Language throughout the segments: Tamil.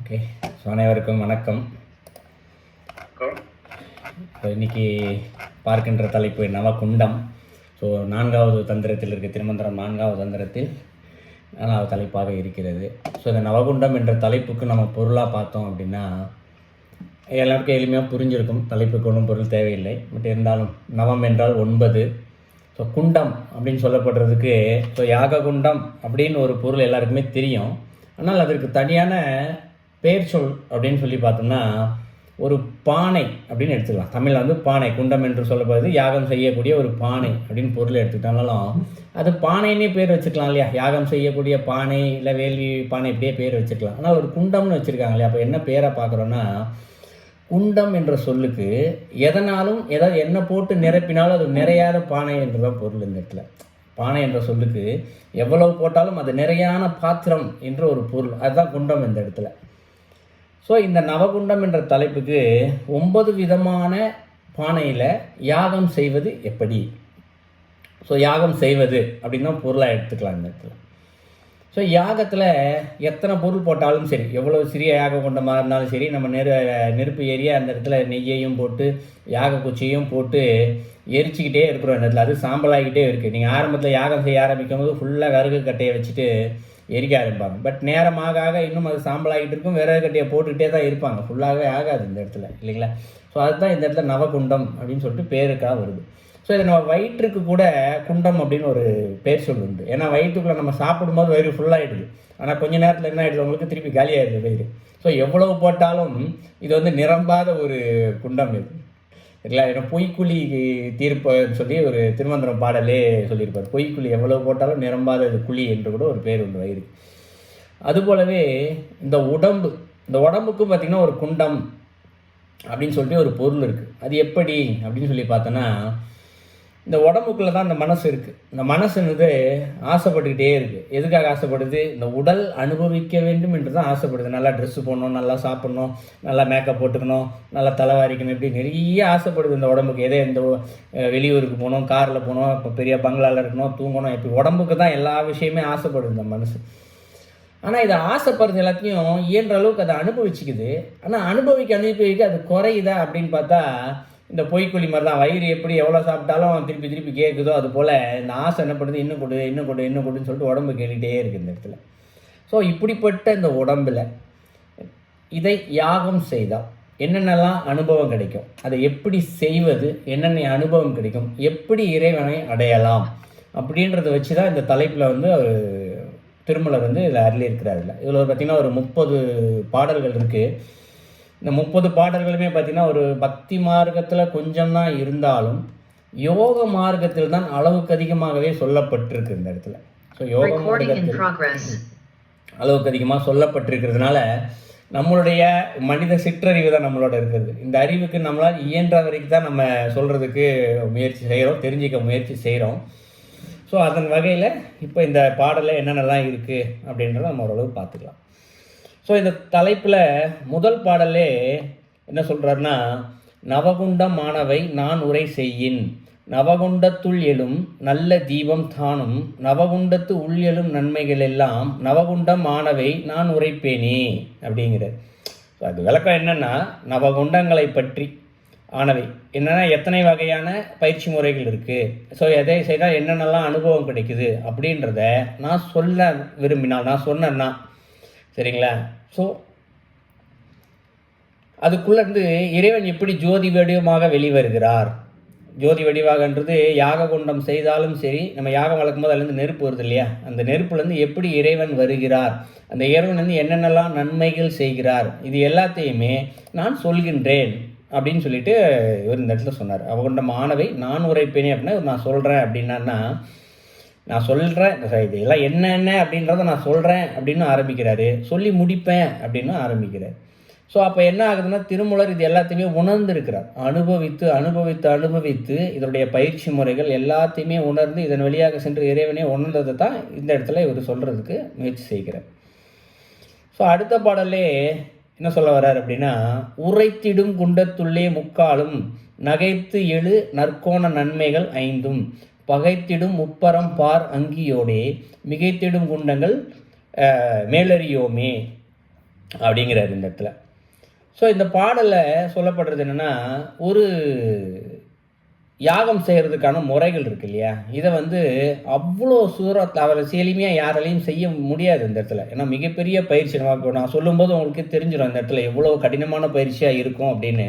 ஓகே. ஸோ அனைவருக்கும் வணக்கம். இப்போ இன்றைக்கி பார்க்கின்ற தலைப்பு நவகுண்டம். ஸோ 4வது தந்திரத்தில் இருக்க திருமந்திரம் 4வது தந்திரத்தில் 4வது தலைப்பாக இருக்கிறது. ஸோ இந்த நவகுண்டம் என்ற தலைப்புக்கு நம்ம பொருளாக பார்த்தோம் அப்படின்னா எல்லாருக்கும் எளிமையாக புரிஞ்சிருக்கும். தலைப்புக்கு ஒன்றும் பொருள் தேவையில்லை. பட் இருந்தாலும் நவம் என்றால் 9. ஸோ குண்டம் அப்படின்னு சொல்லப்படுறதுக்கு யாக குண்டம் அப்படின்னு ஒரு பொருள் எல்லாருக்குமே தெரியும். ஆனால் அதற்கு தனியான பெயர் சொல் அப்படின்னு சொல்லி பார்த்தோம்னா ஒரு பானை அப்படின்னு எடுத்துக்கலாம். தமிழில் பானை, குண்டம் என்று சொல்லப்படுறது யாகம் செய்யக்கூடிய ஒரு பானை அப்படின்னு பொருள் எடுத்துக்கிட்டாலும் அது பானைன்னே பேர் வச்சுக்கலாம் இல்லையா? யாகம் செய்யக்கூடிய பானை இல்லை வேள்வி பானை இப்படியே பேர் வச்சுக்கலாம். ஆனால் ஒரு குண்டம்னு வச்சுருக்காங்க இல்லையா? அப்போ என்ன பேரை பார்க்குறோன்னா குண்டம் என்ற சொல்லுக்கு எதனாலும் என்ன போட்டு நிரப்பினாலும் அது நிறையாத பானை என்று தான் பொருள். இந்த இடத்துல பானை என்ற சொல்லுக்கு எவ்வளவு போட்டாலும் அது நிறையான பாத்திரம் என்ற ஒரு பொருள். அதுதான் குண்டம் இந்த இடத்துல. ஸோ இந்த நவகுண்டம் என்ற தலைப்புக்கு 9 விதமான பானையில் யாகம் செய்வது எப்படி? ஸோ யாகம் செய்வது அப்படின்னா பொருளாக எடுத்துக்கலாம் இந்த இடத்துல. ஸோ யாகத்தில் எத்தனை பொருள் போட்டாலும் சரி, எவ்வளோ சிறிய யாக குண்டமாக இருந்தாலும் சரி, நம்ம நெருப்பு ஏறிய அந்த இடத்துல நெய்யையும் போட்டு யாக குச்சியையும் போட்டு எரிச்சிக்கிட்டே இருக்கிறோம். இந்த இடத்துல அது சாம்பலாகிக்கிட்டே இருக்குது. நீங்கள் ஆரம்பத்தில் யாகம் செய்ய ஆரம்பிக்கும் போது ஃபுல்லாக விறகு கட்டையை வச்சுட்டு எரிக்க ஆரம்பிப்பாங்க. பட் நேரமாக இன்னும் அது சாம்பலாகிட்டு இருக்கும். விறகு கட்டையை போட்டுக்கிட்டே தான் இருப்பாங்க. ஃபுல்லாகவே ஆகாது இந்த இடத்துல, இல்லைங்களா? ஸோ அதுதான் இந்த இடத்துல நவகுண்டம் அப்படின்னு சொல்லிட்டு பேருக்காக வருது. ஸோ இதை நம்ம வயிற்றுக்கு கூட குண்டம் அப்படின்னு ஒரு பேர் சொல் உண்டு. ஏன்னா வயிற்றுக்குள்ளே நம்ம சாப்பிடும்போது வயிறு ஃபுல்லாகிடுது. ஆனால் கொஞ்சம் நேரத்தில் என்ன ஆகிடுது, உங்களுக்கு திருப்பி காலியாகிடுது வயிறு. ஸோ எவ்வளவு போட்டாலும் இது நிரம்பாத ஒரு குண்டம் இது, இல்லைங்களா? ஏன்னா பொய்க்குழி தீர்ப்புன்னு சொல்லி ஒரு திருமந்திரம் பாடலே சொல்லியிருப்பார். பொய்க்குழி எவ்வளவு போட்டாலும் நிரம்பாத குழி என்று கூட ஒரு பேர் உண்டு வயிறு. அதுபோலவே இந்த உடம்புக்கும் பார்த்திங்கன்னா ஒரு குண்டம் அப்படின்னு சொல்லிட்டு ஒரு பொருள் இருக்குது. அது எப்படி அப்படின்னு சொல்லி பார்த்தோன்னா இந்த உடம்புக்குள்ளே தான் இந்த மனசு இருக்குது. இந்த மனசுன்றது ஆசைப்பட்டுக்கிட்டே இருக்குது. எதுக்காக ஆசைப்படுது? இந்த உடல் அனுபவிக்க வேண்டும் என்று தான் ஆசைப்படுது. நல்லா ட்ரெஸ்ஸு போடணும், நல்லா சாப்பிட்ணும், நல்லா மேக்கப் போட்டுக்கணும், நல்லா தலைவாரிக்கணும், இப்படி நிறைய ஆசைப்படுது இந்த உடம்புக்கு. இந்த வெளியூருக்கு போகணும், காரில் போகணும், இப்போ பெரிய பங்களாவில் இருக்கணும், தூங்கணும், இப்படி உடம்புக்கு தான் எல்லா விஷயமே ஆசைப்படுது இந்த மனசு. ஆனால் இதை ஆசைப்படுறது எல்லாத்தையும் இயன்ற அளவுக்கு அதை அனுபவிச்சுக்குது. ஆனால் அனுபவிக்க அது குறையுதா அப்படின்னு பார்த்தா இந்த பொய்க்குழி மாதிரி தான். வயிறு எப்படி எவ்வளோ சாப்பிட்டாலும் திருப்பி கேட்குதோ அது போல் இந்த ஆசை என்ன பண்ணுது, இன்னும் கொடுன்னு சொல்லிட்டு உடம்பு கேட்டுகிட்டே இருக்குது இந்த இடத்துல. ஸோ இப்படிப்பட்ட இந்த உடம்பில் இதை யாகம் செய்தால் என்னென்னலாம் அனுபவம் கிடைக்கும், அதை எப்படி செய்வது, என்னென்ன அனுபவம் கிடைக்கும், எப்படி இறைவனை அடையலாம் அப்படின்றத வச்சு தான் இந்த தலைப்பில் அவர் திருமலர் இதில் அருளியிருக்கிறார். இதில் பார்த்திங்கன்னா ஒரு 30 பாடல்கள் இருக்குது. இந்த 30 பாடல்களுமே பார்த்திங்கன்னா ஒரு பக்தி மார்க்கத்தில் கொஞ்சம் தான் இருந்தாலும் யோக மார்க்கத்தில் தான் அளவுக்கு அதிகமாகவே சொல்லப்பட்டிருக்கு இந்த இடத்துல. ஸோ யோக மார்க்கத்தில் அளவுக்கு அதிகமாக சொல்லப்பட்டிருக்கிறதுனால நம்மளுடைய மனித சிற்றறிவு தான் நம்மளோட இருக்கிறது. இந்த அறிவுக்கு நம்மளால் இயன்ற வரைக்கும் தான் நம்ம சொல்கிறதுக்கு முயற்சி செய்கிறோம், தெரிஞ்சிக்க முயற்சி செய்கிறோம். ஸோ அதன் வகையில் இப்போ இந்த பாடலில் என்னென்னலாம் இருக்குது அப்படின்றத நம்ம ஓரளவு பார்த்துக்கலாம். ஸோ இந்த தலைப்பில் முதல் பாடலே என்ன சொல்கிறாருன்னா, நவகுண்டம் மாணவை நான் உரை செய்யின், நவகுண்டத்துள் எழும் நல்ல தீபம் தானும், நவகுண்டத்து உள் எழும் நன்மைகள் எல்லாம் நவகுண்டம் மாணவை நான் உரைப்பேனே அப்படிங்கிறது. ஸோ அது விளக்கம் என்னென்னா, நவகுண்டங்களை பற்றி ஆனவை என்னென்னா எத்தனை வகையான பயிற்சி முறைகள் இருக்குது, ஸோ எதை செய்தால் என்னென்னலாம் அனுபவம் கிடைக்குது அப்படின்றத நான் சொல்ல விரும்பினால், நான் சொன்னேன்னா சரிங்களா. ஸோ அதுக்குள்ளேருந்து இறைவன் எப்படி ஜோதி வடிவமாக வெளிவருகிறார். ஜோதி வடிவாகன்றது யாக குண்டம் செய்தாலும் சரி, நம்ம யாகம் வளர்க்கும் போது அதுலேருந்து நெருப்பு வருது இல்லையா, அந்த நெருப்புலேருந்து எப்படி இறைவன் வருகிறார், அந்த இறைவன் என்னென்னலாம் நன்மைகள் செய்கிறார், இது எல்லாத்தையுமே நான் சொல்கின்றேன் அப்படின்னு சொல்லிட்டு இவர் இந்த இடத்துல சொன்னார். அவகுண்டம் ஆனவை நான் உரைப்பேனே அப்படின்னா நான் சொல்கிறேன் அப்படின்னா, நான் சொல்கிறேன் இதெல்லாம் என்ன அப்படின்றத நான் சொல்கிறேன் அப்படின்னு ஆரம்பிக்கிறாரு. சொல்லி முடிப்பேன் அப்படின்னு ஆரம்பிக்கிறார். ஸோ அப்போ என்ன ஆகுதுன்னா, திருமூலர் இது எல்லாத்தையுமே உணர்ந்திருக்கிறார். அனுபவித்து இதனுடைய பயிற்சி முறைகள் எல்லாத்தையுமே உணர்ந்து இதன் வழியாக சென்று இறைவனே உணர்ந்ததை தான் இந்த இடத்துல இவர் சொல்கிறதுக்கு முயற்சி செய்கிறார். ஸோ அடுத்த பாடலே என்ன சொல்ல வர்றார் அப்படின்னா, உரைத்திடும் குண்டத்துள்ளே முக்காலும் நகைத்து எழு நற்கோண நன்மைகள் 5 பகைத்திடும் முப்பரம் பார் அங்கியோடே மிகைத்திடும் குண்டங்கள் மேலறியோமே அப்படிங்கிறார் இந்த இடத்துல. ஸோ இந்த பாடலில் சொல்லப்படுறது என்னென்னா, ஒரு யாகம் செய்கிறதுக்கான முறைகள் இருக்கு இல்லையா, இதை வந்து அவ்வளோ அவர் எளிமையாக யாராலையும் செய்ய முடியாது இந்த இடத்துல. ஏன்னா மிகப்பெரிய பயிற்சி. நான் சொல்லும்போது உங்களுக்கு தெரிஞ்சிடும் இந்த இடத்துல எவ்வளோ கடினமான பயிற்சியாக இருக்கும் அப்படின்னு.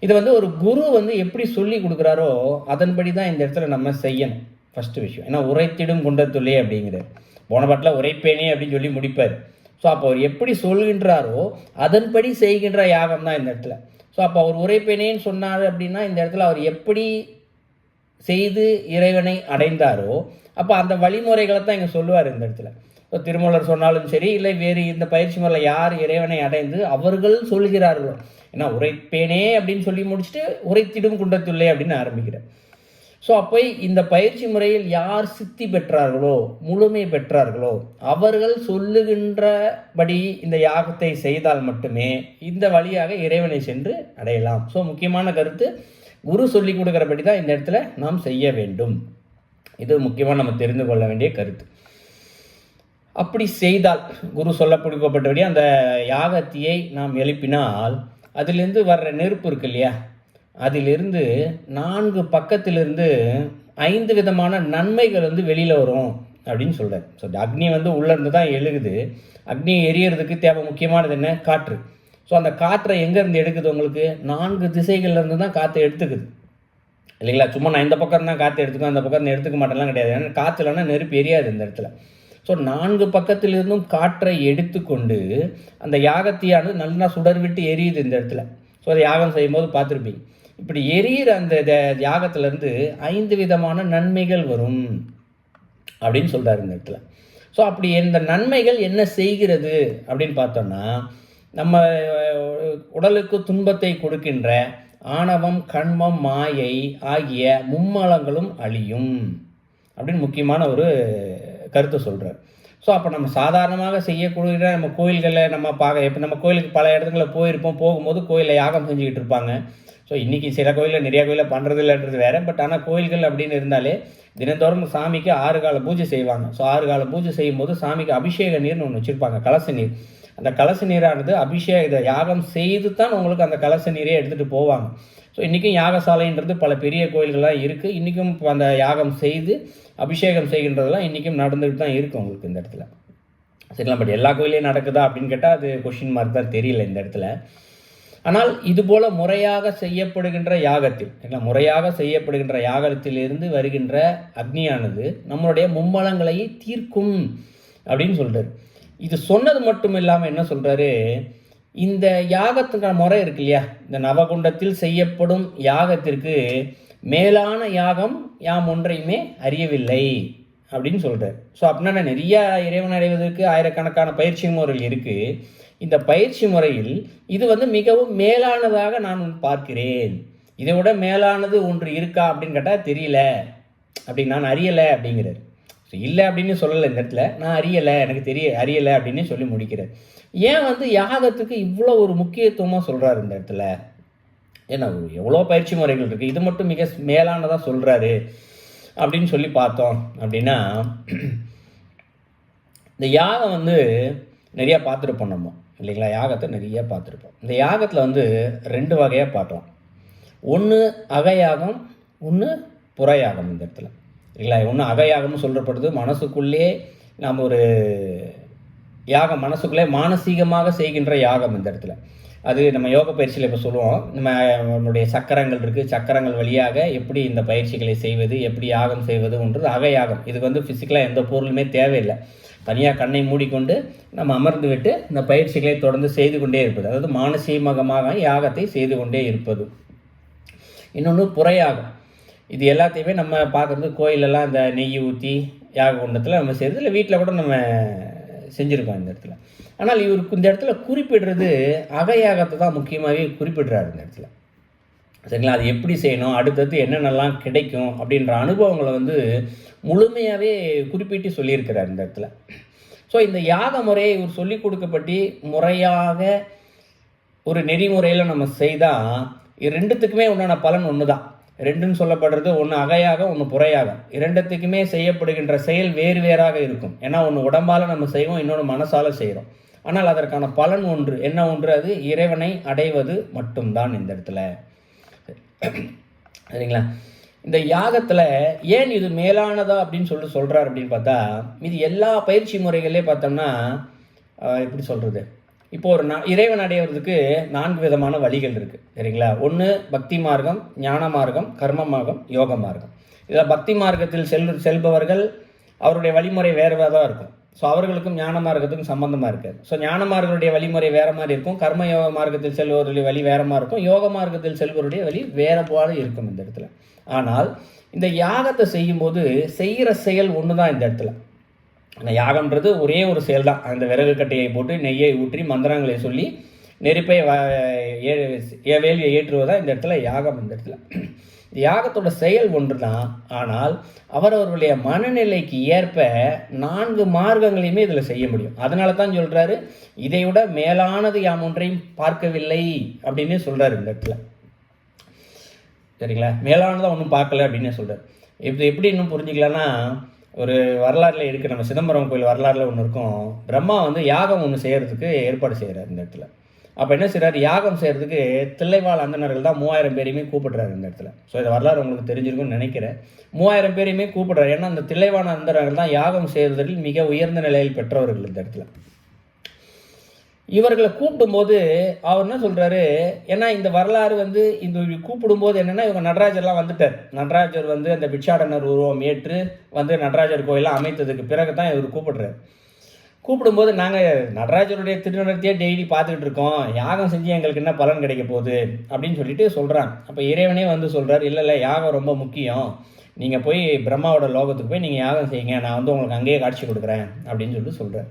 இது வந்து ஒரு குரு வந்து எப்படி சொல்லி கொடுக்குறாரோ அதன்படி தான் இந்த இடத்துல நம்ம செய்யணும் ஃபஸ்ட்டு விஷயம். ஏன்னா உரைத்திடும் குண்டத்துள்ளே அப்படிங்கிறார். போன பாட்டில் உரைப்பேனே அப்படின்னு சொல்லி முடிப்பார். ஸோ அப்போ அவர் எப்படி சொல்கின்றாரோ அதன்படி செய்கின்ற யாகம் தான் இந்த இடத்துல. ஸோ அப்போ அவர் உரைப்பேனேன்னு சொன்னார் அப்படின்னா இந்த இடத்துல அவர் எப்படி செய்து இறைவனை அடைந்தாரோ அப்போ அந்த வழிமுறைகளை தான் இங்கே சொல்லுவார் இந்த இடத்துல. ஸோ திருமூலர் சொன்னாலும் சரி, இல்லை வேறு இந்த பயிற்சி முறையில் யார் இறைவனை அடைந்து அவர்கள் சொல்கிறார்களோ, ஏன்னா உரைப்பேனே அப்படின்னு சொல்லி முடிச்சுட்டு உரைத்திடும் குண்டத்துள்ளே அப்படின்னு ஆரம்பிக்கிறார். ஸோ அப்போ இந்த பயிற்சி முறையில் யார் சித்தி பெற்றார்களோ, முழுமை பெற்றார்களோ, அவர்கள் சொல்லுகின்றபடி இந்த யாகத்தை செய்தால் மட்டுமே இந்த வழியாக இறைவனை சென்று அடையலாம். ஸோ முக்கியமான கருத்து, குரு சொல்லி கொடுக்குறபடி தான் இந்த இடத்துல நாம் செய்ய வேண்டும். இது முக்கியமாக நம்ம தெரிந்து கொள்ள வேண்டிய கருத்து. அப்படி செய்தால் குரு சொல்ல கொடுக்கப்பட்டபடி அந்த யாகத்தியை நாம் எழுப்பினால் அதிலிருந்து வர்ற நெருப்பு இருக்கு இல்லையா, அதிலிருந்து 4 பக்கத்திலிருந்து 5 விதமான நன்மைகள் வந்து வெளியில் வரும் அப்படின்னு சொல்கிறார். ஸோ அக்னி வந்து உள்ளேருந்து தான் எழுகுது. அக்னி எரியறதுக்கு தேவை முக்கியமானது என்ன? காற்று. ஸோ அந்த காற்றை எங்கேருந்து எடுக்குது? உங்களுக்கு 4 திசைகள்லேருந்து தான் காற்றை எடுத்துக்குது இல்லைங்களா. சும்மா நான் இந்த பக்கம் தான் காற்று எடுத்துக்கும், அந்த பக்கம் எடுத்துக்க மாட்டேலாம் கிடையாது. ஏன்னா காற்று இல்லைன்னா நெருப்பு எரியாது இந்த இடத்துல. ஸோ 4 பக்கத்திலிருந்தும் காற்றை எடுத்துக்கொண்டு அந்த யாகத்தையானது நல்லா சுடர் விட்டு எரியுது இந்த இடத்துல. ஸோ அதை யாகம் செய்யும்போது பார்த்துருப்பீங்க. இப்படி எரியிற அந்த யாகத்திலேருந்து 5 விதமான நன்மைகள் வரும் அப்படின்னு சொல்கிறார் இந்த இடத்துல. ஸோ அப்படி இந்த நன்மைகள் என்ன செய்கிறது அப்படின்னு பார்த்தோம்னா, நம்ம உடலுக்கு துன்பத்தை கொடுக்கின்ற ஆணவம், கண்மம், மாயை ஆகிய மும்மலங்களும் அழியும் அப்படின்னு முக்கியமான ஒரு கருத்தை சொல்கிறார். ஸோ அப்போ நம்ம சாதாரணமாக செய்யக்கூடிய நம்ம கோயில்களில் நம்ம இப்போ நம்ம கோயிலுக்கு பல இடத்துங்களில் போயிருப்போம். போகும்போது கோயிலில் யாகம் செஞ்சுக்கிட்டு இருப்பாங்க. ஸோ இன்றைக்கி சில கோயிலில் நிறையா கோயிலில் பண்ணுறது இல்லைன்றது வேறு. பட் ஆனால் கோயில்கள் அப்படின்னு இருந்தாலே தினந்தோறும் சாமிக்கு 6 கால பூஜை செய்வாங்க. ஸோ 6 கால பூஜை செய்யும்போது சாமிக்கு அபிஷேக நீர்னு ஒன்று வச்சுருப்பாங்க, கலச நீர். அந்த கலச நீரானது இதை யாகம் செய்து தான் உங்களுக்கு அந்த கலச நீரே எடுத்துகிட்டு போவாங்க. ஸோ இன்றைக்கும் யாகசாலைன்றது பல பெரிய கோயில்கள்லாம் இருக்குது. இன்றைக்கும் அந்த யாகம் செய்து அபிஷேகம் செய்கின்றதெல்லாம் இன்றைக்கும் நடந்துகிட்டு தான் இருக்குது உங்களுக்கு இந்த இடத்துல. சரிங்களா. பட் எல்லா கோயிலையும் நடக்குதா அப்படின்னு கேட்டால் அது கொஷின் மார்க் தான், தெரியல இந்த இடத்துல. ஆனால் இதுபோல் முறையாக செய்யப்படுகின்ற யாகத்தில் முறையாக செய்யப்படுகின்ற யாகத்திலிருந்து வருகின்ற அக்னியானது நம்மளுடைய மும்மலங்களை தீர்க்கும் அப்படின்னு சொல்கிறார். இது சொன்னது மட்டும் இல்லாமல் என்ன சொல்கிறாரு, இந்த யாகத்துக்கான முறை இருக்கு இல்லையா, இந்த நவகுண்டத்தில் செய்யப்படும் யாகத்திற்கு மேலான யாகம் யாம் ஒன்றையுமே அறியவில்லை அப்படின்னு சொல்கிறார். ஸோ அப்படின்னா நிறையா இறைவன் அடைவதற்கு ஆயிரக்கணக்கான பயிற்சி முறைகள் இருக்குது. இந்த பயிற்சி முறையில் இது வந்து மிகவும் மேலானதாக நான் பார்க்கிறேன். இதை விட மேலானது ஒன்று இருக்கா அப்படின்னு கேட்டால் தெரியல, அப்படி நான் அறியலை அப்படிங்கிறார். ஸோ இல்லை அப்படின்னு சொல்லலை இந்த இடத்துல, நான் அறியலை, எனக்கு அறியலை அப்படின்னு சொல்லி முடிக்கிறார். ஏன் வந்து யாகத்துக்கு இவ்வளோ ஒரு முக்கியத்துவமாக சொல்கிறார் இந்த இடத்துல? ஏன்னா எவ்வளோ பயிற்சி முறைகள் இருக்குது, இது மட்டும் மிக மேலானதாக சொல்கிறாரு அப்படின்னு சொல்லி பார்த்தோம் அப்படின்னா, இந்த யாகம் வந்து நிறையா பார்த்துருப்போம் நம்ம இல்லைங்களா. யாகத்தை நிறையா பார்த்துருப்போம். இந்த யாகத்தில் வந்து 2 வகையாக பார்க்கலாம். ஒன்று அகயாகம், ஒன்று புறயாகம் இந்த இடத்துல இல்லைங்களா. ஒன்று அகயாகம்னு சொல்லப்படுறது மனசுக்குள்ளே நாம் ஒரு யாகம், மனசுக்குள்ளே மானசீகமாக செய்கின்ற யாகம் இந்த இடத்துல. அது நம்ம யோக பயிற்சியில் இப்போ சொல்லுவோம், நம்மளுடைய சக்கரங்கள் இருக்குது, சக்கரங்கள் வழியாக எப்படி இந்த பயிற்சிகளை செய்வது, எப்படி யாகம் செய்வதுன்றது அகயாகம். இதுக்கு வந்து ஃபிசிக்கலாக எந்த பொருளுமே தேவையில்லை. தனியாக கண்ணை மூடிக்கொண்டு நம்ம அமர்ந்து விட்டு இந்த பயிற்சிகளை தொடர்ந்து செய்து கொண்டே இருப்பது, அதாவது மானசீகமாக யாகத்தை செய்து கொண்டே இருப்பது. இன்னொன்று புறயாகம். இது எல்லாத்தையுமே நம்ம பார்க்குறது கோயிலெல்லாம் இந்த நெய் ஊற்றி யாக குண்டத்தில் நம்ம செய்கிறது, இல்லை வீட்டில் கூட நம்ம செஞ்சுருக்கோம் இந்த இடத்துல. ஆனால் இவருக்கு இந்த இடத்துல குறிப்பிடுறது அகயாகத்தை தான் முக்கியமாகவே குறிப்பிடுறாரு இந்த இடத்துல. சரிங்களா. அது எப்படி செய்யணும், அடுத்தடுத்து என்னென்னலாம் கிடைக்கும் அப்படின்ற அனுபவங்களை வந்து முழுமையாகவே குறிப்பிட்டு சொல்லியிருக்கிறார் இந்த இடத்துல. ஸோ இந்த யாக முறையை இவர் சொல்லி கொடுக்கப்பட்டு முறையாக ஒரு நெறிமுறையில் நம்ம செய்தால் ரெண்டுத்துக்குமே உண்டான பலன் ஒன்று தான். ரெண்டுன்னு சொல்லப்படுறது ஒன்று அகையாக, ஒன்று புறையாக. இரண்டுத்துக்குமே செய்யப்படுகின்ற செயல் வேறு வேறாக இருக்கும். ஏன்னா ஒன்று உடம்பால் நம்ம செய்வோம், இன்னொன்று மனசால் செய்கிறோம். ஆனால் அதற்கான பலன் ஒன்று, என்ன ஒன்று? அது இறைவனை அடைவது மட்டும்தான் இந்த இடத்துல. சரிங்களா? இந்த யாகத்தில் ஏன் இது மேலானதா அப்படின்னு சொல்கிறார் அப்படின்னு பார்த்தா, இது எல்லா பயிற்சி முறைகளே பார்த்தோம்னா எப்படி சொல்கிறது, இப்போ ஒரு இறைவன் அடையிறதுக்கு 4 விதமான வழிகள் இருக்குது. சரிங்களா? ஒன்று பக்தி மார்க்கம், ஞான மார்க்கம், கர்ம மார்க்கம், யோக மார்க்கம். இதில் பக்தி மார்க்கத்தில் செல்பவர்கள் அவருடைய வழிமுறை வேறு தான் இருக்கும். ஸோ அவர்களுக்கும் ஞான மார்க்கத்துக்கும் சம்பந்தமாக இருக்காது. ஸோ ஞான மார்க்கனுடைய வழிமுறை வேறு மாதிரி இருக்கும், கர்ம யோக மார்க்கத்தில் செல்பவருடைய வழி வேறு மாதிரி இருக்கும், யோக மார்க்கத்தில் செல்பவருடைய வழி வேறு போல இருக்கும் இந்த இடத்துல. ஆனால் இந்த யாகத்தை செய்யும்போது செய்கிற செயல் ஒன்று தான் இந்த இடத்துல. அந்த யாகம்ன்றது ஒரே ஒரு செயல் தான். அந்த விறகு கட்டையை போட்டு நெய்யை ஊற்றி மந்திரங்களை சொல்லி நெருப்பை வேலியை ஏற்றுவதான் இந்த இடத்துல யாகம். இந்த இடத்துல யாகத்தோட செயல் ஒன்று தான். ஆனால் அவரவர்களுடைய மனநிலைக்கு ஏற்ப 4 மார்க்கங்களையுமே இதில் செய்ய முடியும். அதனால தான் சொல்கிறாரு, இதை விட மேலானது யாம் ஒன்றையும் பார்க்கவில்லை அப்படின்னு சொல்கிறார் இந்த இடத்துல. சரிங்களா? மேலானதாக ஒன்றும் பார்க்கல அப்படின்னு சொல்கிறார். இப்போ எப்படி இன்னும் புரிஞ்சுக்கலான்னா, ஒரு வரலாறுல இருக்குது, நம்ம சிதம்பரம் கோயில் வரலாறுல ஒன்று இருக்கும். பிரம்மா யாகம் ஒன்று செய்கிறதுக்கு ஏற்பாடு செய்கிறார் இந்த இடத்துல. அப்போ என்ன செய்கிறார், யாகம் செய்கிறதுக்கு தில்லைவாழ் அந்தனர்கள் தான் 3000 பேரையுமே கூப்பிடுறாரு இந்த இடத்துல. ஸோ இந்த வரலாறு உங்களுக்கு தெரிஞ்சிருக்கும்னு நினைக்கிறேன். 3000 பேரையுமே கூப்பிடுறாரு. ஏன்னா அந்த தில்லைவாழ் அந்தனர்கள் தான் யாகம் செய்வதில் மிக உயர்ந்த நிலையில் பெற்றவர்கள் இந்த இடத்துல. இவர்களை கூப்பிடும்போது அவர் என்ன சொல்கிறாரு, ஏன்னா இந்த வரலாறு இந்த கூப்பிடும்போது என்னென்னா, இவங்க நடராஜர்லாம் வந்துட்டார். நடராஜர் அந்த பிட்சாடனர் உருவம் ஏற்று நடராஜர் கோயிலாம் அமைத்ததுக்கு பிறகு தான் இவர் கூப்பிடும்போது, நாங்கள் நடராஜருடைய திருநடத்தையே டெய்லி பார்த்துக்கிட்டு இருக்கோம், யாகம் செஞ்சு எங்களுக்கு என்ன பலன் கிடைக்க போகுது அப்படின்னு சொல்லிட்டு சொல்கிறாங்க. அப்போ இறைவனே சொல்கிறார், இல்லை யாகம் ரொம்ப முக்கியம், நீங்கள் போய் பிரம்மாவோட லோகத்துக்கு போய் நீங்கள் யாகம் செய்யுங்க, நான் உங்களுக்கு அங்கேயே காட்சி கொடுக்குறேன் அப்படின்னு சொல்லிட்டு சொல்கிறார்.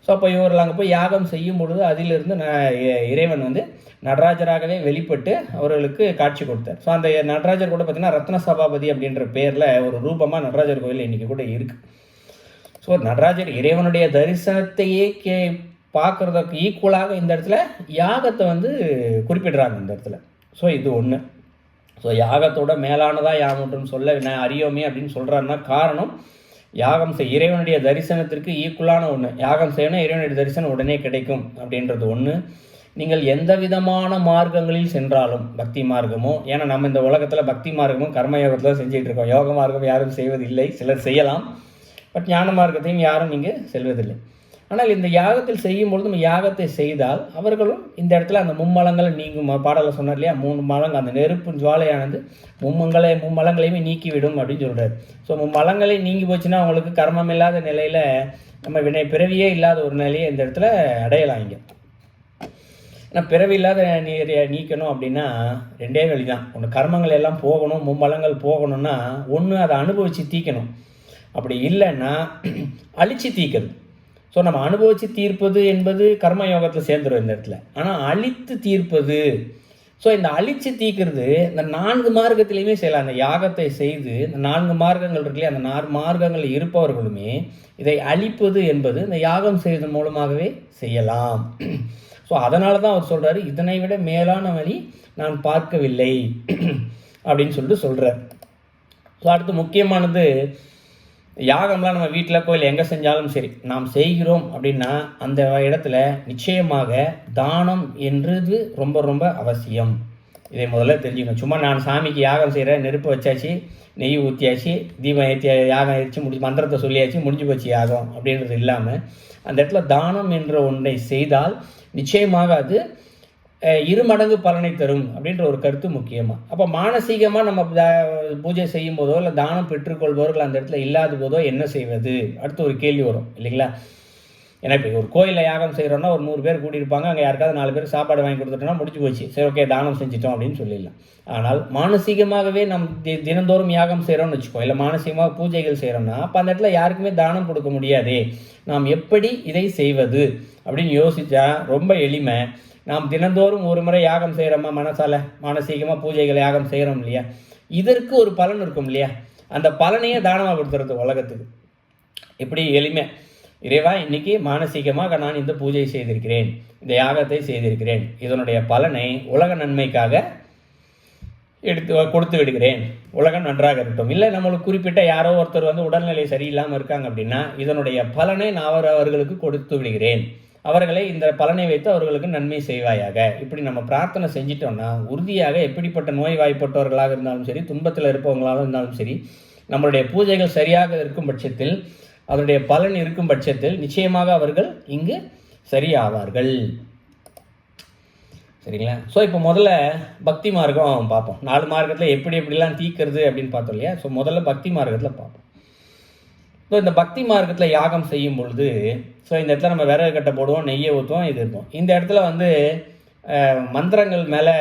ஸோ அப்போ இவர்கள் அங்கே போய் யாகம் செய்யும் பொழுது அதிலிருந்து இறைவன் நடராஜராகவே வெளிப்பட்டு அவர்களுக்கு காட்சி கொடுத்தார். ஸோ அந்த நடராஜர் கூட பார்த்திங்கன்னா ரத்ன சபாபதி அப்படின்ற பேரில் ஒரு ரூபமாக நடராஜர் கோயில் இன்றைக்கி கூட இருக்குது. ஸோ நடராஜர் இறைவனுடைய தரிசனத்தையே பார்க்குறதுக்கு ஈக்குவலாக இந்த இடத்துல யாகத்தை குறிப்பிடுறாங்க இந்த இடத்துல. ஸோ இது ஒன்று. ஸோ யாகத்தோட மேலானதாக யாகம்ன்றும் சொல்ல நான் அறியோமே அப்படின்னு சொல்கிறாருன்னா காரணம், யாகம் இறைவனுடைய தரிசனத்திற்கு ஈக்குவலான ஒன்று. யாகம் செய்யணும், இறைவனுடைய தரிசனம் உடனே கிடைக்கும் அப்படின்றது ஒன்று. நீங்கள் எந்த விதமான மார்க்கங்களில் சென்றாலும், பக்தி மார்க்கமோ, ஏன்னா நம்ம இந்த உலகத்தில் பக்தி மார்க்கமும் கர்மயோகத்தில் தான் செஞ்சுட்டு இருக்கோம். யோக மார்க்கம் யாரும் செய்வதில்லை, சிலர் செய்யலாம். பட் ஞான மார்க்கத்தையும் யாரும் நீங்கள் செல்வதில்லை. ஆனால் இந்த யாகத்தில் செய்யும்பொழுது நம்ம யாகத்தை செய்தால் அவர்களும் இந்த இடத்துல அந்த மும்மலங்களை நீங்கும். பாடலை சொன்னார் இல்லையா, 3 மலங்கள், அந்த நெருப்பு ஜுவாலையானது மும்மலங்களையுமே நீக்கிவிடும் அப்படின்னு சொல்கிறார். ஸோ மும்மலங்களை நீங்கி போச்சுன்னா அவங்களுக்கு கர்மம் இல்லாத நிலையில் நம்ம பிறவியே இல்லாத ஒரு நிலையை இந்த இடத்துல அடையலாம். இங்கே ஆனால் பிறவி இல்லாத நீக்கணும் அப்படின்னா 2 வழி தான். ஒன்று கர்மங்கள் எல்லாம் போகணும், மும்மலங்கள் போகணும்னா ஒன்று அதை அனுபவித்து தீக்கணும், அப்படி இல்லைன்னா அழித்து தீக்கிறது. ஸோ நம்ம அனுபவித்து தீர்ப்பது என்பது கர்மயோகத்தில் சேர்ந்துடும் இந்த இடத்துல. ஆனால் அழித்து தீர்ப்பது, ஸோ இந்த அழித்து தீர்க்கிறது இந்த 4 மார்க்கத்திலையுமே செய்யலாம். அந்த யாகத்தை செய்து இந்த 4 மார்க்கங்கள் இருக்குல்லையே, அந்த 4 மார்க்கங்கள் இருப்பவர்களுமே இதை அழிப்பது என்பது இந்த யாகம் செய்வதன் மூலமாகவே செய்யலாம். ஸோ அதனால தான் அவர் சொல்கிறாரு, இதனை விட மேலான வழி நான் பார்க்கவில்லை அப்படின்னு சொல்கிறார். ஸோ அடுத்து முக்கியமானது, யாகம்லாம் நம்ம வீட்டில் கோயில் எங்கே செஞ்சாலும் சரி, நாம் செய்கிறோம் அப்படின்னா அந்த இடத்துல நிச்சயமாக தானம் என்றது ரொம்ப ரொம்ப அவசியம். இதை முதல்ல தெரிஞ்சுக்கணும். சும்மா நான் சாமிக்கு யாகம் செய்கிறேன், நெருப்பு வச்சாச்சு, நெய் ஊற்றியாச்சு, தீபம் ஏற்றி யாகம் ஏற்றி மந்திரத்தை சொல்லியாச்சு, முடிஞ்சு போச்சு யாகம் அப்படின்றது இல்லாமல் அந்த இடத்துல தானம் என்ற ஒன்றை செய்தால் நிச்சயமாக அது 2 மடங்கு பலனை தரும் அப்படின்ற ஒரு கருத்து முக்கியமாக. அப்போ மானசீகமாக நம்ம பூஜை செய்யும் போதோ இல்லை தானம் பெற்றுக்கொள்பவர்கள் அந்த இடத்துல இல்லாத போதோ என்ன செய்வது, அடுத்து ஒரு கேள்வி வரும் இல்லைங்களா. ஏன்னா இப்போ ஒரு கோயிலில் யாகம் செய்கிறோன்னா ஒரு 100 பேர் கூட்டியிருப்பாங்க, அங்கே யாருக்காவது 4 பேர் சாப்பாடு வாங்கி கொடுத்துட்டோம்னா முடிச்சு போச்சு, சரி ஓகே தானம் செஞ்சிட்டோம் அப்படின்னு சொல்லிடலாம். ஆனால் மானசீகமாகவே நம் தினந்தோறும் யாகம் செய்கிறோம்னு வச்சுக்கோ, இல்லை மானசீகமாக பூஜைகள் செய்கிறோம்னா அப்போ அந்த இடத்துல யாருக்குமே தானம் கொடுக்க முடியாதே, நாம் எப்படி இதை செய்வது அப்படின்னு யோசித்தா ரொம்ப எளிமை. நாம் தினந்தோறும் ஒரு முறை யாகம் செய்கிறோமா, மனசால மானசீகமாக பூஜைகள் யாகம் செய்கிறோம் இல்லையா, இதற்கு ஒரு பலன் இருக்கும் இல்லையா, அந்த பலனையே தானமாக கொடுத்துறது உலகத்துக்கு. இப்படி எளிமை, இறைவா இன்னைக்கு மானசீகமாக நான் இந்த பூஜை செய்திருக்கிறேன், இந்த யாகத்தை செய்திருக்கிறேன், இதனுடைய பலனை உலக நன்மைக்காக கொடுத்து விடுகிறேன், உலகம் நன்றாக இருக்கட்டும். இல்லை நம்மளுக்கு குறிப்பிட்ட யாரோ ஒருத்தர் உடல்நிலை சரியில்லாமல் இருக்காங்க அப்படின்னா இதனுடைய பலனை நான் அவர்களுக்கு கொடுத்து விடுகிறேன் அவர்களை இந்த பலனை வைத்து அவர்களுக்கு நன்மை செய்வாயாக. இப்படி நம்ம பிரார்த்தனை செஞ்சிட்டோம்னா உறுதியாக எப்படிப்பட்ட நோய்வாய்ப்பட்டவர்களாக இருந்தாலும் சரி, துன்பத்தில் இருப்பவங்களாக இருந்தாலும் சரி, நம்மளுடைய பூஜைகள் சரியாக இருக்கும் பட்சத்தில், அதனுடைய பலன் இருக்கும் பட்சத்தில் நிச்சயமாக அவர்கள் இங்கு சரியாவார்கள். சரிங்களா? ஸோ இப்போ முதல்ல பக்தி மார்க்கம் பார்ப்போம். 4 மார்க்கத்தில் எப்படிலாம் தீக்கிறது அப்படின்னு பார்த்தோம் இல்லையா? ஸோ முதல்ல பக்தி மார்க்கத்தில் பார்ப்போம். ஸோ இந்த பக்தி மார்க்கத்தில் யாகம் செய்யும் பொழுது, ஸோ இந்த இடத்துல நம்ம விறகு கட்டை போடுவோம், நெய்யை ஊற்றுவோம், இது இருக்கும். இந்த இடத்துல வந்து மந்திரங்கள் மேலே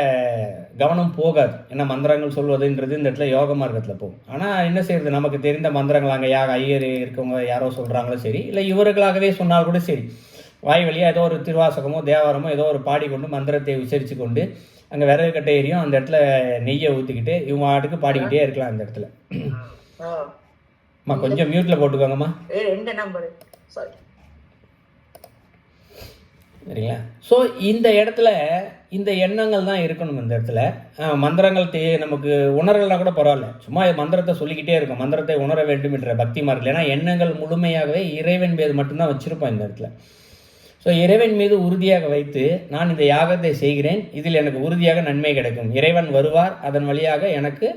கவனம் போகாது. ஏன்னா மந்திரங்கள் சொல்வதுன்றது இந்த இடத்துல யோக மார்க்கத்தில் போகும். ஆனால் என்ன செய்யறது, நமக்கு தெரிந்த மந்திரங்கள் அங்கே ஐயர் இருக்கவங்க யாரோ சொல்கிறாங்களோ சரி, இல்லை இவர்களாகவே சொன்னால் கூட சரி, வாய் வழியாக ஏதோ ஒரு திருவாசகமோ தேவாரமோ ஏதோ ஒரு பாடிக்கொண்டு மந்திரத்தை உச்சரித்து கொண்டு அங்கே விறகு கட்டை ஏறியும் அந்த இடத்துல நெய்யை ஊற்றிக்கிட்டு இவங்க ஆட்டுக்கு பாடிக்கிட்டே இருக்கலாம். அந்த இடத்துல கொஞ்சம் மியூட்ல போட்டுக்கோங்கம்மா. சரிங்களா? ஸோ இந்த இடத்துல இந்த எண்ணங்கள் தான் இருக்கணும். இந்த இடத்துல மந்திரங்கள் நமக்கு உணரலாம் கூட பரவாயில்ல, சும்மா மந்திரத்தை சொல்லிக்கிட்டே இருக்கும். மந்திரத்தை உணர வேண்டும் என்ற பக்தி மார்க்கம். ஏன்னா எண்ணங்கள் முழுமையாகவே இறைவன் மீது மட்டும்தான் வச்சுருப்போம் இந்த இடத்துல. ஸோ இறைவன் மீது உறுதியாக வைத்து நான் இந்த யாகத்தை செய்கிறேன், இதில் எனக்கு உறுதியாக நன்மை கிடைக்கும், இறைவன் வருவார், அதன் வழியாக எனக்கு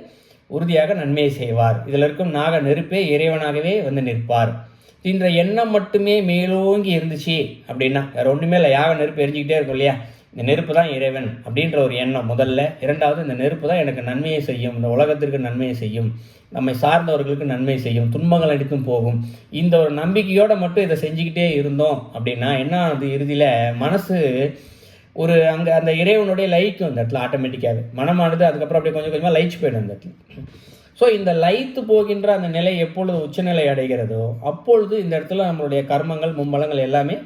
உறுதியாக நன்மையை செய்வார், இதில் இருக்கும் நாக நெருப்பே இறைவனாகவே வந்து நிற்பார். இந்த எண்ணம் மட்டுமே மேலோங்கி இருந்துச்சு அப்படின்னா வேறு ஒன்றுமே இல்லை. யாக நெருப்பு எரிஞ்சிக்கிட்டே இருக்கும் இல்லையா? இந்த நெருப்பு தான் இறைவன் அப்படின்ற ஒரு எண்ணம் முதல்ல. இரண்டாவது, இந்த நெருப்பு தான் எனக்கு நன்மையை செய்யும், இந்த உலகத்திற்கு நன்மையை செய்யும், நம்மை சார்ந்தவர்களுக்கு நன்மை செய்யும், துன்பங்கள் அடித்தும் போகும். இந்த ஒரு நம்பிக்கையோடு மட்டும் இதை செஞ்சுக்கிட்டே இருந்தோம் அப்படின்னா என்ன ஆகுது, இறுதியில் மனசு ஒரு அங்கே அந்த இறைவனுடைய லயிக்கும் அந்த இடத்துல ஆட்டோமேட்டிக்காகவே. மனமானது அதுக்கப்புறம் அப்படியே கொஞ்சம் கொஞ்சமாக லயிச்சு போயிடும் அந்த இடத்துல. ஸோ இந்த லயித்து போகின்ற அந்த நிலை எப்பொழுது உச்சநிலை அடைகிறதோ அப்பொழுது இந்த இடத்துல நம்மளுடைய கர்மங்கள் மும்மலங்கள் எல்லாமே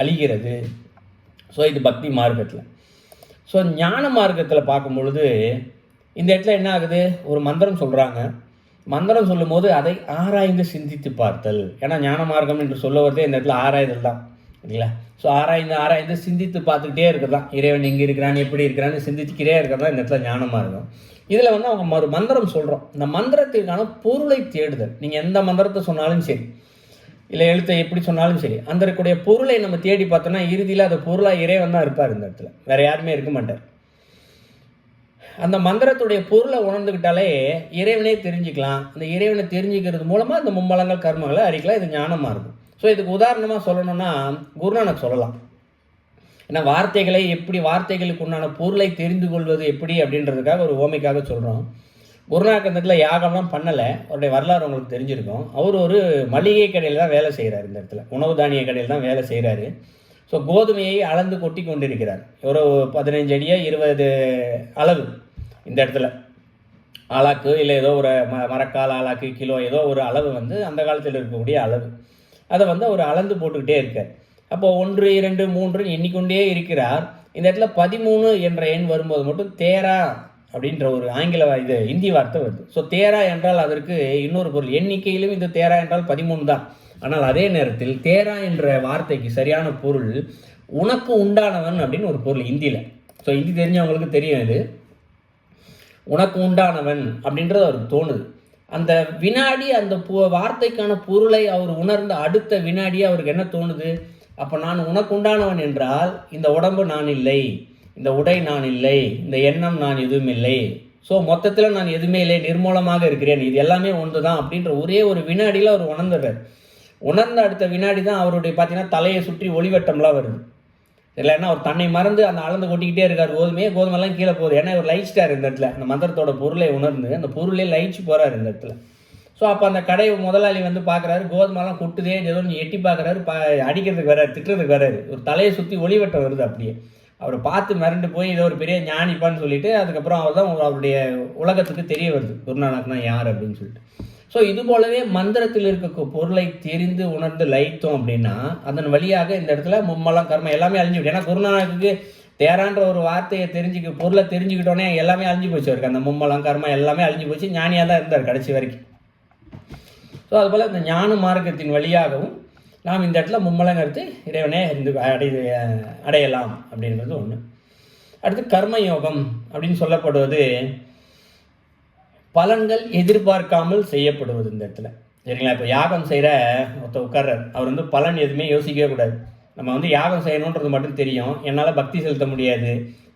அழிகிறது. ஸோ இது பக்தி மார்க்கத்தில். ஸோ ஞான மார்க்கத்தில் பார்க்கும் பொழுது இந்த இடத்துல என்ன ஆகுது, ஒரு மந்திரம் சொல்கிறாங்க. மந்திரம் சொல்லும் போது அதை ஆராய்ந்து சிந்தித்து பார்த்தல். ஏன்னா ஞான மார்க்கம் என்று சொல்ல வரதே இந்த இடத்துல ஆராய்தல் தான் இல்லைங்களா? ஸோ ஆராய்ந்து சிந்தித்து பார்த்துக்கிட்டே இருக்கிறது தான். இறைவன் எங்கே இருக்கிறான், எப்படி இருக்கிறான்னு சிந்திச்சுக்கிட்டே இருக்கிறது தான் இந்த இடத்துல ஞான மார்க்கம். இதில் வந்து அவங்க ஒரு மந்திரம் சொல்கிறோம், இந்த மந்திரத்திற்கான பொருளை தேடுதல். நீங்கள் எந்த மந்திரத்தை சொன்னாலும் சரி, இல்லை எழுத்தை எப்படி சொன்னாலும் சரி, அந்த இருக்கக்கூடிய பொருளை நம்ம தேடி பார்த்தோம்னா இறுதியில் அந்த பொருளாக இறைவன் தான் இருப்பார் இந்த இடத்துல, வேறு யாருமே இருக்க மாட்டார். அந்த மந்திரத்துடைய பொருளை உணர்ந்துக்கிட்டாலே இறைவனே தெரிஞ்சுக்கலாம். அந்த இறைவனை தெரிஞ்சுக்கிறது மூலமாக இந்த மும்மலங்கள் கர்மங்களை அறிக்கலாம். இது ஞானமாக இருக்கும். ஸோ இதுக்கு உதாரணமாக சொல்லணும்னா குருநானக் சொல்லலாம். ஏன்னா வார்த்தைகளை எப்படி, வார்த்தைகளுக்கு உண்டான பொருளை தெரிந்து கொள்வது எப்படி அப்படின்றதுக்காக ஒரு ஓமைக்காக சொல்கிறோம். குருநானக் அந்த இடத்துல யாகம்லாம் பண்ணலை, அவருடைய வரலாறு உங்களுக்கு தெரிஞ்சிருக்கும். அவர் ஒரு மளிகை கடையில் தான் வேலை செய்கிறார். இந்த இடத்துல உணவு தானிய கடையில் தான் வேலை செய்கிறாரு. ஸோ கோதுமையை அளந்து கொட்டி கொண்டிருக்கிறார். ஒரு 15 அடியோ 20 அளவு இந்த இடத்துல ஆளாக்கு, இல்லை ஏதோ ஒரு மரக்கால் ஆளாக்கு, கிலோ ஏதோ ஒரு அளவு வந்து அந்த காலத்தில் இருக்கக்கூடிய அளவு, அதை வந்து அவர் அளந்து போட்டுக்கிட்டே இருக்கார். அப்போது 1, 2, 3 எண்ணிக்கொண்டே இருக்கிறார். இந்த இடத்துல 13 என்ற எண் வரும்போது மட்டும் தேரா அப்படின்ற ஒரு ஆங்கில இந்தி வார்த்தை வருது. ஸோ தேரா என்றால் அதற்கு இன்னொரு பொருள், எண்ணிக்கையிலும் இது தேரா என்றால் 13 தான். ஆனால் அதே நேரத்தில் தேரா என்ற வார்த்தைக்கு சரியான பொருள் உனக்கு உண்டானவன் அப்படின்னு ஒரு பொருள் இந்தியில். ஸோ ஹிந்தி தெரிஞ்சவங்களுக்கு தெரியும், இது உனக்கு உண்டானவன் அப்படின்றது அவருக்கு தோணுது. அந்த வினாடி அந்த வார்த்தைக்கான பொருளை அவர் உணர்ந்த அடுத்த வினாடி அவருக்கு என்ன தோணுது, அப்போ நான் உனக்கு உண்டானவன் என்றால் இந்த உடம்பு நான் இல்லை, இந்த உடை நான் இல்லை, இந்த எண்ணம் நான் எதுவும் இல்லை, ஸோ மொத்தத்தில் நான் எதுவுமே இல்லை, நிர்மூலமாக இருக்கிறேன், இது எல்லாமே ஒன்று தான் அப்படின்ற ஒரே ஒரு வினாடியில் அவர் உணர்ந்துடுறார். உணர்ந்த அடுத்த வினாடி தான் அவருடைய பார்த்தீங்கன்னா தலையை சுற்றி ஒளிவட்டம்லாம் வருது. இல்லைன்னா அவர் தன்னை மறந்து அந்த அளந்து கொட்டிக்கிட்டே இருக்கார். கோதுமைலாம் கீழே போகுது. ஏன்னா அவர் லயிச்சிட்டார் இந்த இடத்துல, அந்த மந்திரத்தோட பொருளை உணர்ந்து அந்த பொருளே லயிச்சு போகிறார் இந்த இடத்துல. ஸோ அப்போ அந்த கடை முதலாளி வந்து பார்க்குறாரு, கோதுமைலாம் கொட்டுதே, ஏதோ எட்டி பார்க்குறாரு, அடிக்கிறதுக்கு வராரு, திட்டுறதுக்கு வராரு. ஒரு தலையை சுற்றி ஒளிவட்டம் வருது. அப்படியே அவரை பார்த்து மிரண்டு போய் ஏதோ ஒரு பெரிய ஞானிப்பான்னு சொல்லிட்டு அதுக்கப்புறம் அவர் தான் அவருடைய உலகத்துக்கு தெரிய வருது குருநானக்னா யார் அப்படின்னு சொல்லிட்டு. ஸோ இது போலவே மந்திரத்தில் இருக்க பொருளை தெரிந்து உணர்ந்து லயித்தோம் அப்படின்னா அதன் வழியாக இந்த இடத்துல மும்மலம் கர்மம் எல்லாமே அழிஞ்சுவிடும். ஏன்னா குருநானக்கு தேரான்ற ஒரு வார்த்தையை பொருளை தெரிஞ்சுக்கிட்டோன்னே எல்லாமே அழிஞ்சு போச்சு. அவருக்கு அந்த மும்மலம் கர்மம் எல்லாமே அழிஞ்சு போச்சு. ஞானியாக தான் இருந்தார் கடைசி வரைக்கும். ஸோ அதுபோல் இந்த ஞான மார்க்கத்தின் வழியாகவும் நாம் இந்த இடத்துல மும்மலங்கிறது இறைவனே அடையலாம் அப்படின்றது ஒன்று. அடுத்து கர்மயோகம் அப்படின்னு சொல்லப்படுவது பலன்கள் எதிர்பார்க்காமல் செய்யப்படுவது இந்த இடத்துல. சரிங்களா? இப்போ யாகம் செய்கிற ஒருத்தர் உட்கார்றார், அவர் வந்து பலன் எதுவுமே யோசிக்கவே கூடாது. நம்ம வந்து யாகம் செய்யணுன்றது மட்டும் தெரியும், என்னால் பக்தி செலுத்த முடியாது,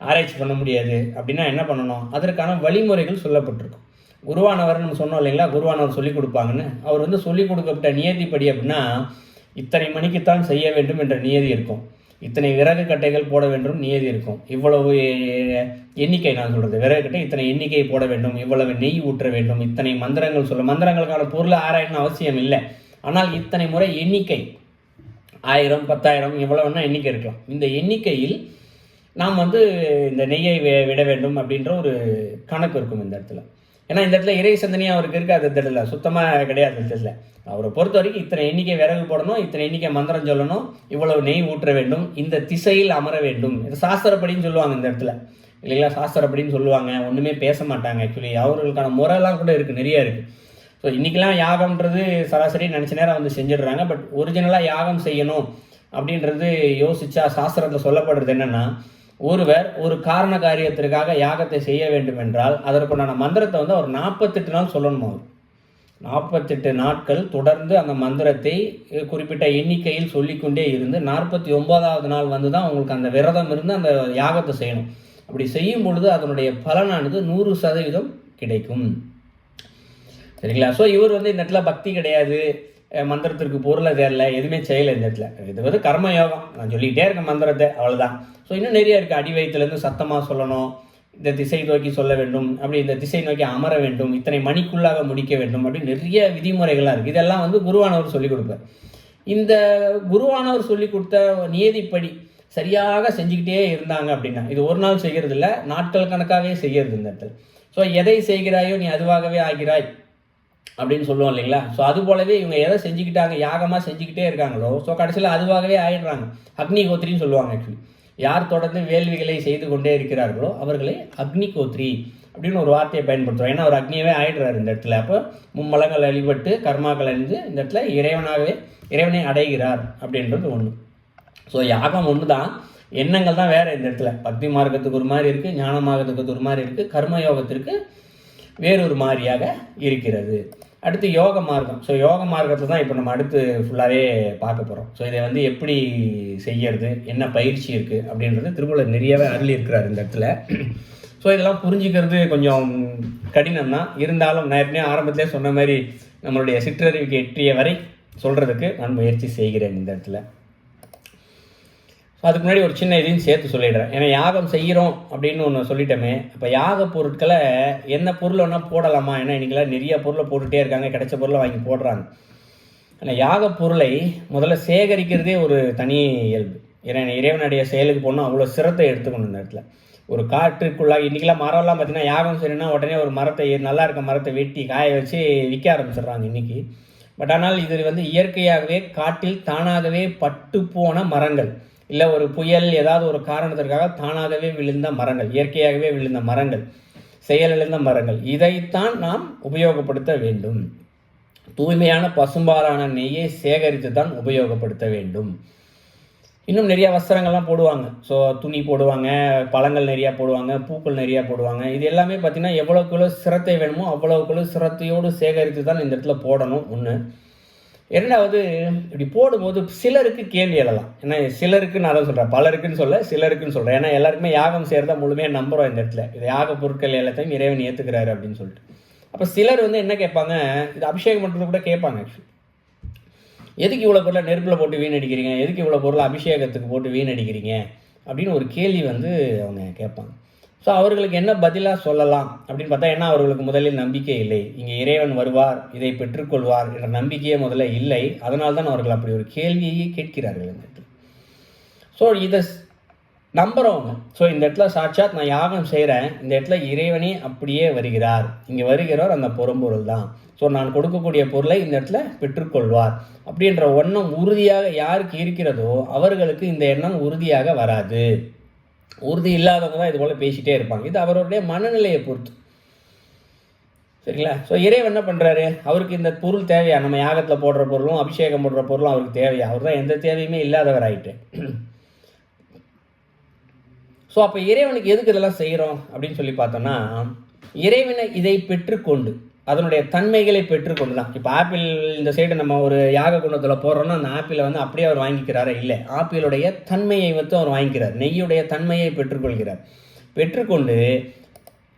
ஆராய்ச்சி பண்ண முடியாது அப்படின்னா என்ன பண்ணணும்? அதற்கான வழிமுறைகள் சொல்லப்பட்டிருக்கும். குருவானவர் நம்ம சொன்னோம் இல்லைங்களா, குருவானவர் சொல்லிக் கொடுப்பாங்கன்னு. அவர் வந்து சொல்லிக் கொடுக்கப்பட்ட நியதிப்படி அப்படின்னா இத்தனை மணிக்குத்தான் செய்ய வேண்டும் என்ற நியதி இருக்கும், இத்தனை விறகு கட்டைகள் போட வேண்டும் நியதி இருக்கும், இவ்வளவு எண்ணிக்கை, நான் சொல்கிறது விறகு கட்டை இத்தனை எண்ணிக்கை போட வேண்டும், இவ்வளவு நெய் ஊற்ற வேண்டும், இத்தனை மந்திரங்கள் சொல்ல, மந்திரங்களுக்கான பொருள் ஆராயணும் அவசியம் இல்லை, ஆனால் இத்தனை முறை எண்ணிக்கை 1000 10,000 எவ்வளவுன்னா எண்ணிக்கை இருக்கலாம். இந்த எண்ணிக்கையில் நாம் வந்து இந்த நெய்யை விட வேண்டும் அப்படின்ற ஒரு கணக்கு இருக்கும் இந்த இடத்துல. ஏன்னா இந்த இடத்துல இறை சிந்தனையும் அவருக்கு இருக்காது, இந்த இடத்துல சுத்தமாக கிடையாது. இந்த இடத்துல அவரை பொறுத்த வரைக்கும் இத்தனை எண்ணிக்கை விறகு போடணும், இத்தனை எண்ணிக்கை மந்திரம் சொல்லணும், இவ்வளவு நெய் ஊற்ற வேண்டும், இந்த திசையில் அமர வேண்டும். இது சாஸ்திரப்படின்னு சொல்லுவாங்க இந்த இடத்துல இல்லைங்களா, சாஸ்திரப்படின்னு சொல்லுவாங்க. ஒன்றுமே பேச மாட்டாங்க. ஆக்சுவலி அவர்களுக்கான முறைலாம் கூட இருக்குது, நிறைய இருக்குது. ஸோ இன்றைக்கெலாம் யாகம்ன்றது சராசரி நினச்ச நேரம் வந்து செஞ்சிடுறாங்க. பட் ஒரிஜினலாக யாகம் செய்யணும் அப்படின்றது யோசித்தா சாஸ்திரத்தில் சொல்லப்படுறது என்னென்னா, ஒருவர் ஒரு காரண காரியத்திற்காக யாகத்தை செய்ய வேண்டும் என்றால் அதற்குண்டான மந்திரத்தை வந்து அவர் 48 நாள் சொல்லணுமா. 48 நாட்கள் தொடர்ந்து அந்த மந்திரத்தை குறிப்பிட்ட எண்ணிக்கையில் சொல்லிக்கொண்டே இருந்து 49வது நாள் வந்து தான் உங்களுக்கு அந்த விரதம் இருந்து அந்த யாகத்தை செய்யணும். அப்படி செய்யும் பொழுது அதனுடைய பலனானது 100% கிடைக்கும். சரிங்களா? ஸோ இவர் வந்து இந்த இடத்துல பக்தி கிடையாது, மந்திரத்திற்கு பொருளை தேரல, எதுவுமே செய்யலை இந்த இடத்துல. இது வந்து கர்ம யோகம், நான் சொல்லிக்கிட்டே இருக்கேன் மந்திரத்தை, அவ்வளோதான். ஸோ இன்னும் நிறைய இருக்குது. அடி வயிற்றுலேருந்து சத்தமாக சொல்லணும், இந்த திசை நோக்கி சொல்ல வேண்டும், அப்படி இந்த திசை நோக்கி அமர வேண்டும், இத்தனை மணிக்குள்ளாக முடிக்க வேண்டும், அப்படி நிறைய விதிமுறைகள்லாம் இருக்குது. இதெல்லாம் வந்து குருவானவர் சொல்லிக் கொடுப்பார். இந்த குருவானவர் சொல்லிக் கொடுத்த நியதிப்படி சரியாக செஞ்சுக்கிட்டே இருந்தாங்க அப்படின்னா, இது ஒரு நாள் செய்கிறது இல்லை, நாட்கள் கணக்காகவே செய்கிறது இந்த இடத்துல. ஸோ எதை செய்கிறாயோ நீ அதுவாகவே ஆகிறாய் அப்படின்னு சொல்லுவோம் இல்லைங்களா. ஸோ அது போலவே இவங்க எதை செஞ்சுக்கிட்டாங்க, யாகமாக செஞ்சுக்கிட்டே இருக்காங்களோ, ஸோ கடைசியில் அதுவாகவே ஆயிடுறாங்க. அக்னிகோத்திரின்னு சொல்லுவாங்க. ஆக்சுவலி யார் தொடர்ந்து வேள்விகளை செய்து கொண்டே இருக்கிறார்களோ அவர்களை அக்னிகோத்ரி அப்படின்னு ஒரு வார்த்தையை பயன்படுத்துகிறோம். ஏன்னா அவர் அக்னியவே ஆயிடுறாரு இந்த இடத்துல. அப்போ மும்மலங்கள் வழிபட்டு கர்மாக்கள் அழிந்து இந்த இடத்துல இறைவனை அடைகிறார் அப்படின்றது ஒன்று. ஸோ யாகம் ஒன்று தான், எண்ணங்கள் தான் வேறு இந்த இடத்துல. பக்தி மார்க்கத்துக்கு ஒரு மாதிரி இருக்குது, ஞான மார்க்கத்துக்கு ஒரு மாதிரி இருக்குது, கர்மயோகத்திற்கு வேறொரு மாதிரியாக இருக்கிறது. அடுத்து யோக மார்க்கம். ஸோ யோக மார்க்கத்தை தான் இப்போ நம்ம அடுத்து ஃபுல்லாகவே பார்க்க போகிறோம். ஸோ இதை வந்து எப்படி செய்யறது, என்ன பயிற்சி இருக்குது அப்படின்றது திருமூலர் நிறையவே அருளி இருக்கிறார் இந்த இடத்துல. ஸோ இதெல்லாம் புரிஞ்சுக்கிறது கொஞ்சம் கடினம் தான். இருந்தாலும் நான் ஏற்கனவே ஆரம்பத்திலே சொன்ன மாதிரி நம்மளுடைய சிற்றறிவுக்கு எட்டிய வரை சொல்கிறதுக்கு நான் முயற்சி செய்கிறேன் இந்த இடத்துல. ஸோ அதுக்கு முன்னாடி ஒரு சின்ன இதையும் சேர்த்து சொல்லிடுறேன். ஏன்னா யாகம் செய்கிறோம் அப்படின்னு ஒன்று சொல்லிட்டோமே, இப்போ யாக பொருட்களை என்ன பொருள் வேணால் போடலாமா? ஏன்னா இன்றைக்கெல்லாம் நிறைய பொருளை போட்டுகிட்டே இருக்காங்க, கிடைச்ச பொருளை வாங்கி போடுறாங்க. ஆனால் யாக பொருளை முதல்ல சேகரிக்கிறதே ஒரு தனி இயல்பு. ஏன்னா இறைவனுடைய செயலுக்கு போனால் அவ்வளோ சிரத்தை எடுத்துக்கணும் இந்த இடத்துல. ஒரு காட்டுக்குள்ளாக இன்றைக்கெல்லாம் மரம்லாம் பார்த்திங்கன்னா யாகம் செய்யணும்னா உடனே ஒரு மரத்தை, நல்லா இருக்க மரத்தை வெட்டி காய வச்சு விற்க ஆரம்பிச்சிடுறாங்க இன்றைக்கி. பட் ஆனால் இது வந்து இயற்கையாகவே காட்டில் தானாகவே பட்டு போன மரங்கள், இல்லை ஒரு புயல் ஏதாவது ஒரு காரணத்திற்காக தானாகவே விழுந்த மரங்கள், இயற்கையாகவே விழுந்த மரங்கள், செயலிழந்த மரங்கள், இதைத்தான் நாம் உபயோகப்படுத்த வேண்டும். தூய்மையான பசும்பாலான நெய்யை சேகரித்து தான் உபயோகப்படுத்த வேண்டும். இன்னும் நிறையா வஸ்திரங்கள்லாம் போடுவாங்க. ஸோ துணி போடுவாங்க, பழங்கள் நிறையா போடுவாங்க, பூக்கள் நிறையா போடுவாங்க. இது எல்லாமே பார்த்திங்கன்னா எவ்வளோக்குள்ள சிரத்தை வேணுமோ அவ்வளோக்குள்ள சிரத்தையோடு சேகரித்து தான் இந்த இடத்துல போடணும். ஒன்று. இரண்டாவது, இப்படி போடும்போது சிலருக்கு கேள்வி எழலாம். ஏன்னா சிலருக்கு நான் தான் சொல்கிறேன், பலருக்குன்னு சொல்ல, சிலருக்குன்னு சொல்கிறேன். ஏன்னா எல்லாருக்குமே யாகம் செய்கிறதா முழுமையாக நம்புகிறோம் இந்த இடத்துல. இது யாக பொருட்கள் எல்லாத்தையும் இறைவன் ஏற்றுக்கிறாரு அப்படின்னு சொல்லிட்டு. அப்போ சிலர் வந்து என்ன கேட்பாங்க, இது அபிஷேகம் பண்ணுறது கூட கேட்பாங்க. ஆக்சுவலி எதுக்கு இவ்வளோ பொருளை நெருப்பில் போட்டு வீணடிக்கிறீங்க, எதுக்கு இவ்வளோ பொருளை அபிஷேகத்துக்கு போட்டு வீணடிக்கிறீங்க அப்படின்னு ஒரு கேள்வி வந்து அவங்க கேட்பாங்க. ஸோ அவர்களுக்கு என்ன பதிலாக சொல்லலாம் அப்படின்னு பார்த்தா, ஏன்னா அவர்களுக்கு முதலில் நம்பிக்கை இல்லை, இங்கே இறைவன் வருவார், இதை பெற்றுக்கொள்வார் என்ற நம்பிக்கையே முதல்ல இல்லை. அதனால்தான் அவர்கள் அப்படி ஒரு கேள்வியை கேட்கிறார்கள் இந்த இடத்துல. ஸோ இதை நம்புகிறவங்க, ஸோ இந்த இடத்துல சாட்சாத் நான் யாகம் செய்கிறேன், இந்த இடத்துல இறைவனே அப்படியே வருகிறார், இங்கே வருகிறவர் அந்த பொருள் தான், ஸோ நான் கொடுக்கக்கூடிய பொருளை இந்த இடத்துல பெற்றுக்கொள்வார் அப்படின்ற எண்ணம் உறுதியாக யாருக்கு இருக்கிறதோ அவர்களுக்கு இந்த எண்ணம் உறுதியாக வராது. உறுதி இல்லாதவங்க தான் இது போல் பேசிகிட்டே இருப்பாங்க. இது அவருடைய மனநிலையை பொறுத்து. சரிங்களா? ஸோ இறைவன் என்ன பண்ணுறாரு, அவருக்கு இந்த பொருள் தேவையா, நம்ம யாகத்தில் போடுற பொருளும் அபிஷேகம் போடுற பொருளும் அவருக்கு தேவையா? அவர் தான் எந்த தேவையுமே இல்லாதவர் ஆகிட்டு. ஸோ அப்போ இறைவனுக்கு எதுக்கு இதெல்லாம் செய்கிறோம் அப்படின்னு சொல்லி பார்த்தோன்னா, இறைவனை இதை பெற்றுக்கொண்டு அதனுடைய தன்மைகளை பெற்றுக்கொண்டு தான். இப்போ ஆப்பிள் இந்த சைடு நம்ம ஒரு யாக குண்டத்தில் போடுறோன்னா அந்த ஆப்பிளை வந்து அப்படியே அவர் வாங்கிக்கிறாரா? இல்லை, ஆப்பிளுடைய தன்மையை வந்து அவர் வாங்கிக்கிறார், நெய்யுடைய தன்மையை பெற்றுக்கொள்கிறார். பெற்றுக்கொண்டு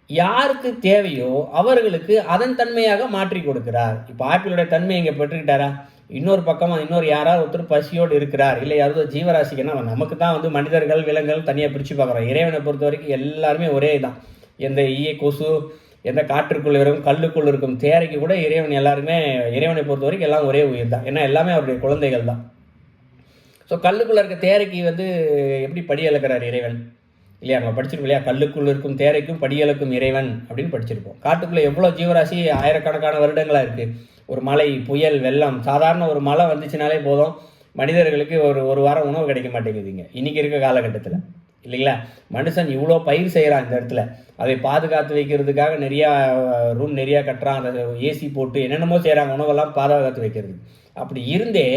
யாருக்கு தேவையோ அவர்களுக்கு அதன் தன்மையாக மாற்றி கொடுக்கிறார். இப்போ ஆப்பிளுடைய தன்மை இங்கே பெற்றுக்கிட்டாரா? இன்னொரு பக்கமாக இன்னொரு யாராவது ஒருத்தர் பசியோடு இருக்கிறார், இல்லை யாராவது ஜீவராசிக்குன்னா நமக்கு தான் வந்து மனிதர்கள் விலங்குகள் தனியாக பிரித்து பார்க்குறோம். இறைவனை பொறுத்த வரைக்கும் எல்லாருமே ஒரே தான். எந்த ஈய கொசு, எந்த காற்றுக்குள்ளே இருக்கும் கல்லுக்குள்ளே இருக்கும் தேரைக்கு கூட இறைவன் எல்லாருமே, இறைவனை பொறுத்த வரைக்கும் எல்லாம் ஒரே உயிர் தான். ஏன்னா எல்லாமே அவருடைய குழந்தைகள் தான். ஸோ கல்லுக்குள்ளே இருக்க தேரைக்கு வந்து எப்படி படி அளக்கிறார் இறைவன் இல்லையா? நம்ம படிச்சிருக்கோம் இல்லையா? கல்லுக்குள்ளே இருக்கும் தேரைக்கும் படியளக்கும் இறைவன் அப்படின்னு படிச்சிருப்போம். காட்டுக்குள்ளே எவ்வளோ ஜீவராசி ஆயிரக்கணக்கான வருடங்களாக இருக்குது. ஒரு மழை, புயல், வெள்ளம், சாதாரண ஒரு மழை வந்துச்சுனாலே போதும் மனிதர்களுக்கு ஒரு வாரம் உணவு கிடைக்க மாட்டேங்குதுங்க இன்றைக்கி இருக்க காலகட்டத்தில், இல்லைங்களா? மனுஷன் இவ்வளோ பயிர் செய்கிறான் இந்த இடத்துல, அதை பாதுகாத்து வைக்கிறதுக்காக நிறையா ரூம் நிறையா கட்டுறான், அதை ஏசி போட்டு என்னென்னமோ செய்கிறாங்க உணவெல்லாம் பாதுகாத்து வைக்கிறது. அப்படி இருந்தே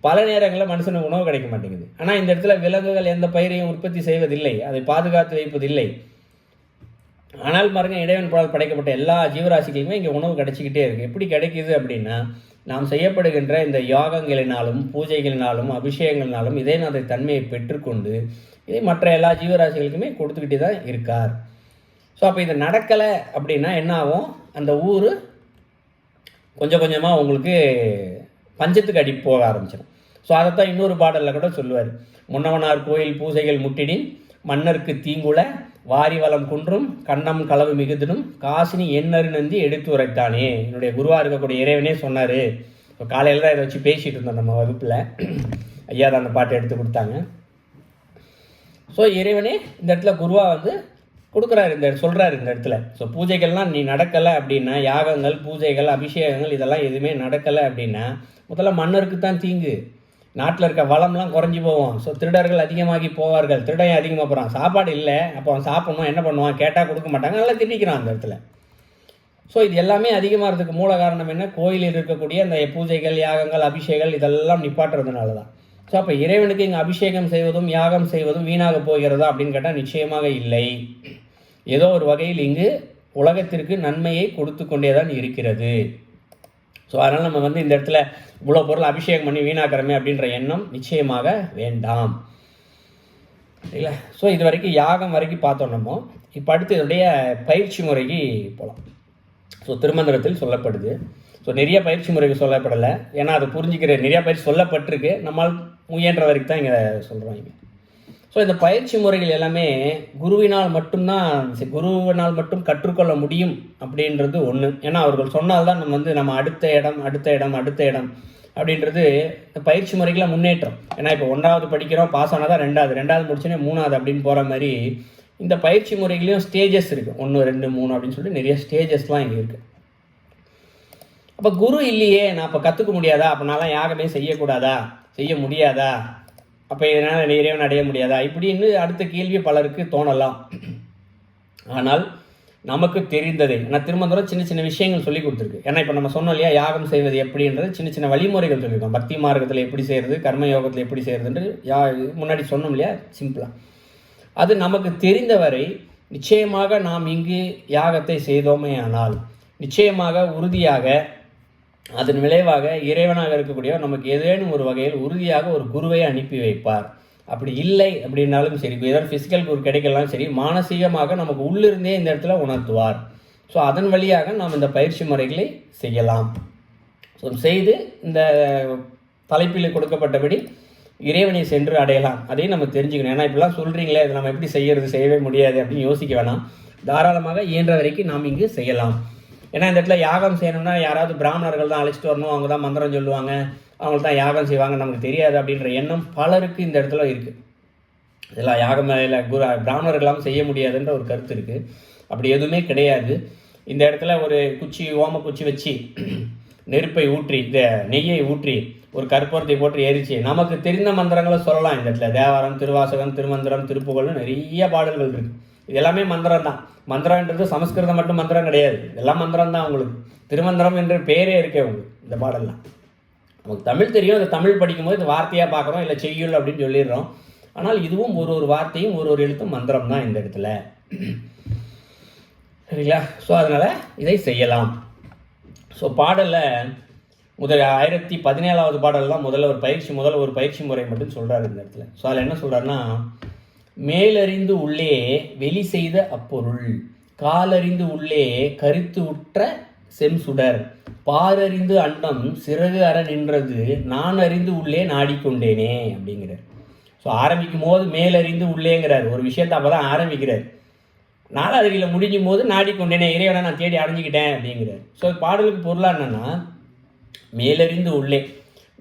பல நேரங்களில் மனுஷனுக்கு உணவு கிடைக்க மாட்டேங்குது. ஆனால் இந்த இடத்துல விலங்குகள் எந்த பயிரையும் உற்பத்தி செய்வதில்லை, அதை பாதுகாத்து வைப்பதில்லை. ஆனால் பாருங்க, இறைவன் பால் படைக்கப்பட்ட எல்லா ஜீவராசிகளுக்குமே இங்கே உணவு கிடைச்சிக்கிட்டே இருக்குது. எப்படி கிடைக்கிது அப்படின்னா, நாம் செய்யப்படுகின்ற இந்த யாகங்களினாலும் பூஜைகளினாலும் அபிஷேகங்களினாலும் இதயநாத தன்மையை பெற்றுக்கொண்டு இதை மற்ற எல்லா ஜீவராசிகளுக்குமே கொடுத்துக்கிட்டே தான் இருக்கார். ஸோ அப்போ இது நடக்கலை அப்படின்னா என்ன ஆகும்? அந்த ஊர் கொஞ்சம் கொஞ்சமாக உங்களுக்கு பஞ்சத்துக்கு அடி போக ஆரம்பிச்சிடும். ஸோ அதைத்தான் இன்னொரு பாடலில் கூட சொல்லுவார். முன்னவனார் கோயில் பூசைகள் முட்டிடின் மன்னருக்கு தீங்குல வாரி வளம் குன்றும் கண்ணம் களவு மிகுதிடும் காசினி எண்ணறு நந்தி எடுத்து உரைத்தானே. என்னுடைய குருவாக இருக்கக்கூடிய இறைவனே சொன்னார். இப்போ காலையில் தான் இதை வச்சு பேசிகிட்டு இருந்தோம் நம்ம வகுப்பில். ஐயா தான் அந்த பாட்டை எடுத்து கொடுத்தாங்க. ஸோ இறைவனே இந்த இடத்துல குருவாக வந்து கொடுக்குறாரு, இந்த சொல்கிறாரு இந்த இடத்துல. ஸோ பூஜைகள்லாம் நீ நடக்கலை அப்படின்னா, யாகங்கள் பூஜைகள் அபிஷேகங்கள் இதெல்லாம் எதுவுமே நடக்கலை அப்படின்னா முதல்ல மன்னருக்கு தான் தீங்கு. நாட்டில் இருக்க வளம்லாம் குறைஞ்சி போவோம். ஸோ திருடர்கள் அதிகமாகி போவார்கள். திருடன் அதிகமாக போகிறான், சாப்பாடு இல்லை, அப்போ அவன் சாப்பிட்ணும், என்ன பண்ணுவான், கேட்டால் கொடுக்க மாட்டாங்க, நல்லா திட்டிக்கிறான் அந்த இடத்துல. ஸோ இது எல்லாமே அதிகமாகிறதுக்கு மூல காரணம் என்ன? கோயிலில் இருக்கக்கூடிய அந்த பூஜைகள் யாகங்கள் அபிஷேகங்கள் இதெல்லாம் நிப்பாட்டுறதுனால தான். ஸோ அப்போ இறைவனுக்கு இங்கே அபிஷேகம் செய்வதும் யாகம் செய்வதும் வீணாக போகிறதா அப்படின்னு கேட்டால் நிச்சயமாக இல்லை. ஏதோ ஒரு வகையில் இங்கு உலகத்திற்கு நன்மையை கொடுத்து கொண்டே தான் இருக்கிறது. ஸோ அதனால் நம்ம வந்து இந்த இடத்துல இவ்வளோ பொருள் அபிஷேகம் பண்ணி வீணாக்கிறமே அப்படின்ற எண்ணம் நிச்சயமாக வேண்டாம், இல்லை? ஸோ இது வரைக்கும் யாகம் வரைக்கும் பார்த்தோம் நம்ம. இப்போ அடுத்து இதனுடைய பயிற்சி முறைக்கு போகலாம். ஸோ திருமந்திரத்தில் சொல்லப்படுது. ஸோ நிறைய பயிற்சி முறைகள் சொல்லப்படலை, ஏன்னா அது புரிஞ்சுக்கிற நிறையா பயிற்சி சொல்லப்பட்டிருக்கு, நம்மால் முயன்ற வரைக்கும் தான் இங்கே சொல்கிறோம். இங்கே ஸோ இந்த பயிற்சி முறைகள் எல்லாமே குருவினால் மட்டும் கற்றுக்கொள்ள முடியும் அப்படின்றது ஒன்று. ஏன்னா அவர்கள் சொன்னால்தான் நம்ம வந்து நம்ம அடுத்த இடம் அப்படின்றது இந்த பயிற்சி முறைகளை முன்னேற்றம். ஏன்னா இப்போ 1வது படிக்கிறோம், பாஸ் ஆனால் தான் 2வது முடிச்சோன்னே 3வது அப்படின்னு போகிற மாதிரி இந்த பயிற்சி முறைகளையும் ஸ்டேஜஸ் இருக்குது. 1, 2, 3 அப்படின்னு சொல்லிட்டு நிறைய ஸ்டேஜஸ்லாம் இங்கே இருக்குது. அப்போ குரு இல்லையே, நான் அப்போ கற்றுக்க முடியாதா? அப்போ நான்லாம் யாகமே செய்யக்கூடாதா, செய்ய முடியாதா, அப்போ இதனால் இறைவன் அடைய முடியாதா இப்படின்னு அடுத்த கேள்வி பலருக்கு தோணலாம். ஆனால் நமக்கு தெரிந்ததை, ஏன்னா திருமந்திரம் சின்ன சின்ன விஷயங்கள் சொல்லி கொடுத்துருக்கு. ஏன்னா இப்போ நம்ம சொன்னோம் இல்லையா, யாகம் செய்வது எப்படின்றது சின்ன சின்ன வழிமுறைகள் சொல்லியிருக்கோம். பக்தி மார்க்கத்தில் எப்படி செய்கிறது, கர்ம யோகத்தில் எப்படி செய்கிறதுன்று முன்னாடி சொன்னோம் இல்லையா, சிம்பிளாக. அது நமக்கு தெரிந்தவரை நிச்சயமாக நாம் இங்கு யாகத்தை செய்தோமே ஆனால் நிச்சயமாக உறுதியாக அதன் விளைவாக இறைவனாக இருக்கக்கூடியவர் நமக்கு ஏதேனும் ஒரு வகையில் உறுதியாக ஒரு குருவை அனுப்பி வைப்பார். அப்படி இல்லை அப்படின்னாலும் சரி, ஏதாவது ஃபிசிக்கல் குரு கிடைக்கலாம் சரி, மானசீகமாக நமக்கு உள்ளிருந்தே இந்த இடத்துல உணர்த்துவார். ஸோ அதன் வழியாக நாம் இந்த பயிற்சி முறைகளை செய்யலாம். ஸோ செய்து இந்த தலைப்பில் கொடுக்கப்பட்டபடி இறைவனை சென்று அடையலாம். அதையும் நம்ம தெரிஞ்சுக்கணும். ஏன்னா இப்படிலாம் சொல்கிறீங்களே, இதை நம்ம எப்படி செய்யவே முடியாது அப்படின்னு யோசிக்க வேணாம். தாராளமாக இயன்ற வரைக்கும் நாம் இங்கு செய்யலாம். ஏன்னா இந்த இடத்துல யாகம் செய்யணும்னா யாராவது பிராமணர்கள் தான் அழைச்சிட்டு வரணும், அவங்க தான் மந்திரம் சொல்லுவாங்க, அவங்க தான் யாகம் செய்வாங்க, நமக்கு தெரியாது அப்படின்ற எண்ணம் பலருக்கு இந்த இடத்துல இருக்குது. இதெல்லாம் யாகம் இல்லை, பிராமணர்களாம் செய்ய முடியாதுன்ற ஒரு கருத்து இருக்குது. அப்படி எதுவுமே கிடையாது. இந்த இடத்துல ஒரு ஓம குச்சி வச்சு நெருப்பை ஊற்றி நெய்யை ஊற்றி ஒரு கற்பூரத்தை போட்டு எரிச்சு நமக்கு தெரிந்த மந்திரங்களை சொல்லலாம். இந்த இடத்துல தேவாரம், திருவாசகம், திருமந்திரம், திருப்புகழ்னு நிறைய பாடல்கள் இருக்குது. இது எல்லாமே மந்திரம் தான். மந்திரம்ன்றது சமஸ்கிருதம் மட்டும் மந்திரம் கிடையாது, இதெல்லாம் மந்திரம் தான். உங்களுக்கு திருமந்திரம் என்ற பேரே இருக்கே உங்களுக்கு இந்த பாடல்லாம். நமக்கு தமிழ் தெரியும், இந்த தமிழ் படிக்கும்போது இந்த வார்த்தையாக பார்க்குறோம், இல்லை செய்யுள் அப்படின்னு சொல்லிடுறோம். ஆனால் இதுவும் ஒரு வார்த்தையும் ஒரு எழுத்தும் மந்திரம் தான் இந்த இடத்துல, சரிங்களா? ஸோ அதனால் இதை செய்யலாம். ஸோ பாடலில் 1017வது பாடல் தான் முதல்ல ஒரு பயிற்சி முறை மட்டும் சொல்கிறாரு இந்த இடத்துல. ஸோ அதில் என்ன சொல்கிறாருன்னா, மேலறிந்து உள்ளே வெளி செய்த அப்பொருள், காலறிந்து உள்ளே கருத்து உற்ற செம்சுடர், பாரறிந்து அண்டம் சிறகு அற நின்றது, நான் அறிந்து உள்ளே நாடிக்கொண்டேனே அப்படிங்கிறார். ஸோ ஆரம்பிக்கும் போது மேலறிந்து உள்ளேங்கிறார், ஒரு விஷயத்தை அப்போ தான் ஆரம்பிக்கிறார். நாலாவதில் முடிக்கும் போது நாடிக்கொண்டேனே, இறைவனை நான் தேடி அடைஞ்சிக்கிட்டேன் அப்படிங்கிறார். ஸோ பாடலுக்கு பொருளாக என்னென்னா, மேலறிந்து உள்ளே,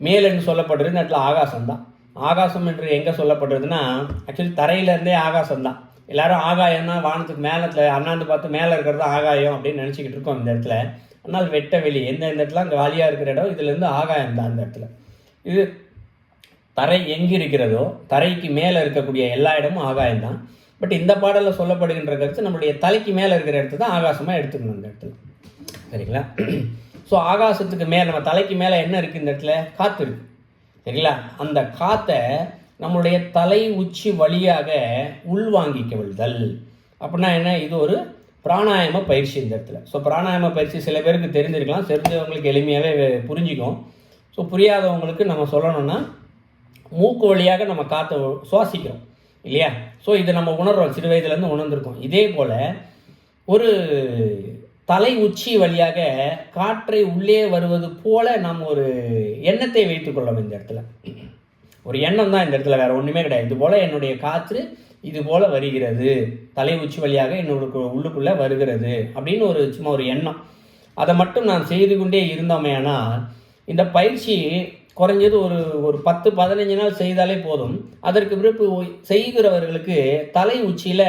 மேலென்று சொல்லப்படுறது இந்த இடத்துல ஆகாசம்தான். ஆகாசம் என்று எங்கே சொல்லப்படுறதுன்னா, ஆக்சுவலி தரையிலேருந்தே ஆகாசம்தான். எல்லோரும் ஆகாயம்னா வானத்துக்கு மேலத்தில் அண்ணாந்து பார்த்து மேலே இருக்கிறது ஆகாயம் அப்படின்னு நினச்சிக்கிட்டு இருக்கோம் இந்த இடத்துல. ஆனால் வெட்ட வெளி எந்த இடத்துல அங்கே வாலியாக இருக்கிற இடம், இதுலேருந்து ஆகாயம் தான் அந்த இடத்துல. இது தரை எங்கே இருக்கிறதோ தரைக்கு மேலே இருக்கக்கூடிய எல்லா இடமும் ஆகாயம்தான். பட் இந்த பாடலில் சொல்லப்படுகின்ற கருத்து நம்மளுடைய தலைக்கு மேலே இருக்கிற இடத்துல தான் ஆகாசமாக எடுத்துக்கணும் இந்த இடத்துல. சரிங்களா? ஸோ ஆகாசத்துக்கு மேலே நம்ம தலைக்கு மேலே என்ன இருக்குது இந்த இடத்துல? காற்று இருக்குது. சரிங்களா? அந்த காற்றை நம்மளுடைய தலை உச்சி வழியாக உள்வாங்கிக்கவிழ்தல் அப்படின்னா என்ன? இது ஒரு பிராணாயாம பயிற்சி இந்த இடத்துல. ஸோ பிராணாயாம பயிற்சி சில பேருக்கு தெரிஞ்சிருக்கலாம், தெரிஞ்சவங்களுக்கு எளிமையாகவே புரிஞ்சிக்கும். ஸோ புரியாதவங்களுக்கு நம்ம சொல்லணும்னா, மூக்கு வழியாக நம்ம காற்றை சுவாசிக்கிறோம் இல்லையா? ஸோ இதை நம்ம உணர்றோம், சிறு வயதுலேருந்து உணர்ந்திருக்கோம். இதே போல் ஒரு தலை உச்சி வழியாக காற்றை உள்ளே வருவது போல நாம் ஒரு எண்ணத்தை வைத்துக்கொள்ளோம் இந்த இடத்துல. ஒரு எண்ணம் தான் இந்த இடத்துல, வேறு ஒன்றுமே கிடையாது. இது போல் என்னுடைய காற்று இது போல் வருகிறது, தலை உச்சி வழியாக என்னோட உள்ளுக்குள்ளே வருகிறது அப்படின்னு ஒரு சும்மா ஒரு எண்ணம். அதை மட்டும் நான் செய்து கொண்டே இருந்தோமேனால் இந்த பயிற்சி குறைஞ்சது ஒரு 10-15 நாள் செய்தாலே போதும். அதற்கு பிறகு செய்கிறவர்களுக்கு தலை உச்சியில்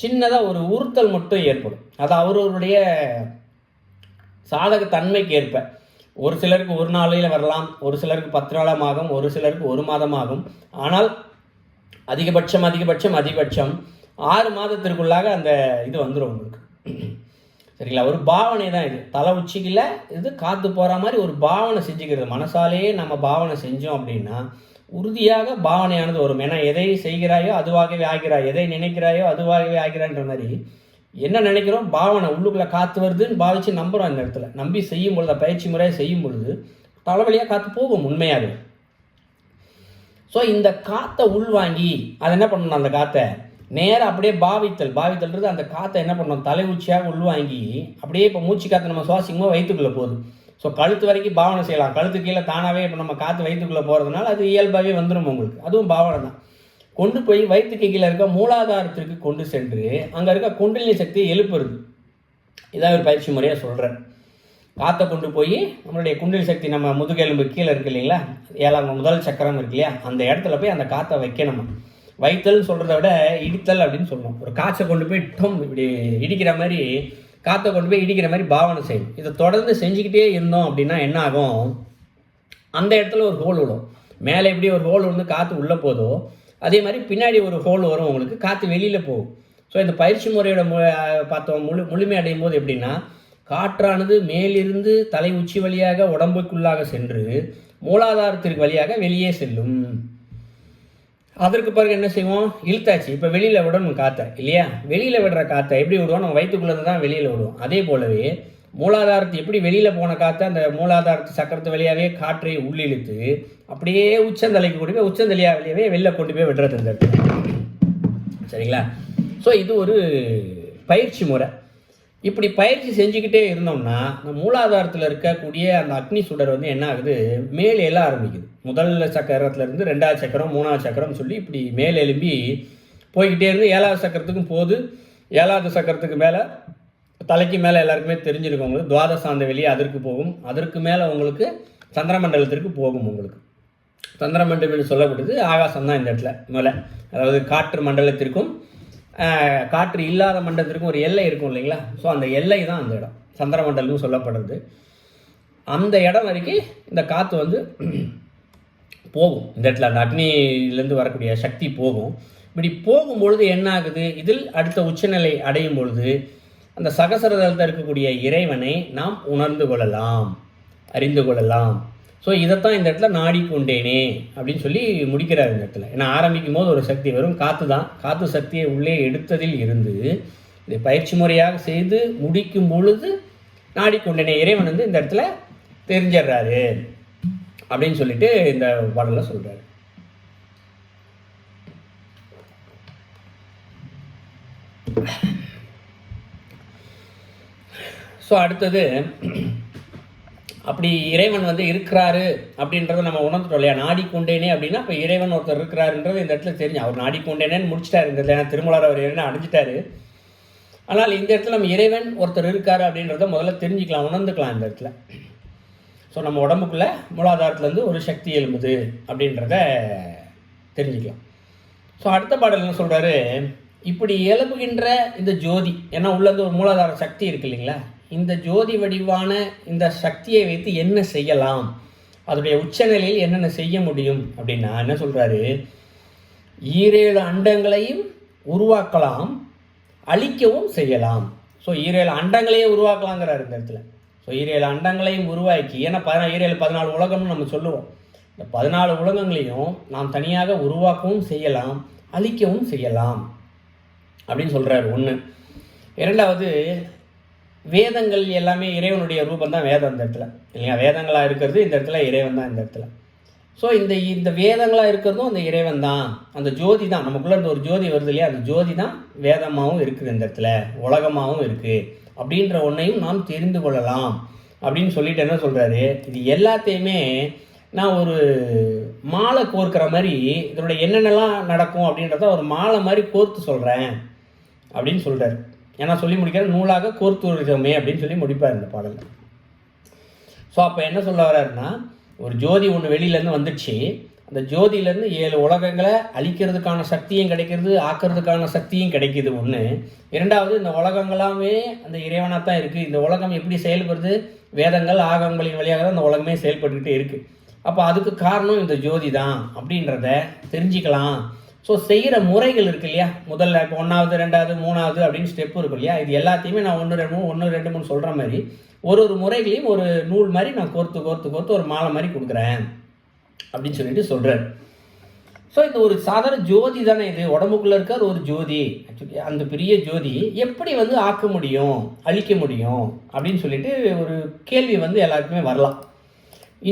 சின்னதாக ஒரு உறுத்தல் மட்டும் ஏற்படும். அது அவர்களுடைய சாதக தன்மைக்கு ஏற்ப ஒரு சிலருக்கு ஒரு நாளையில் வரலாம், ஒரு சிலருக்கு 10 நாளாம் ஆகும், ஒரு சிலருக்கு 1 மாதம் ஆகும். ஆனால் அதிகபட்சம் 6 மாதத்திற்குள்ளாக அந்த இது வந்துடும் உங்களுக்கு. சரிங்களா? ஒரு பாவனை தான் இது. தலை உச்சிக்கில் இது காற்று போகிற மாதிரி ஒரு பாவனை செஞ்சுக்கிறது. மனசாலேயே நம்ம பாவனை செஞ்சோம் அப்படின்னா உறுதியாக பாவனையானது வரும். ஏன்னா எதை செய்கிறாயோ அதுவாகவே ஆகிறாய், எதை நினைக்கிறாயோ அதுவாகவே ஆகிறான்ற மாதிரி என்ன நினைக்கிறோம், பாவனை உள்ளுக்குள்ளே காற்று வருதுன்னு பாவிச்சு நம்புகிறோம். இந்த இடத்துல நம்பி செய்யும் பொழுது, பயிற்சி முறையை செய்யும் பொழுது தலைவலியாக காற்று போகும் உண்மையாகவே. ஸோ இந்த காற்றை உள்வாங்கி அதை என்ன பண்ணணும், அந்த காற்றை நேராக அப்படியே பாவித்தல்ன்றது அந்த காற்றை என்ன பண்ணணும், தலை உச்சியாக உள்வாங்கி அப்படியே இப்போ மூச்சு காற்று நம்ம சுவாசிக்கும்போது வயிற்றுக்குள்ளே போகுது. ஸோ கழுத்து வரைக்கும் பாவனை செய்யலாம். கழுத்து கீழே தானாகவே இப்போ நம்ம காற்று வயிற்றுக்குள்ளே போகிறதுனால அது இயல்பாகவே வந்துடும் உங்களுக்கு. அதுவும் பாவனை தான். கொண்டு போய் வயிற்றுக்கு கீழே இருக்க மூலாதாரத்திற்கு கொண்டு சென்று அங்கே இருக்க குண்டலினி சக்தியை எழுப்புறது. இதான் ஒரு பயிற்சி முறையாக சொல்கிறேன். காற்றை கொண்டு போய் நம்மளுடைய குண்டலி சக்தி நம்ம முதுகெலும்பு கீழே இருக்கு இல்லைங்களா, 7ஆம் முதல் சக்கரம் இருக்கு இல்லையா, அந்த இடத்துல போய் அந்த காற்றை வைக்கணும். வைத்தல்னு சொல்கிறத விட இடித்தல் அப்படின்னு சொல்லணும். ஒரு காற்றை கொண்டு போய் இப்படி இடிக்கிற மாதிரி, காற்றை கொண்டு போய் இடிக்கிற மாதிரி பாவனை செய்யணும். இதை தொடர்ந்து செஞ்சுக்கிட்டே இருந்தோம் அப்படின்னா என்ன ஆகும், அந்த இடத்துல ஒரு ஹோல் விடும். மேலே எப்படி ஒரு ஹோல் வந்து காற்று உள்ளே போதோ அதே மாதிரி பின்னாடி ஒரு ஹோல் வரும் உங்களுக்கு, காற்று வெளியில் போகும். ஸோ இந்த பயிற்சி முறையோட பார்த்தோம் முழுமை அடையும் போது எப்படின்னா, காற்றானது மேலிருந்து தலை உச்சி வழியாக உடம்புக்குள்ளாக சென்று மூலாதாரத்திற்கு வழியாக வெளியே செல்லும். அதற்கு பிறகு என்ன செய்வோம், இழுத்தாச்சு, இப்போ வெளியில் விடணும் காற்றை இல்லையா. வெளியில் விடுற காற்றை எப்படி விடுவோம், நம்ம வயிற்றுக்குள்ளே தான் வெளியில் விடுவோம். அதே போலவே மூலாதாரத்து எப்படி வெளியில் போன காற்றை அந்த மூலாதாரத்து சக்கரத்து வழியாகவே காற்றை உள்ளிழுத்து அப்படியே உச்சந்தலைக்கு கொண்டு போய் உச்சந்தலையா வழியாகவே வெளில கொண்டு போய் விடுறது இந்த இடத்துல. சரிங்களா? ஸோ இது ஒரு பயிற்சி முறை. இப்படி பயிற்சி செஞ்சுக்கிட்டே இருந்தோம்னா நம்ம மூலாதாரத்தில் இருக்கக்கூடிய அந்த அக்னி சுடர் வந்து என்ன ஆகுது, மேலே எல்லாம் ஆரம்பிக்குது. முதல் சக்கரத்துலேருந்து 2வது சக்கரம் 3வது சக்கரம் சொல்லி இப்படி மேலே எழும்பி போய்கிட்டே இருந்து 7வது சக்கரத்துக்கும் போகுது. 7வது சக்கரத்துக்கு மேலே தலைக்கு மேலே எல்லாருக்குமே தெரிஞ்சிருக்கும் உங்களுக்கு துவாதசாந்த வெளியே அதற்கு போகும். அதற்கு மேலே உங்களுக்கு சந்திரமண்டலத்திற்கு போகும். உங்களுக்கு சந்திரமண்டலம் சொல்லப்படுது ஆகாசம் தான் இந்த இடத்துல மேலே. அதாவது காற்று மண்டலத்திற்கும் காற்று இல்லாத மண்டலத்திற்கும் ஒரு எல்லை இருக்கும் இல்லைங்களா. ஸோ அந்த எல்லை தான் அந்த இடம் சந்திரமண்டலம்னு சொல்லப்படுறது. அந்த இடம் வரைக்கும் இந்த காற்று வந்து போகும். இந்த இடத்துல அந்த அக்னியிலேருந்து வரக்கூடிய சக்தி போகும். இப்படி போகும்பொழுது என்ன ஆகுது, இதில் அடுத்த உச்சநிலை அடையும் பொழுது அந்த சகசரதத்தில் இருக்கக்கூடிய இறைவனை நாம் உணர்ந்து கொள்ளலாம், அறிந்து கொள்ளலாம். ஸோ இதைத்தான் இந்த இடத்துல நாடிக்கொண்டேனே அப்படின்னு சொல்லி முடிக்கிறார் இந்த இடத்துல. ஏன்னா ஆரம்பிக்கும் போது ஒரு சக்தி வரும், காற்று தான். காற்று சக்தியை உள்ளே எடுத்ததில் இருந்து இதை பயிற்சி முறையாக செய்து முடிக்கும் பொழுது நாடிக்கொண்டேனே இறைவன் வந்து இந்த இடத்துல தெரிஞ்சிடுறாரு அப்படின்னு சொல்லிட்டு இந்த பாடலில் சொல்கிறாரு. ஸோ அடுத்தது அப்படி இறைவன் வந்து இருக்கிறாரு அப்படின்றத நம்ம உணர்ந்துட்டோம் இல்லையா? நாடிக்கொண்டேனே அப்படின்னா இப்போ இறைவன் ஒருத்தர் இருக்கிறாருன்றது இந்த இடத்துல தெரிஞ்சு அவர் நாடிக்கொண்டேனேன்னு முடிச்சிட்டாரு இந்த இடத்துல. ஏன்னா திருமலர் அவர் இறைவனை அடைஞ்சிட்டாரு. ஆனால் இந்த இடத்துல நம்ம இறைவன் ஒருத்தர் இருக்காரு அப்படின்றத முதல்ல தெரிஞ்சுக்கலாம், உணர்ந்துக்கலாம் இந்த இடத்துல. ஸோ நம்ம உடம்புக்குள்ளே மூலாதாரத்துலேருந்து ஒரு சக்தி எழும்புது அப்படின்றத தெரிஞ்சுக்கலாம். ஸோ அடுத்த பாடல் என்ன சொல்கிறாரு, இப்படி எழுப்புகின்ற இந்த ஜோதி, ஏன்னா உள்ளேருந்து ஒரு மூலாதார சக்தி இருக்கு இல்லைங்களா, இந்த ஜோதி வடிவான இந்த சக்தியை வைத்து என்ன செய்யலாம், அதோடைய உச்சநிலையில் என்னென்ன செய்ய முடியும் அப்படின்னா என்ன சொல்கிறாரு, 7 அண்டங்களையும் உருவாக்கலாம், அழிக்கவும் செய்யலாம். ஸோ 7 அண்டங்களையே உருவாக்கலாங்கிறாரு இந்த இடத்துல. ஸோ 7 அண்டங்களையும் உருவாக்கி, ஏன்னா 14 உலகம்னு நம்ம சொல்லுவோம். இந்த 14 உலகங்களையும் நாம் தனியாக உருவாக்கவும் செய்யலாம், அழிக்கவும் செய்யலாம் அப்படின்னு சொல்கிறாரு. ஒன்று. இரண்டாவது, வேதங்கள் எல்லாமே இறைவனுடைய ரூபம் தான் வேதம் இந்த இடத்துல இல்லையா? வேதங்களாக இருக்கிறது இந்த இடத்துல இறைவன் தான் இந்த இடத்துல. ஸோ இந்த வேதங்களாக இருக்கிறதும் அந்த இறைவன் தான், அந்த ஜோதி தான். நமக்குள்ளே இருந்த ஒரு ஜோதி வருது இல்லையா, அந்த ஜோதி தான் வேதமாகவும் இருக்குது இந்த இடத்துல, உலகமாகவும் இருக்குது அப்படின்ற ஒன்றையும் நாம் தெரிந்து கொள்ளலாம் அப்படின்னு சொல்லிட்டு என்ன சொல்கிறாரு, இது எல்லாத்தையுமே நான் ஒரு மாலை கோர்க்கிற மாதிரி இதனுடைய என்னென்னலாம் நடக்கும் அப்படின்றத ஒரு மாலை மாதிரி கோர்த்து சொல்கிறேன் அப்படின்னு சொல்கிறார். ஏன்னா சொல்லி முடிக்கிற நூலாக கோர்த்துமே அப்படின்னு சொல்லி முடிப்பார் இந்த பாடலில். ஸோ அப்போ என்ன சொல்ல வர்றாருன்னா, ஒரு ஜோதி ஒன்று வெளியிலேருந்து வந்துடுச்சு, அந்த ஜோதியிலேருந்து 7 உலகங்களை அழிக்கிறதுக்கான சக்தியும் கிடைக்கிறது, ஆக்கிறதுக்கான சக்தியும் கிடைக்கிது ஒன்று. இரண்டாவது, இந்த உலகங்களாமே அந்த இறைவனாக தான் இருக்குது. இந்த உலகம் எப்படி செயல்படுது, வேதங்கள் ஆகமங்களின் வழியாக தான் இந்த உலகமே செயல்பட்டுக்கிட்டே இருக்குது. அப்போ அதுக்கு காரணம் இந்த ஜோதி தான் அப்படின்றத தெரிஞ்சுக்கலாம். ஸோ செய்கிற முறைகள் இருக்குது இல்லையா, முதல்ல இப்போ 1வது 2வது 3வது அப்படின்னு ஸ்டெப்பு இருக்கும் இல்லையா, இது எல்லாத்தையுமே நான் 1 2 3 சொல்கிற மாதிரி ஒரு முறைகளையும் ஒரு நூல் மாதிரி நான் கோர்த்து ஒரு மாலை மாதிரி கொடுக்குறேன் அப்படின்னு சொல்லிட்டு சொல்கிறார். ஸோ இது ஒரு சாதாரண ஜோதி தானே, இது உடம்புக்குள்ளே இருக்கார் ஒரு ஜோதி. ஆக்சுவலி அந்த பெரிய ஜோதி எப்படி வந்து ஆக்க முடியும், அழிக்க முடியும் அப்படின்னு சொல்லிட்டு ஒரு கேள்வி வந்து எல்லாருக்குமே வரலாம்.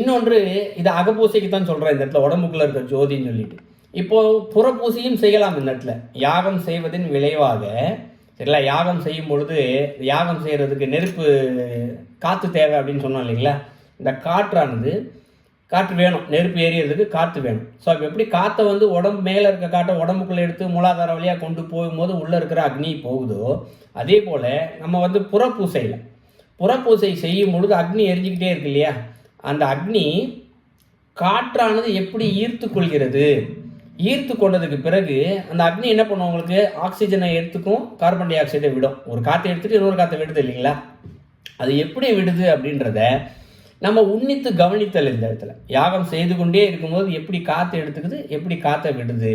இன்னொன்று, இது அகப்பூசைக்கு தான் சொல்கிறேன் இந்த இடத்துல, உடம்புக்குள்ளே இருக்கிற ஜோதின்னு சொல்லிட்டு. இப்போது புறப்பூசையும் செய்யலாம் இந்த இடத்துல. யாகம் செய்வதின் விளைவாக சரிங்களா, யாகம் செய்யும் பொழுது யாகம் செய்கிறதுக்கு நெருப்பு காற்று தேவை அப்படின்னு சொன்னோம் இல்லைங்களா, இந்த காற்று வேணும், நெருப்பு எரியறதுக்கு காற்று வேணும். ஸோ அப்போ எப்படி காற்றை வந்து உடம்பு மேலே இருக்க காற்றை உடம்புக்குள்ளே எடுத்து மூலாதார வழியாக கொண்டு போகும்போது உள்ளே இருக்கிற அக்னி போகுதோ, அதே போல் நம்ம வந்து புறப்பூசை செய்யும் பொழுது அக்னி எரிஞ்சிக்கிட்டே இருக்கு இல்லையா, அந்த அக்னி காற்றானது எப்படி ஈர்த்து கொள்கிறது, ஈர்த்து கொண்டதுக்கு பிறகு அந்த அக்னி என்ன பண்ணும், உங்களுக்கு ஆக்சிஜனை எடுத்துக்கும், கார்பன் டை ஆக்சைடை விடும். ஒரு காற்றை எடுத்துகிட்டு இன்னொரு காற்றை விடுது இல்லைங்களா, அது எப்படி விடுது அப்படின்றத நம்ம உன்னித்து கவனித்தல் இந்த இடத்துல. யாகம் செய்து கொண்டே இருக்கும்போது எப்படி காற்று எடுத்துக்குது, எப்படி காற்றை விடுது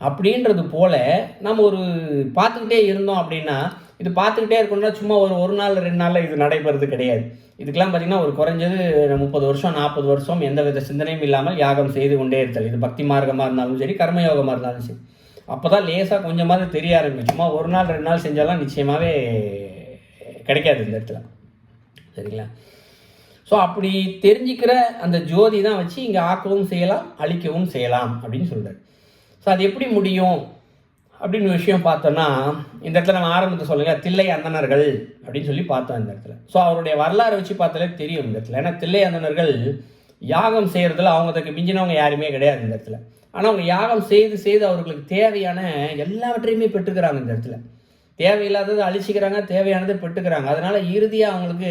அப்படின்றது போல் நம்ம ஒரு பார்த்துக்கிட்டே இருந்தோம் அப்படின்னா, இது பார்த்துக்கிட்டே இருக்கணும்னா சும்மா ஒரு நாள் 2 நாளில் இது நடைபெறது கிடையாது. இதுக்கெல்லாம் பார்த்திங்கன்னா ஒரு குறைஞ்சது 30 வருஷம் 40 வருஷம் எந்த வித சிந்தனையும் இல்லாமல் யாகம் செய்து கொண்டே இருத்தல். இது பக்தி மார்க்கமாக இருந்தாலும் சரி, கர்மயோகமாக இருந்தாலும் சரி. அப்போ தான் லேசாக கொஞ்சமாவது தெரிய ஆரம்பிக்கும். சும்மா 1 நாள் 2 நாள் செஞ்சாலாம் நிச்சயமாகவே கிடைக்காது இந்த இடத்துல, சரிங்களா? ஸோ அப்படி தெரிஞ்சிக்கிற அந்த ஜோதி தான் வச்சு இங்கே ஆக்கவும் செய்யலாம், அழிக்கவும் செய்யலாம் அப்படின்னு சொல்கிறார். ஸோ அது எப்படி முடியும் அப்படின்னு விஷயம் பார்த்தோன்னா, இந்த இடத்துல நம்ம ஆரம்பத்தை சொல்லுங்க, தில்லை அந்தணர்கள் அப்படின்னு சொல்லி பார்த்தோம் இந்த இடத்துல. ஸோ அவருடைய வரலாறு வச்சு பார்த்தாலே தெரியும் இந்த இடத்துல. ஏன்னா தில்லை அந்தணர்கள் யாகம் செய்கிறதுல அவங்களுக்கு மிஞ்சினவங்க யாருமே கிடையாது இந்த இடத்துல. ஆனால் அவங்க யாகம் செய்து அவர்களுக்கு தேவையான எல்லாவற்றையுமே பெற்றுக்கிறாங்க இந்த இடத்துல. தேவையில்லாததை அழிச்சிக்கிறாங்க, தேவையானதை பெற்றுக்கிறாங்க. அதனால் இறுதியாக அவங்களுக்கு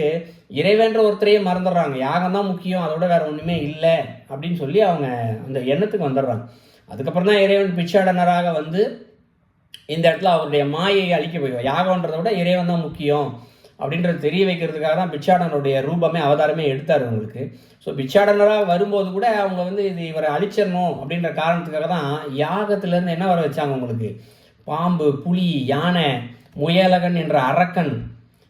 இறைவன்ற ஒருத்தரையே மறந்துடுறாங்க. யாகம் தான் முக்கியம், அதோட வேறு ஒன்றுமே இல்லை அப்படின்னு சொல்லி அவங்க அந்த எண்ணத்துக்கு வந்துடுறாங்க. அதுக்கப்புறம் தான் இறைவன் பிச்சாடனராக வந்து இந்த இடத்துல அவருடைய மாயையை அழிக்க போய், யாகன்றதை விட இறைவன் தான் முக்கியம் அப்படின்றது தெரிய வைக்கிறதுக்காக தான் பிச்சாடனுடைய ரூபமே அவதாரமே எடுத்தார் அவங்களுக்கு. ஸோ பிச்சாடனராக வரும்போது கூட அவங்க வந்து இது இவரை அழிச்சிடணும் அப்படின்ற காரணத்துக்காக தான் யாகத்திலேருந்து என்ன வர வச்சாங்க, உங்களுக்கு பாம்பு, புலி, யானை, முயலகன் என்ற அரக்கன்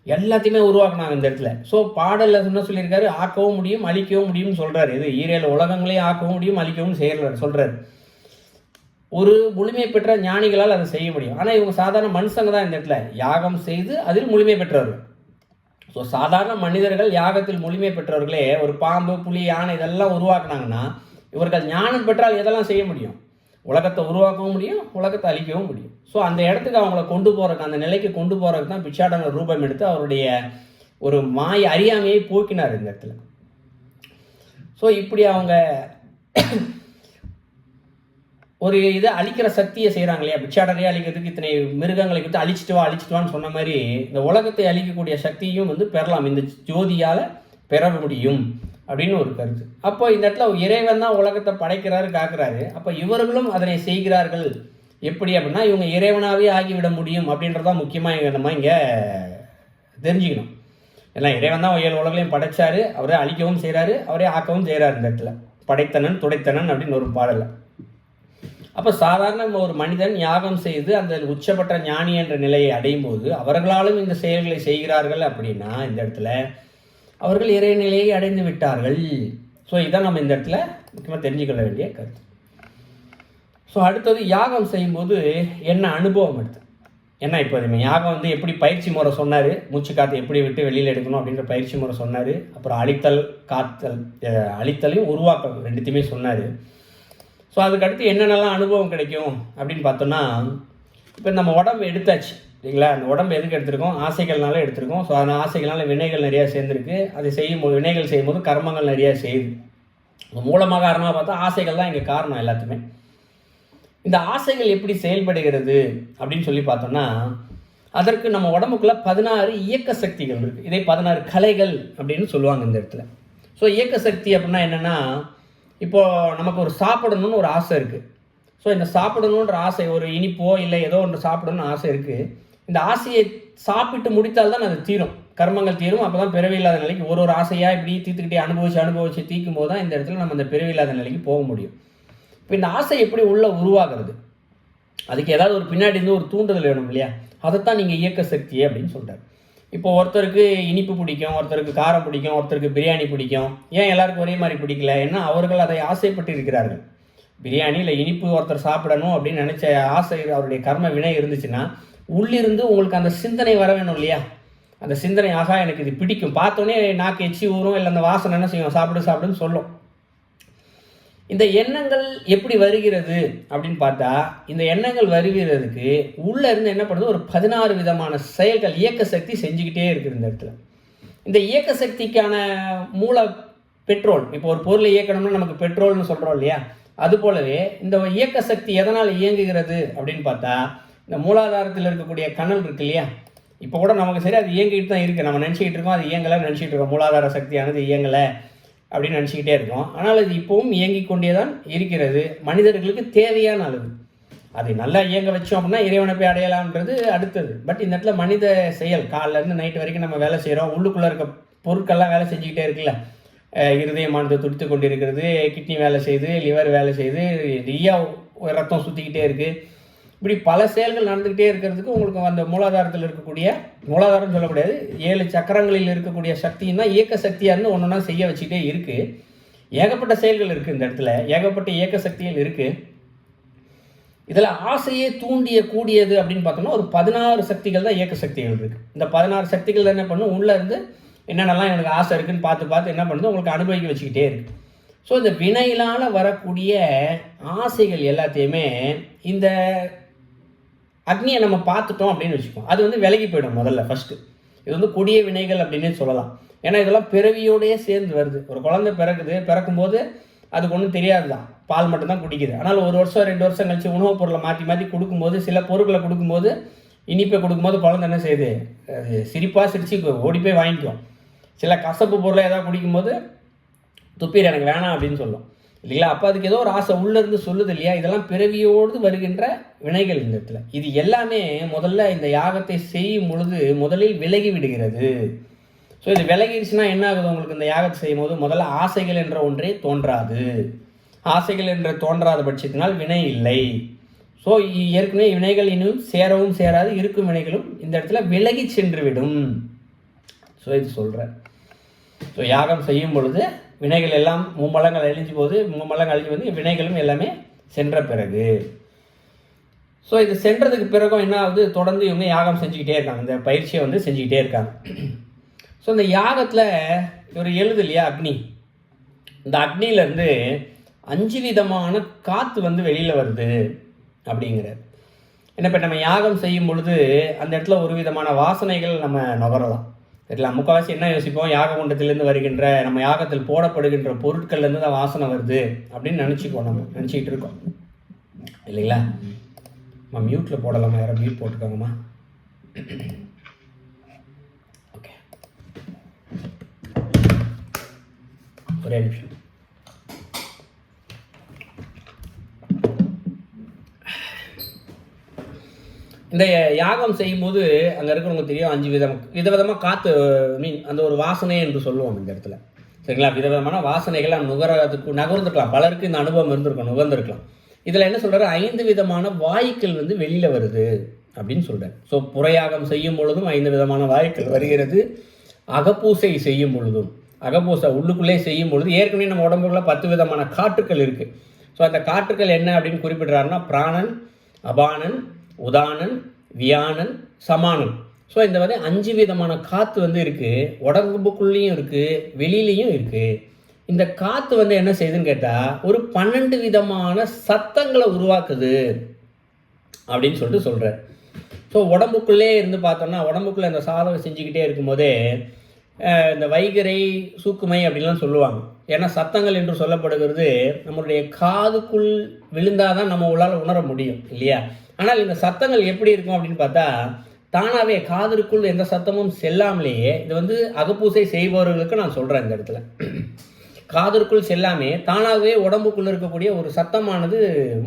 எல்லாத்தையுமே உருவாக்குனாங்க இந்த இடத்துல. ஸோ பாடலில் என்ன சொல்லியிருக்காரு, ஆக்கவும் முடியும் அழிக்கவும் முடியும்னு சொல்கிறார். இது 7 உலகங்களையும் ஆக்கவும் முடியும் அழிக்கவும் சொல்கிறார். ஒரு முழுமை பெற்ற ஞானிகளால் அதை செய்ய முடியும். ஆனால் இவங்க சாதாரண மனுஷங்க தான் இந்த இடத்துல யாகம் செய்து அதில் முழுமை பெற்றவர்கள். ஸோ சாதாரண மனிதர்கள் யாகத்தில் முழுமை பெற்றவர்களே ஒரு பாம்பு, புலி, யானை இதெல்லாம் உருவாக்குனாங்கன்னா இவர்கள் ஞானம் பெற்றால் எதெல்லாம் செய்ய முடியும்? உலகத்தை உருவாக்கவும் முடியும், உலகத்தை அழிக்கவும் முடியும். ஸோ அந்த இடத்துக்கு அவங்கள கொண்டு போகிறதுக்கு, அந்த நிலைக்கு கொண்டு போகிறதுக்கு தான் பிச்சாடனர் ரூபம் எடுத்து அவருடைய ஒரு அறியாமையை போக்கினார் இந்த இடத்துல. ஸோ இப்படி அவங்க ஒரு இதை அழிக்கிற சக்தியை செய்கிறாங்க இல்லையா, பிச்சாடரையே அழிக்கிறதுக்கு இத்தனை மிருகங்களை கொடுத்து அழிச்சிட்டுவான்னு சொன்ன மாதிரி இந்த உலகத்தை அழிக்கக்கூடிய சக்தியும் பெறலாம், இந்த ஜோதியால் பெற முடியும் அப்படின்னு ஒரு கருத்து. அப்போ இந்த இடத்துல இறைவன் தான் உலகத்தை படைக்கிறாரு, காக்கிறாரு. அப்போ இவர்களும் அதனை செய்கிறார்கள். எப்படி அப்படின்னா இவங்க இறைவனாகவே ஆகிவிட முடியும் அப்படின்றதான் முக்கியமாக நம்ம இங்கே தெரிஞ்சுக்கணும். எல்லாம் இறைவன் தான் 7 உலகங்களையும் படைச்சாரு, அவரே அழிக்கவும் செய்கிறாரு, அவரே ஆக்கவும் செய்கிறாரு. இந்த இடத்துல படைத்தனன் துடைத்தனன் அப்படின்னு ஒரு பாடலை. அப்போ சாதாரண ஒரு மனிதன் யாகம் செய்து அந்த உச்சப்பட்ட ஞானி என்ற நிலையை அடையும் போது அவர்களாலும் இந்த செயல்களை செய்கிறார்கள் அப்படின்னா இந்த இடத்துல அவர்கள் இறைநிலையை அடைந்து விட்டார்கள். ஸோ இதான் நம்ம இந்த இடத்துல முக்கியமாக தெரிஞ்சுக்கொள்ள வேண்டிய கருத்து. ஸோ அடுத்தது யாகம் செய்யும்போது என்ன அனுபவம் எடுத்து, ஏன்னா இப்போ நம்ம யாகம் எப்படி பயிற்சி முறை சொன்னார், மூச்சு காற்று எப்படி விட்டு வெளியில் எடுக்கணும் அப்படின்ற பயிற்சி முறை சொன்னார். அப்புறம் அழித்தல், காத்தல், அழித்தலையும் உருவாக்கல் ரெண்டுத்தையுமே சொன்னார். ஸோ அதுக்கடுத்து என்னென்னலாம் அனுபவம் கிடைக்கும் அப்படின்னு பார்த்தோன்னா, இப்போ நம்ம உடம்பு எடுத்தாச்சு இல்லைங்களா, அந்த உடம்பு எதுக்கு எடுத்திருக்கோம்? ஆசைகள்னால எடுத்திருக்கோம். ஸோ அந்த ஆசைகள்னால வினைகள் நிறையா சேர்ந்துருக்கு. அதை செய்யும்போது வினைகள் செய்யும்போது கர்மங்கள் நிறையா செய்யுது. மூலமாக காரணமாக பார்த்தா ஆசைகள் தான் இங்கே காரணம் எல்லாத்துக்குமே. இந்த ஆசைகள் எப்படி செயல்படுகிறது அப்படின்னு சொல்லி பார்த்தோம்னா, அதற்கு நம்ம உடம்புக்குள்ளே 16 இயக்க சக்திகள் இருக்குது. இதை 16 கலைகள் அப்படின்னு சொல்லுவாங்க இந்த இடத்துல. ஸோ இயக்க சக்தி அப்படின்னா என்னென்னா, இப்போது நமக்கு ஒரு சாப்பிடணும்னு ஒரு ஆசை இருக்குது. ஸோ இந்த சாப்பிடணுன்ற ஆசை, ஒரு இனிப்போ இல்லை ஏதோ ஒன்று சாப்பிடணும்னு ஆசை இருக்குது. இந்த ஆசையை சாப்பிட்டு முடித்தால்தான் அது தீரும், கர்மங்கள் தீரும். அப்போ தான் பிறவி இல்லாத நிலைக்கு ஒரு ஆசையாக இப்படி தீர்த்துக்கிட்டே அனுபவிச்சு தீர்க்கும் போது தான் இந்த இடத்துல நம்ம அந்த பிறவி இல்லாத நிலைக்கு போக முடியும். இப்போ இந்த ஆசை எப்படி உள்ளே உருவாகிறது, அதுக்கு ஏதாவது ஒரு பின்னாடி இருந்து ஒரு தூண்டுதல் வேணும் இல்லையா, அதைத்தான் நீங்கள் இயக்க சக்தியே அப்படின்னு சொல்கிறார். இப்போ ஒருத்தருக்கு இனிப்பு பிடிக்கும், ஒருத்தருக்கு காரம் பிடிக்கும், ஒருத்தருக்கு பிரியாணி பிடிக்கும். ஏன் எல்லாருக்கும் ஒரே மாதிரி பிடிக்கல? ஏன்னா அவர்கள் அதை ஆசைப்பட்டு இருக்கிறார்கள். பிரியாணி இல்லை இனிப்பு ஒருத்தர் சாப்பிடணும் அப்படின்னு நினச்ச ஆசை, அவருடைய கர்ம வினை இருந்துச்சுன்னா உள்ளிருந்து உங்களுக்கு அந்த சிந்தனை வர வேணும் இல்லையா. அந்த சிந்தனை, ஆகா எனக்கு இது பிடிக்கும், பார்த்தோன்னே நாக்கு எச்சி ஊறும், இல்லை அந்த வாசனை என்ன செய்யும், சாப்பிடுன்னு சொல்லும். இந்த எண்ணங்கள் எப்படி வருகிறது அப்படின்னு பார்த்தா, இந்த எண்ணங்கள் வருகிறதுக்கு உள்ளே இருந்து என்ன பண்ணுது, ஒரு 16 விதமான செயல்கள் இயக்க சக்தி செஞ்சுக்கிட்டே இருக்குது இந்த இடத்துல. இந்த இயக்க சக்திக்கான மூல பெட்ரோல், இப்போ ஒரு பொருளை இயக்கணும்னா நமக்கு பெட்ரோல்னு சொல்கிறோம் இல்லையா, அது போலவே இந்த இயக்க சக்தி எதனால் இயங்குகிறது அப்படின்னு பார்த்தா, இந்த மூலாதாரத்தில் இருக்கக்கூடிய கனல் இருக்கு இல்லையா, இப்போ கூட நமக்கு சரி அது இயங்கிட்டு தான் இருக்குது. நம்ம நினச்சிக்கிட்டு இருக்கோம் அது இயங்கலை நினச்சிக்கிட்டு இருக்கோம், மூலாதார சக்தியானது இயங்கலை அப்படின்னு நினச்சிக்கிட்டே இருக்கோம். ஆனால் அது இப்போவும் இயங்கிக் கொண்டே தான் இருக்கிறது, மனிதர்களுக்கு தேவையான அளவு. அதை நல்லா இயங்க வச்சோம் அப்படின்னா இறைவனை போய் அடையலாம்ன்றது அடுத்தது. பட் இந்த இடத்துல மனித செயல், காலையிலேருந்து நைட்டு வரைக்கும் நம்ம வேலை செய்கிறோம், உள்ளுக்குள்ளே இருக்க பொருட்கள்லாம் வேலை செஞ்சுக்கிட்டே இருக்குல்ல. இருதயமானது துடித்து கொண்டு இருக்கிறது, கிட்னி வேலை செய்யுது, லிவர் வேலை செய்யுது, நிறையா ரத்தம் சுற்றிக்கிட்டே இருக்குது. இப்படி பல செயல்கள் நடந்துக்கிட்டே இருக்கிறதுக்கு உங்களுக்கு அந்த மூலாதாரத்தில் இருக்கக்கூடிய, மூலாதாரம் சொல்லக்கூடாது, 7 சக்கரங்களில் இருக்கக்கூடிய சக்தியும் தான் இயக்க சக்தியாக இருந்து ஒன்று ஒன்றா செய்ய வச்சுக்கிட்டே இருக்குது. ஏகப்பட்ட செயல்கள் இருக்குது இந்த இடத்துல, ஏகப்பட்ட இயக்க சக்திகள் இருக்குது. இதில் ஆசையே தூண்டிய கூடியது அப்படின்னு பார்த்தோம்னா ஒரு 16 சக்திகள் தான் இயக்க சக்திகள் இருக்குது. இந்த 16 சக்திகள் என்ன பண்ணும், உள்ளே இருந்து என்னென்னலாம் எனக்கு ஆசை இருக்குதுன்னு பார்த்து என்ன பண்ணுது, உங்களுக்கு அனுபவிக்க வச்சுக்கிட்டே இருக்குது. ஸோ இந்த வினையினால் வரக்கூடிய ஆசைகள் எல்லாத்தையுமே இந்த அக்னியை நம்ம பார்த்துட்டோம் அப்படின்னு வச்சுக்கோம், அது விலகி போயிடும் முதல்ல ஃபஸ்ட்டு. இது கொடிய வினைகள் அப்படின்னே சொல்லலாம். ஏன்னா இதெல்லாம் பிறவியோடையே சேர்ந்து வருது. ஒரு குழந்தை பிறக்கும்போது அதுக்கு ஒன்றும் தெரியாது தான், பால் மட்டும்தான் குடிக்குது. ஆனால் 1 வருஷம் 2 வருஷம் கழிச்சு உணவுப் பொருளை மாற்றி கொடுக்கும்போது, சில பொருட்களை கொடுக்கும்போது, இனிப்பை கொடுக்கும்போது குழந்தை என்ன செய்யுது, சிரிப்பாக சிரித்து ஓடி போய் வாங்கிக்கும். சில கசப்பு பொருளை ஏதாவது குடிக்கும்போது துப்பீர் எனக்கு வேணாம் அப்படின்னு சொல்லும் இல்லைங்களா. அப்போ அதுக்கு ஏதோ ஒரு ஆசை உள்ளேருந்து சொல்லுது இல்லையா. இதெல்லாம் பிறவியோடு வருகின்ற வினைகள் இந்த இடத்துல. இது எல்லாமே முதல்ல இந்த யாகத்தை செய்யும் பொழுது முதலில் விலகி விடுகிறது. ஸோ இது விலகிடுச்சுன்னா என்ன ஆகுது, உங்களுக்கு இந்த யாகத்தை செய்யும் போது முதல்ல ஆசைகள் என்ற ஒன்றே தோன்றாது. ஆசைகள் என்ற தோன்றாத பட்சத்தினால் வினை இல்லை. ஸோ ஏற்கனவே வினைகள் இன்னும் சேரவும் சேராது, இருக்கும் வினைகளும் இந்த இடத்துல விலகி சென்று விடும். ஸோ இது சொல்கிறேன். ஸோ யாகம் செய்யும் பொழுது வினைகள் எல்லாம் மும்மலங்கள் அழிஞ்சு போது, மும்மலங்கள் அழிஞ்சு வந்து வினைகளும் எல்லாமே சென்ற பிறகு. ஸோ இது சென்றதுக்கு பிறகும் என்ன ஆகுது, தொடர்ந்து இவங்க யாகம் செஞ்சுக்கிட்டே இருக்காங்க, இந்த பயிற்சியை செஞ்சுக்கிட்டே இருக்காங்க. ஸோ இந்த யாகத்தில் ஒரு எழுது இல்லையா அக்னி, இந்த அக்னியிலேருந்து 5 விதமான காற்று வந்து வெளியில் வருது அப்படிங்கிறார். ஏன்னா இப்போ நம்ம யாகம் செய்யும் பொழுது அந்த இடத்துல ஒரு விதமான வாசனைகள் நம்ம நுகரலாம். சரிங்களா? முக்கால்வாசி என்ன யோசிப்போம், யாக குண்டத்திலேருந்து வருகின்ற நம்ம யாகத்தில் போடப்படுகின்ற பொருட்கள்லேருந்து தான் வாசனை வருது அப்படின்னு நினச்சிக்குவோம், நம்ம நினச்சிக்கிட்டு இருக்கோம் இல்லைங்களா? மியூட்டில் போடலாமா? யாரும் மியூட் போட்டுக்கோங்கம்மா. ஓகே, ஒரே நிமிஷம். இந்த யாகம் செய்யும்போது அங்கே இருக்கிறவங்க தெரியும் 5 விதவிதமாக காற்று, அந்த ஒரு வாசனை என்று சொல்லுவோம் இந்த இடத்துல. சரிங்களா? விதவிதமான வாசனைகள் நகர்ந்துருக்கலாம். பலருக்கு இந்த அனுபவம் நுகர்ந்துருக்கலாம். இதில் என்ன சொல்கிறாரு, 5 விதமான வாயுக்கள் வந்து வெளியில் வருது அப்படின்னு சொல்கிறார். ஸோ புறையாகம் செய்யும் பொழுதும் 5 விதமான வாயுக்கள் வருகிறது. அகப்பூசை செய்யும் பொழுதும், அகப்பூசை உள்ளுக்குள்ளே செய்யும் பொழுது ஏற்கனவே நம்ம உடம்புக்குள்ள 10 விதமான காற்றுக்கள் இருக்குது. ஸோ அந்த காற்றுக்கள் என்ன அப்படின்னு குறிப்பிடுறாருன்னா, பிராணன், அபானன், உதானன், வியானன், சமானன். ஸோ இந்த மாதிரி 5 விதமான காற்று வந்து இருக்குது. உடம்புக்குள்ளேயும் இருக்குது, வெளியிலையும் இருக்குது. இந்த காற்று வந்து என்ன செய்யுதுன்னு கேட்டால் ஒரு 12 விதமான சத்தங்களை உருவாக்குது அப்படின்னு சொல்லிட்டு சொல்கிறார். ஸோ உடம்புக்குள்ளே இருந்து பார்த்தோம்னா, உடம்புக்குள்ளே இந்த சாதகம் செஞ்சுக்கிட்டே இருக்கும்போதே இந்த வைகரை சூக்குமை அப்படின்லாம் சொல்லுவாங்க. ஏன்னா சத்தங்கள் என்று சொல்லப்படுகிறது நம்மளுடைய காதுக்குள் விழுந்தால் தான் நம்ம உள்ளால் உணர முடியும் இல்லையா? ஆனால் இந்த சத்தங்கள் எப்படி இருக்கும் அப்படின்னு பார்த்தா, தானாகவே காதிற்குள் எந்த சத்தமும் செல்லாமலேயே, இது வந்து அகப்பூசை செய்பவர்களுக்கு நான் சொல்கிறேன் இந்த இடத்துல, காதிற்குள் செல்லாமே தானாகவே உடம்புக்குள்ளே இருக்கக்கூடிய ஒரு சத்தமானது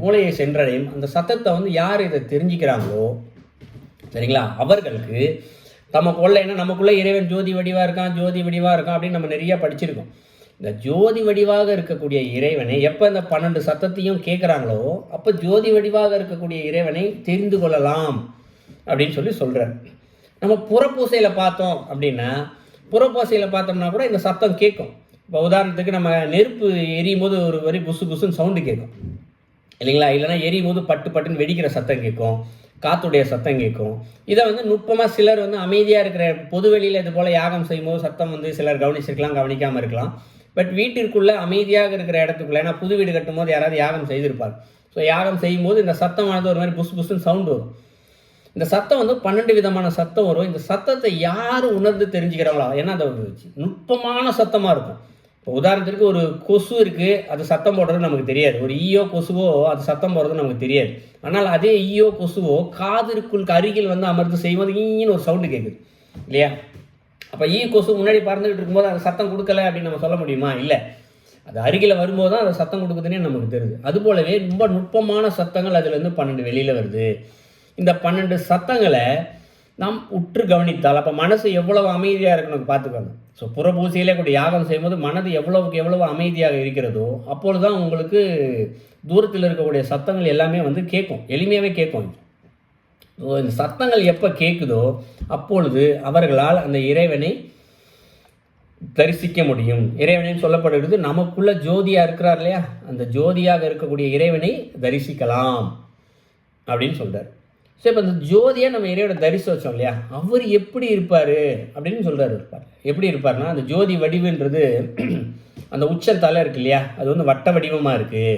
மூளையை சென்றடையும். அந்த சத்தத்தை வந்து யார் இதை தெரிஞ்சுக்கிறாங்களோ, சரிங்களா, அவர்களுக்கு நமக்குள்ளே இறைவன் ஜோதி வடிவாக இருக்கான், ஜோதி வடிவாக இருக்கான் அப்படின்னு நம்ம நிறையா படிச்சிருக்கோம். இந்த ஜோதி வடிவாக இருக்கக்கூடிய இறைவனை எப்போ இந்த 12 சத்தத்தையும் கேட்குறாங்களோ அப்போ ஜோதி வடிவாக இருக்கக்கூடிய இறைவனை தெரிந்து கொள்ளலாம் அப்படின்னு சொல்லி சொல்கிறார். நம்ம புறப்பூசையில் பார்த்தோம் அப்படின்னா, புறப்பூசையில் பார்த்தோம்னா கூட இந்த சத்தம் கேட்கும். இப்போ உதாரணத்துக்கு நம்ம நெருப்பு எரியும் போது ஒரு வரி புசு புசுன்னு சவுண்டு கேட்கும் இல்லைங்களா? இல்லைனா எரியும் போது பட்டு பட்டுன்னு வெடிக்கிற சத்தம் கேட்கும், காற்றுடைய சத்தம் கேட்கும். இதை வந்து நுட்பமாக சிலர் வந்து அமைதியாக இருக்கிற பொதுவெளியில் இது போல் யாகம் செய்யும்போது சத்தம் வந்து சிலர் கவனிச்சிருக்கலாம், கவனிக்காமல் இருக்கலாம். பட் வீட்டிற்குள்ளே அமைதியாக இருக்கிற இடத்துக்குள்ளே, ஏன்னா புது வீடு கட்டும் போது யாராவது யாகம் செய்திருப்பார். ஸோ யாகம் செய்யும்போது இந்த சத்தமானது ஒரு மாதிரி புசு புசுன்னு சவுண்டு வரும். இந்த சத்தம் வந்து 12 விதமான சத்தம் வரும். இந்த சத்தத்தை யார் உணர்ந்து தெரிஞ்சுக்கிறாங்களோ, ஏன்னா அந்த நுட்பமான சத்தமாக இருக்கும். இப்போ உதாரணத்திற்கு ஒரு கொசு இருக்குது, அது சத்தம் போடுறது நமக்கு தெரியாது. ஒரு ஈயோ கொசுவோ அது சத்தம் போடுறது நமக்கு தெரியாது. ஆனால் அதே ஈயோ கொசுவோ காதிற்குள் அருகில் வந்து அமர்ந்து செய்வது ஈன்னு ஒரு சவுண்டு கேட்குது இல்லையா? அப்போ கொசு முன்னாடி பறந்துக்கிட்டு இருக்கும்போது அது சத்தம் கொடுக்கல அப்படின்னு நம்ம சொல்ல முடியுமா? இல்லை, அது அருகில் வரும்போது தான் அது சத்தம் கொடுக்குதுன்னே நமக்கு தெரியுது. அதுபோலவே ரொம்ப நுட்பமான சத்தங்கள் அதுலேருந்து 12 வெளியில் வருது. இந்த 12 சத்தங்களை நாம் உற்று கவனித்தால் அப்போ மனசு எவ்வளவு அமைதியாக இருக்கணும் பார்த்துக்கணும். ஸோ புறப்பூசையிலே கூட யாகம் செய்யும்போது மனது எவ்வளவுக்கு எவ்வளவு அமைதியாக இருக்கிறதோ அப்பொழுது தான் உங்களுக்கு தூரத்தில் இருக்கக்கூடிய சத்தங்கள் எல்லாமே வந்து கேட்கும், எளிமையாகவே கேட்கும். ஸோ இந்த சத்தங்கள் எப்போ கேட்குதோ அப்பொழுது அவர்களால் அந்த இறைவனை தரிசிக்க முடியும். இறைவனையும் சொல்லப்படுகிறது நமக்குள்ள ஜோதியாக இருக்கிறார் இல்லையா, அந்த ஜோதியாக இருக்கக்கூடிய இறைவனை தரிசிக்கலாம் அப்படின்னு சொல்கிறார். ஸோ இப்போ அந்த ஜோதியாக நம்ம இறைவனை தரிசித்தோம் இல்லையா, அவர் எப்படி இருப்பார் அப்படின்னு சொல்கிறார். எப்படி இருப்பார்னா, அந்த ஜோதி வடிவுன்றது அந்த உச்சத்தால் இருக்கு இல்லையா, அது வந்து வட்ட வடிவமாக இருக்குது.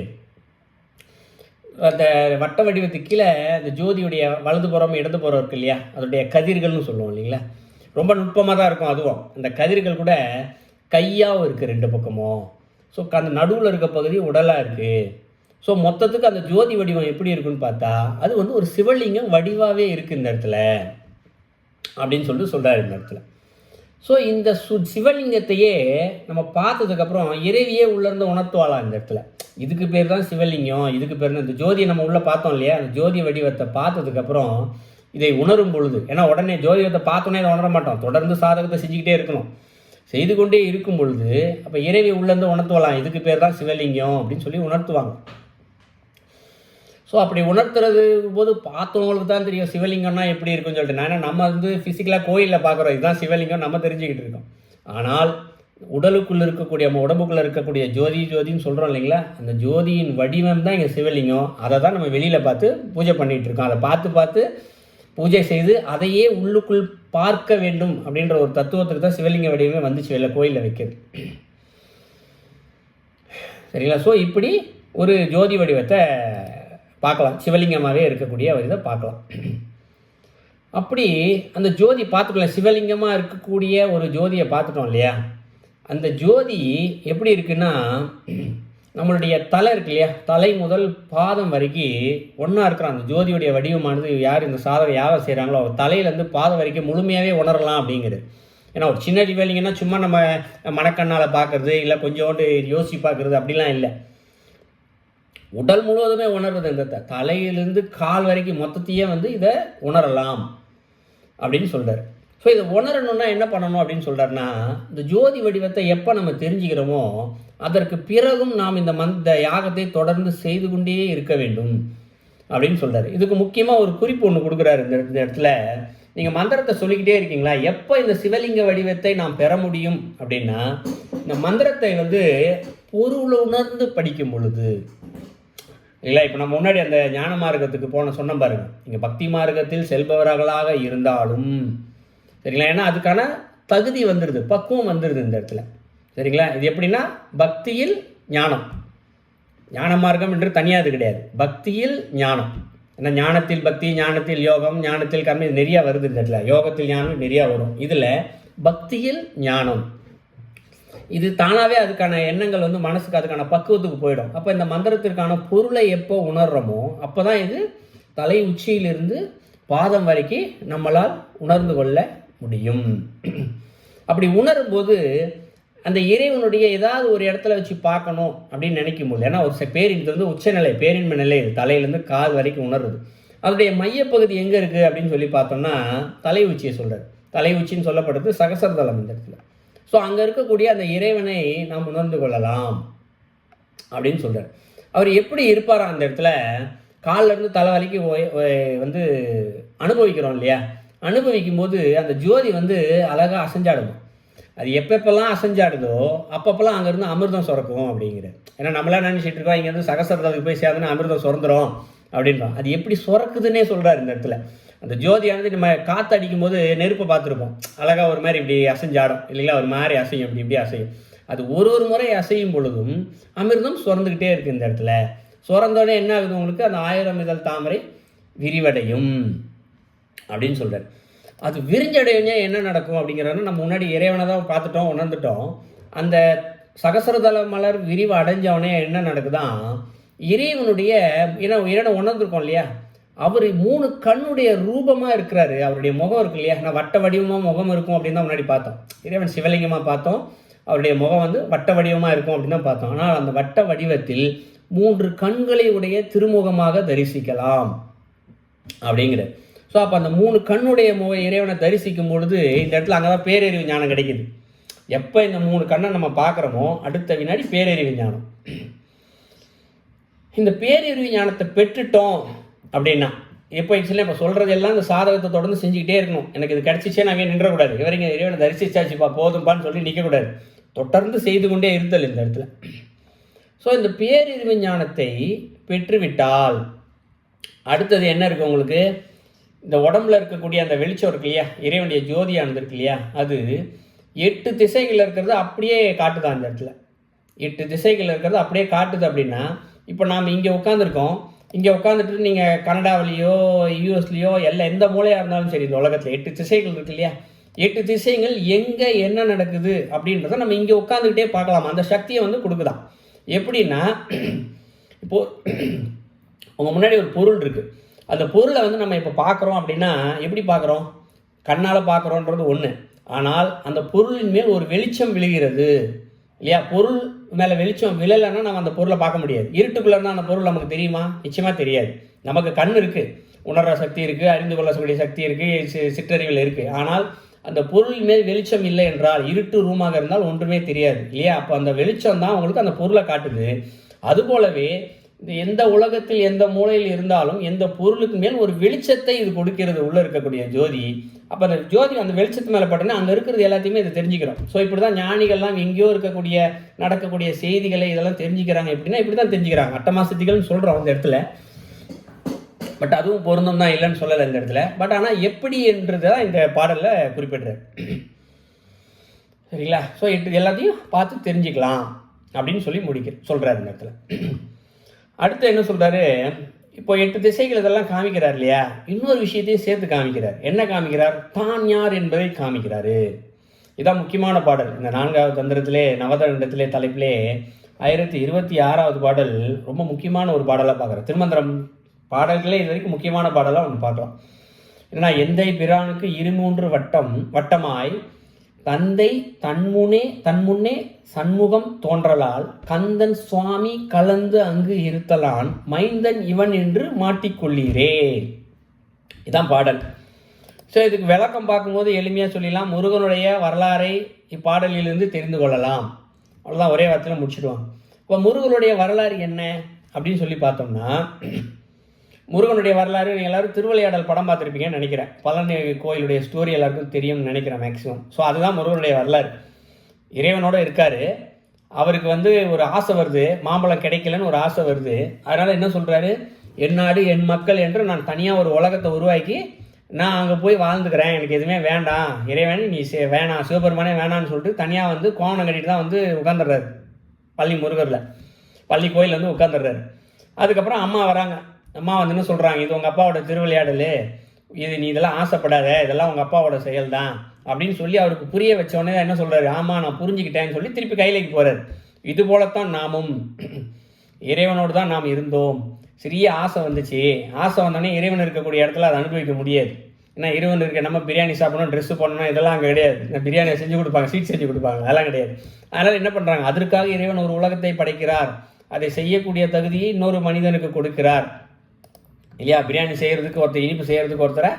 அந்த வட்ட வடிவத்துக்கு கீழே அந்த ஜோதியுடைய வலதுபுறம் இடதுபுறம் இருக்குது இல்லையா, அதோடைய கதிர்கள்னு சொல்லுவோம் இல்லைங்களா, ரொம்ப நுட்பமாக தான் இருக்கும். அதுவும் அந்த கதிர்கள் கூட கையாகவும் இருக்குது 2 பக்கமும். ஸோ அந்த நடுவில் இருக்க பகுதி உடலாக இருக்குது. ஸோ மொத்தத்துக்கு அந்த ஜோதி வடிவம் எப்படி இருக்குன்னு பார்த்தா அது வந்து ஒரு சிவலிங்கம் வடிவாகவே இருக்குது இந்த இடத்துல அப்படின்னு சொல்லிட்டு சொல்கிறார் இந்த இடத்துல. ஸோ இந்த சிவலிங்கத்தையே நம்ம பார்த்ததுக்கப்புறம் இறைவியே உள்ளேருந்து உணர்த்துவாளாம் இந்த இடத்துல. இதுக்கு பேர் தான் சிவலிங்கம், இதுக்கு பேர் தான் இந்த ஜோதியை நம்ம உள்ளே பார்த்தோம் இல்லையா, அந்த ஜோதி வடிவத்தை பார்த்ததுக்கப்புறம் இதை உணரும் பொழுது, ஏன்னா உடனே ஜோதியத்தை பார்த்தோன்னே இதை உணர மாட்டோம், தொடர்ந்து சாதகத்தை செஞ்சுக்கிட்டே இருக்கணும். செய்து கொண்டே இருக்கும் பொழுது அப்போ இறைவி உள்ளேருந்து உணர்த்துவலாம், இதுக்கு பேர் தான் சிவலிங்கம் அப்படின்னு சொல்லி உணர்த்துவாங்க. ஸோ அப்படி உணர்த்துறது போது பார்த்தவங்களுக்கு தான் தெரியும் சிவலிங்கம்னா எப்படி இருக்குன்னு சொல்லிட்டு. ஏன்னா நம்ம வந்து ஃபிசிக்கலாக கோயிலில் பார்க்குறோம் இதுதான் சிவலிங்கம் நம்ம தெரிஞ்சுக்கிட்டு இருக்கோம். ஆனால் உடலுக்குள்ளே இருக்கக்கூடிய நம்ம உடம்புக்குள்ளே இருக்கக்கூடிய ஜோதின்னு சொல்கிறோம் இல்லைங்களா, அந்த ஜோதியின் வடிவம் தான் இங்கே சிவலிங்கம். அதை தான் நம்ம வெளியில் பார்த்து பூஜை பண்ணிகிட்டு இருக்கோம். அதை பார்த்து பூஜை செய்து அதையே உள்ளுக்குள் பார்க்க வேண்டும் அப்படின்ற ஒரு தத்துவத்துக்கு தான் சிவலிங்க வடிவமே வந்துச்சு வெளில கோயிலில் வைக்கிறது. சரிங்களா? ஸோ இப்படி ஒரு ஜோதி வடிவத்தை பார்க்கலாம், சிவலிங்கமாகவே இருக்கக்கூடிய ஒரு இதை பார்க்கலாம். அப்படி அந்த ஜோதி பார்த்துக்கலாம், சிவலிங்கமாக இருக்கக்கூடிய ஒரு ஜோதியை பார்த்துட்டோம் இல்லையா? அந்த ஜோதி எப்படி இருக்குன்னா, நம்மளுடைய தலை இருக்கு இல்லையா, தலை முதல் பாதம் வரைக்கும் ஒன்றா இருக்கிற அந்த ஜோதியுடைய வடிவமானது யார் இந்த சாதனை யாரை செய்கிறாங்களோ அவர் தலையிலேருந்து பாதம் வரைக்கும் முழுமையாகவே உணரலாம் அப்படிங்கிறது. ஏன்னா ஒரு சின்ன சிவலிங்கன்னா சும்மா நம்ம மனக்கண்ணால் பார்க்குறது இல்லை கொஞ்சோண்டு யோசிச்சு பார்க்குறது அப்படிலாம் இல்லை, உடல் முழுவதுமே உணர்வது. இந்த தலையிலிருந்து கால் வரைக்கும் மொத்தத்தையே இதை உணரலாம் அப்படின்னு சொல்கிறார். ஸோ இதை உணரணுன்னா என்ன பண்ணணும் அப்படின்னு சொல்கிறாருன்னா, இந்த ஜோதி வடிவத்தை எப்போ நம்ம தெரிஞ்சுக்கிறோமோ அதற்கு பிறகும் நாம் இந்த யாகத்தை தொடர்ந்து செய்து கொண்டே இருக்க வேண்டும் அப்படின்னு சொல்கிறார். இதுக்கு முக்கியமாக ஒரு குறிப்பு ஒன்று கொடுக்குறாரு இந்த இடத்துல. நீங்கள் மந்திரத்தை சொல்லிக்கிட்டே இருக்கீங்களா, எப்போ இந்த சிவலிங்க வடிவத்தை நாம் பெற முடியும் அப்படின்னா, இந்த மந்திரத்தை பொருள் உணர்ந்து படிக்கும் பொழுது இல்லை. இப்போ நம்ம முன்னாடி அந்த ஞான மார்க்கத்துக்கு சொன்ன பாருங்க, நீங்கள் பக்தி மார்க்கத்தில் செல்பவர்களாக இருந்தாலும் சரிங்களா, ஏன்னா அதுக்கான தகுதி வந்துடுது, பக்குவம் வந்துடுது இந்த இடத்துல. சரிங்களா? இது எப்படின்னா பக்தியில் ஞானம், ஞான மார்க்கம் என்று தனியாக கிடையாது, பக்தியில் ஞானம். ஏன்னா ஞானத்தில் பக்தி, ஞானத்தில் யோகம், ஞானத்தில் கர்மம், இது நிறையா வருது இந்த இடத்துல. யோகத்தில் ஞானம் நிறையா வரும், இதில் பக்தியில் ஞானம் இது தானாகவே அதுக்கான எண்ணங்கள் மனசுக்கு அதுக்கான பக்குவத்துக்கு போயிடும். அப்போ இந்த மந்திரத்திற்கான பொருளை எப்போ உணர்றோமோ அப்போ தான் இது தலை உச்சியிலிருந்து பாதம் வரைக்கும் நம்மளால் உணர்ந்து கொள்ள முடியும். அப்படி உணரும்போது அந்த இறைவனுடைய ஏதாவது ஒரு இடத்துல வச்சு பார்க்கணும் அப்படின்னு நினைக்கும் போது, ஏன்னா ஒரு பேரின்பது உச்சநிலை, பேரின்ப நிலை, இது தலையிலேருந்து கால் வரைக்கும் உணருது. அதனுடைய மையப்பகுதி எங்கே இருக்குது அப்படின்னு சொல்லி பார்த்தோம்னா தலை உச்சியை சொல்கிறார். தலை உச்சின்னு சொல்லப்படுறது சகசரதலம் இந்த இடத்துல. ஸோ அங்கே இருக்கக்கூடிய அந்த இறைவனை நாம் உணர்ந்து கொள்ளலாம் அப்படின்னு சொல்கிறார். அவர் எப்படி இருப்பாரா அந்த இடத்துல, காலிலேருந்து தலை வரைக்கும் அனுபவிக்கிறோம் இல்லையா, அனுபவிக்கும் போது அந்த ஜோதி அழகாக அசைஞ்சாடுவோம். அது எப்பப்பெல்லாம் அசைஞ்சாடுதோ அப்பப்பெல்லாம் அங்கேருந்து அமிர்தம் சுரக்கும் அப்படிங்கிறது. ஏன்னா நம்மளாம் நினச்சிட்டு இருக்கோம் இங்கேருந்து சகசரதலுக்கு போய் சேர்ந்துன்னா அமிர்தம் சுரந்துடும் அப்படின்றோம். அது எப்படி சுரக்குதுன்னே சொல்கிறார் இந்த இடத்துல. அந்த ஜோதியானது நம்ம காற்று அடிக்கும் போது நெருப்பை பார்த்துருப்போம், அழகாக ஒரு மாதிரி இப்படி அசைஞ்சாடும் இல்லைங்களா, ஒரு மாதிரி அசையும், இப்படி அசையும். அது ஒரு முறை அசையும் பொழுதும் அமிர்தம் சுரந்துக்கிட்டே இருக்குது இந்த இடத்துல. சுரந்தோடனே என்ன ஆகுது உங்களுக்கு, அந்த 1000 இதழ் தாமரை விரிவடையும் அப்படின்னு சொல்கிறார். அது விரிஞ்சடையுமே என்ன நடக்கும் அப்படிங்கிறத நம்ம முன்னாடி இறைவனை தான் பார்த்துட்டோம், உணர்ந்துட்டோம். அந்த சகசரதல மலர் விரிவு அடைஞ்சவனே என்ன நடக்குதான், இறைவனுடைய இறைவனை உணர்ந்துருக்கோம் இல்லையா, அவர் 3 கண்ணுடைய ரூபமாக இருக்கிறாரு. அவருடைய முகம் இருக்கு இல்லையா, நான் வட்ட வடிவமாக முகம் இருக்கும் அப்படின்னு தான் முன்னாடி பார்த்தோம். இறைவன் சிவலிங்கமாக பார்த்தோம், அவருடைய முகம் வட்ட வடிவமாக இருக்கும் அப்படின்னு தான் பார்த்தோம். ஆனால் அந்த வட்ட வடிவத்தில் 3 கண்களை உடைய திருமுகமாக தரிசிக்கலாம் அப்படிங்கிறது. ஸோ அப்போ அந்த 3 கண்ணுடைய இறைவனை தரிசிக்கும் பொழுது இந்த இடத்துல அங்கே தான் பேரறிவு ஞானம் கிடைக்குது. எப்போ இந்த 3 கண்ணை நம்ம பார்க்குறோமோ அடுத்த வினாடி பேரறிவு ஞானம். இந்த பேரறிவு ஞானத்தை பெற்றுட்டோம் அப்படின்னா எப்போ ஆக்சுவலி இப்போ சொல்கிறதெல்லாம் இந்த சாதகத்தை தொடர்ந்து செஞ்சுக்கிட்டே இருக்கணும். எனக்கு இது கிடச்சிச்சே நாங்கள் நின்றக்கூடாது, இவரைங்க இறைவனை தரிசிச்சாச்சுப்பா போதும்பான்னு சொல்லி நிற்கக்கூடாது, தொடர்ந்து செய்து கொண்டே இருத்தல் இந்த இடத்துல. ஸோ இந்த பேரறிவு ஞானத்தை பெற்றுவிட்டால் அடுத்தது என்ன இருக்குது உங்களுக்கு, இந்த உடம்புல இருக்கக்கூடிய அந்த வெளிச்சம் இருக்கு இல்லையா, இறைவனுடைய ஜோதியானது இருக்கு இல்லையா, அது 8 திசைகளில் இருக்கிறது அப்படியே காட்டுதான் அந்த இடத்துல. 8 திசைகளில் இருக்கிறது அப்படியே காட்டுது. அப்படின்னா இப்போ நாம் இங்கே உட்காந்துருக்கோம், இங்கே உட்காந்துட்டு நீங்கள் கனடாவிலையோ யூஎஸ்லேயோ எந்த மூலையாக இருந்தாலும் சரி இந்த உலகத்தில் 8 திசைகள் இருக்கு இல்லையா, 8 திசைகள் எங்கே என்ன நடக்குது அப்படின்றத நம்ம இங்கே உட்காந்துக்கிட்டே பார்க்கலாம். அந்த சக்தியை கொடுக்குதான். எப்படின்னா இப்போது உங்கள் முன்னாடி ஒரு பொருள் இருக்குது, அந்த பொருளை நம்ம இப்போ பார்க்குறோம் அப்படின்னா எப்படி பார்க்குறோம், கண்ணால் பார்க்குறோன்றது ஒன்று. ஆனால் அந்த பொருளின் மேல் ஒரு வெளிச்சம் விழுகிறது இல்லையா, பொருள் மேலே வெளிச்சம் விழலைன்னா நம்ம அந்த பொருளை பார்க்க முடியாது. இருட்டுக்குள்ளேன்னா அந்த பொருள் நமக்கு தெரியுமா, நிச்சயமாக தெரியாது. நமக்கு கண் இருக்குது, உணர்கிற சக்தி இருக்குது, அறிந்து கொள்ளக்கூடிய சக்தி இருக்குது, சிற்றறிவில் இருக்குது. ஆனால் அந்த பொருள் மேல் வெளிச்சம் இல்லை என்றால், இருட்டு ரூமாக இருந்தால் ஒன்றுமே தெரியாது இல்லையா. அப்போ அந்த வெளிச்சம் தான் உங்களுக்கு அந்த பொருளை காட்டுது. அதுபோலவே எந்த உலகத்தில் எந்த மூலையில் இருந்தாலும் எந்த பொருளுக்கு மேல் ஒரு வெளிச்சத்தை இது கொடுக்கிறது உள்ளே இருக்கக்கூடிய ஜோதி. அப்போ அந்த ஜோதி அந்த வெளிச்சத்து மேலே பட்டோன்னா அங்கே இருக்கிறது எல்லாத்தையுமே இதை தெரிஞ்சுக்கிறோம். ஸோ இப்படி தான் ஞானிகள்லாம் எங்கேயோ இருக்கக்கூடிய நடக்கக்கூடிய செய்திகளை இதெல்லாம் தெரிஞ்சுக்கிறாங்க. எப்படின்னா இப்படி தான் தெரிஞ்சுக்கிறாங்க. அட்டமாசக்திகள்னு சொல்கிறோம் அந்த இடத்துல. பட் அதுவும் பொருந்தும் தான், இல்லைன்னு சொல்லலை இந்த இடத்துல. பட் ஆனால் எப்படி என்றது தான் இந்த பாடலில் குறிப்பிடுறார். சரிங்களா? ஸோ எல்லாத்தையும் பார்த்து தெரிஞ்சுக்கலாம் அப்படின்னு சொல்லி சொல்கிறார் இந்த இடத்துல. அடுத்து என்ன சொல்கிறாரு, இப்போ 8 திசைகள் இதெல்லாம் காமிக்கிறார் இல்லையா, இன்னொரு விஷயத்தையும் சேர்த்து காமிக்கிறார். என்ன காமிக்கிறார்? தான் யார் என்பதை காமிக்கிறாரு. இதான் முக்கியமான பாடல். இந்த 4வது தந்திரத்திலே நவதண்டத்திலே தலைப்பிலே 1026வது பாடல் ரொம்ப முக்கியமான ஒரு பாடலாக பார்க்குறேன். திருமந்திரம் பாடல்களே இது வரைக்கும் முக்கியமான பாடலாக ஒன்று பார்க்கலாம். ஏன்னா எந்தை பிரானுக்கு 23 வட்டமாய் தந்தை தன்முன்னே சண்முகம் தோன்றலால் கந்தன் சுவாமி கலந்து அங்கு இருத்தலான் மைந்தன் இவன் என்று மாட்டிக்கொள்ளீரே. இதான் பாடல். ஸோ இதுக்கு விளக்கம் பார்க்கும்போது எளிமையாக சொல்லிடலாம், முருகனுடைய வரலாறை இப்பாடலிலிருந்து தெரிந்து கொள்ளலாம். அவ்வளோதான், ஒரே வார்த்தையில் முடிச்சிடுவாங்க. இப்போ முருகனுடைய வரலாறு என்ன அப்படின்னு சொல்லி பார்த்தோம்னா, முருகனுடைய வரலாறு நீங்கள் எல்லோரும் திருவிளையாடல் படம் பார்த்துருப்பீங்கன்னு நினைக்கிறேன். பழனி கோயிலுடைய ஸ்டோரி எல்லாருக்கும் தெரியும்னு நினைக்கிறேன் மேக்ஸிமம். ஸோ அதுதான் முருகனுடைய வரலாறு. இறைவனோடு இருக்கார், அவருக்கு ஒரு ஆசை வருது, மாம்பழம் கிடைக்கலன்னு ஒரு ஆசை வருது. அதனால் என்ன சொல்கிறாரு, என் நாடு என் மக்கள் என்று நான் தனியாக ஒரு உலகத்தை உருவாக்கி நான் அங்கே போய் வாழ்ந்துக்கிறேன், எனக்கு எதுவுமே வேண்டாம், இறைவன் நீ வேணாம், சிவபெருமானே வேணான்னு சொல்லிட்டு தனியாக கோவணம் கட்டிட்டு தான் உட்காந்துடுறாரு பள்ளி முருகரில், பள்ளி கோயில் உட்காந்துடுறாரு. அதுக்கப்புறம் அம்மா வராங்க. அம்மா என்ன சொல்கிறாங்க, இது உங்கள் அப்பாவோட திருவிளையாடல், இது நீ இதெல்லாம் ஆசைப்படாத, இதெல்லாம் உங்கள் அப்பாவோட செயல் தான் அப்படின்னு சொல்லி அவருக்கு புரிய வச்சோடனே என்ன சொல்கிறாரு, ஆமாம் நான் புரிஞ்சுக்கிட்டேன்னு சொல்லி திருப்பி கையிலைக்கு போகிறார். இது போலத்தான் நாமும் இறைவனோடு தான் நாம் இருந்தோம். சிறிய ஆசை வந்துச்சு, ஆசை வந்தோடனே இறைவன் இருக்கக்கூடிய இடத்துல அதை அனுபவிக்க முடியாது. ஏன்னா இறைவன் இருக்க நம்ம பிரியாணி சாப்பிடணும், ட்ரெஸ்ஸு பண்ணணும், இதெல்லாம் அங்கே கிடையாது. பிரியாணியை செஞ்சு கொடுப்பாங்க, ஸ்வீட் செஞ்சு கொடுப்பாங்க, அதெல்லாம் கிடையாது. அதனால் என்ன பண்ணுறாங்க, அதற்காக இறைவன் ஒரு உலகத்தை படைக்கிறார், அதை செய்யக்கூடிய தகுதியை இன்னொரு மனிதனுக்கு கொடுக்கிறார் இல்லையா. பிரியாணி செய்கிறதுக்கு ஒருத்தர், இனிப்பு செய்கிறதுக்கு ஒருத்தரை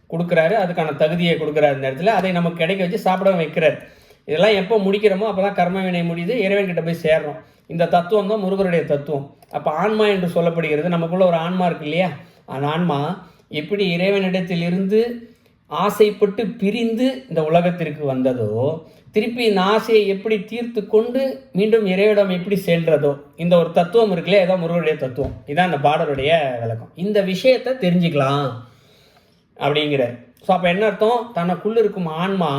கொடுக்குறாரு, அதுக்கான தகுதியை கொடுக்குறாரு இந்த இடத்துல, அதை நமக்கு கிடைக்க வச்சு சாப்பிட வைக்கிறார். இதெல்லாம் எப்போ முடிக்கிறோமோ அப்போ தான் கர்ம வினை முடியுது, இறைவன்கிட்ட போய் சேர்றோம். இந்த தத்துவம் தான் முருகருடைய தத்துவம். அப்போ ஆன்மா என்று சொல்லப்படுகிறது, நமக்குள்ள ஒரு ஆன்மா இருக்கு இல்லையா, அந்த ஆன்மா எப்படி இறைவனிடத்திலிருந்து ஆசைப்பட்டு பிரிந்து இந்த உலகத்திற்கு வந்ததோ, திருப்பி இந்த ஆசையை எப்படி தீர்த்து கொண்டு மீண்டும் இறைவிடம் எப்படி சென்றதோ, இந்த ஒரு தத்துவம் இருக்குல்லையே, இதான் முருகனுடைய தத்துவம். இதான் இந்த பாடலுடைய விளக்கம். இந்த விஷயத்தை தெரிஞ்சுக்கலாம் அப்படிங்கிறார். ஸோ அப்போ என்ன அர்த்தம், தனக்குள்ள இருக்கும் ஆன்மா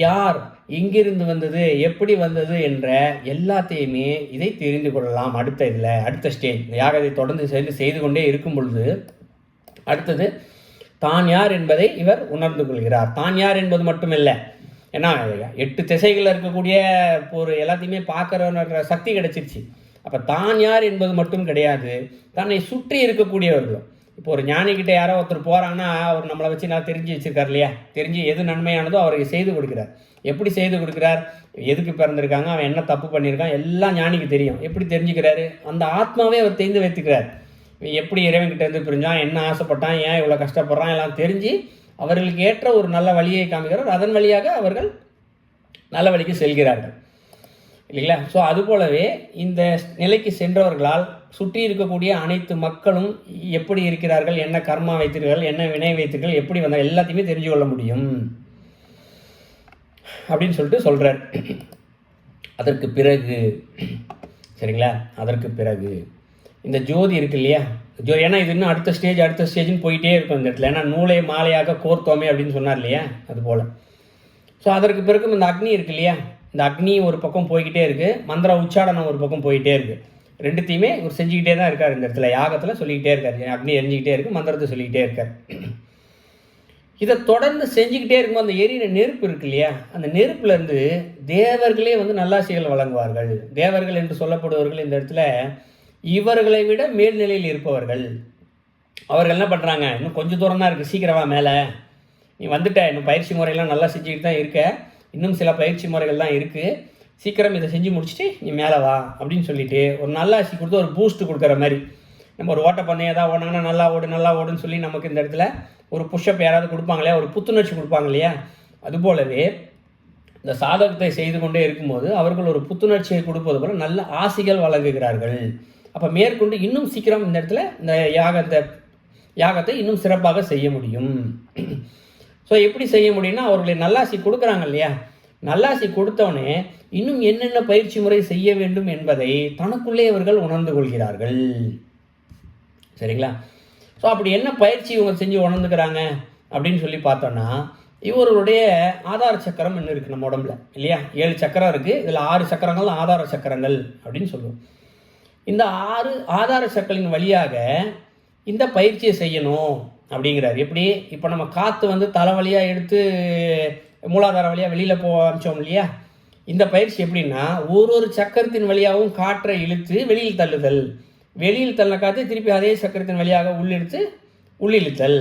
யார், எங்கிருந்து வந்தது, எப்படி வந்தது என்ற எல்லாத்தையுமே இதை தெரிந்து கொள்ளலாம். அடுத்த ஸ்டேஜ் இந்த யாகத்தை தொடர்ந்து செய்து கொண்டே இருக்கும் பொழுது அடுத்தது தான் யார் என்பதை இவர் உணர்ந்து கொள்கிறார். தான் யார் என்பது மட்டுமில்லை, ஏன்னா 8 திசைகளில் இருக்கக்கூடிய ஒரு எல்லாத்தையுமே பார்க்குற சக்தி கிடைச்சிருச்சு. அப்போ தான் யார் என்பது மட்டும் கிடையாது, தன்னை சுற்றி இருக்கக்கூடியவர்களும். இப்போ ஒரு ஞானிக்கிட்ட யாரோ ஒருத்தர் போகிறாங்கன்னா அவர் நம்மளை வச்சு நான் தெரிஞ்சு வச்சுருக்கார் இல்லையா, தெரிஞ்சு எது நன்மையானதோ அவருக்கு செய்து கொடுக்குறார். எப்படி செய்து கொடுக்குறார், எதுக்கு பிறந்திருக்காங்க, அவன் என்ன தப்பு பண்ணியிருக்கான், எல்லாம் ஞானிக்கு தெரியும். எப்படி தெரிஞ்சுக்கிறாரு, அந்த ஆத்மாவே அவர் தெரிந்து வைத்துக்கிறார். எப்படி இறைவன்கிட்ட இருந்து பிரிஞ்சான், என்ன ஆசைப்பட்டான், ஏன் இவ்வளோ கஷ்டப்படுறான், எல்லாம் தெரிஞ்சு அவர்களுக்கு ஏற்ற ஒரு நல்ல வழியை காமிக்கிறார். அதன் வழியாக அவர்கள் நல்ல வழிக்கு செல்கிறார்கள் இல்லைங்களா. ஸோ அதுபோலவே இந்த நிலைக்கு சென்றவர்களால் சுற்றி இருக்கக்கூடிய அனைத்து மக்களும் எப்படி இருக்கிறார்கள், என்ன கர்மா வைத்தீர்கள், என்ன வினை வைத்தீர்கள், எப்படி வந்தால் எல்லாத்தையுமே தெரிஞ்சு கொள்ள முடியும் அப்படின்னு சொல்லிட்டு சொல்கிறார். அதற்கு பிறகு சரிங்களா, அதற்கு பிறகு இந்த ஜோதி இருக்கு இல்லையா, ஏன்னா இது இன்னும் அடுத்த ஸ்டேஜ்னு போயிட்டே இருக்கும் இந்த இடத்துல. ஏன்னா நூலை மாலையாக கோர்த்தோமே அப்படின்னு சொன்னார் இல்லையா, அதுபோல். ஸோ அதற்கு பிறகு இந்த அக்னி இருக்கு இல்லையா, இந்த அக்னி ஒரு பக்கம் போய்கிட்டே இருக்குது, மந்திர உச்சாடனம் ஒரு பக்கம் போயிட்டே இருக்குது. ரெண்டுத்தையுமே இவர் செஞ்சுக்கிட்டே தான் இருக்கார் இந்த இடத்துல. யாகத்தில் சொல்லிக்கிட்டே இருக்கார், அக்னி எரிஞ்சிக்கிட்டே இருக்குது, மந்திரத்தை சொல்லிக்கிட்டே இருக்கார். இதை தொடர்ந்து செஞ்சுக்கிட்டே இருக்கும்போது அந்த எரியிற நெருப்பு இருக்கு இல்லையா, அந்த நெருப்புலேருந்து தேவர்களே நல்லாசிகள் வழங்குவார்கள். தேவர்கள் என்று சொல்லப்படுபவர்கள் இந்த இடத்துல இவர்களை விட மேல்நிலையில் இருப்பவர்கள். அவர்கள் என்ன பண்ணுறாங்க, இன்னும் கொஞ்சம் தூரம் தான் இருக்குது, சீக்கிரமா மேலே நீ வந்துட்ட, இன்னும் பயிற்சி முறையெல்லாம் நல்லா செஞ்சுக்கிட்டு தான் இருக்க, இன்னும் சில பயிற்சி முறைகள் தான் இருக்குது, சீக்கிரம் இதை செஞ்சு முடிச்சுட்டு நீ மேலே வா அப்படின்னு சொல்லிட்டு ஒரு நல்லாசி கொடுத்து ஒரு பூஸ்ட் கொடுக்குற மாதிரி. நம்ம ஒரு ஓட்டப்பந்தயம் ஏதாவது ஓடினாங்கன்னா நல்லா ஓடுன்னு சொல்லி நமக்கு இந்த இடத்துல ஒரு புஷ்அப் யாராவது கொடுப்பாங்க இல்லையா, ஒரு புத்துணர்ச்சி கொடுப்பாங்க இல்லையா, அதுபோலவே இந்த சாதகத்தை செய்து கொண்டே இருக்கும்போது அவர்கள் ஒரு புத்துணர்ச்சியை கொடுப்பது போல நல்ல ஆசிகள் வழங்குகிறார்கள். அப்போ மேற்கொண்டு இன்னும் சீக்கிரம் இந்த இடத்துல இந்த யாகத்தை இன்னும் சிறப்பாக செய்ய முடியும். ஸோ எப்படி செய்ய முடியும்னா, அவர்களை நல்லாசி கொடுக்குறாங்க இல்லையா, நல்லாசி கொடுத்தவனே இன்னும் என்னென்ன பயிற்சி முறை செய்ய வேண்டும் என்பதை தனக்குள்ளே அவர்கள் உணர்ந்து கொள்கிறார்கள். சரிங்களா. ஸோ அப்படி என்ன பயிற்சி இவங்க செஞ்சு உணர்ந்துக்கிறாங்க அப்படின்னு சொல்லி பார்த்தோன்னா, இவர்களுடைய ஆதார சக்கரம் என்ன இருக்குது நம்ம உடம்புல இல்லையா? 7 சக்கரம் இருக்குது. இதில் 6 சக்கரங்கள் ஆதார சக்கரங்கள் அப்படின்னு சொல்லுவோம். இந்த 6 ஆதார சக்கரின் வழியாக இந்த பயிற்சியை செய்யணும் அப்படிங்கிறார். எப்படி? இப்போ நம்ம காற்று வந்து தலை வழியாக எடுத்து மூலாதார வழியாக வெளியில் அமிச்சோம் இல்லையா? இந்த பயிற்சி எப்படின்னா, ஒரு சக்கரத்தின் வழியாகவும் காற்றை இழுத்து வெளியில் தள்ளுதல், வெளியில் தள்ள காற்று திருப்பி அதே சக்கரத்தின் வழியாக உள்ளிழுத்து உள்ளிழுத்தல்.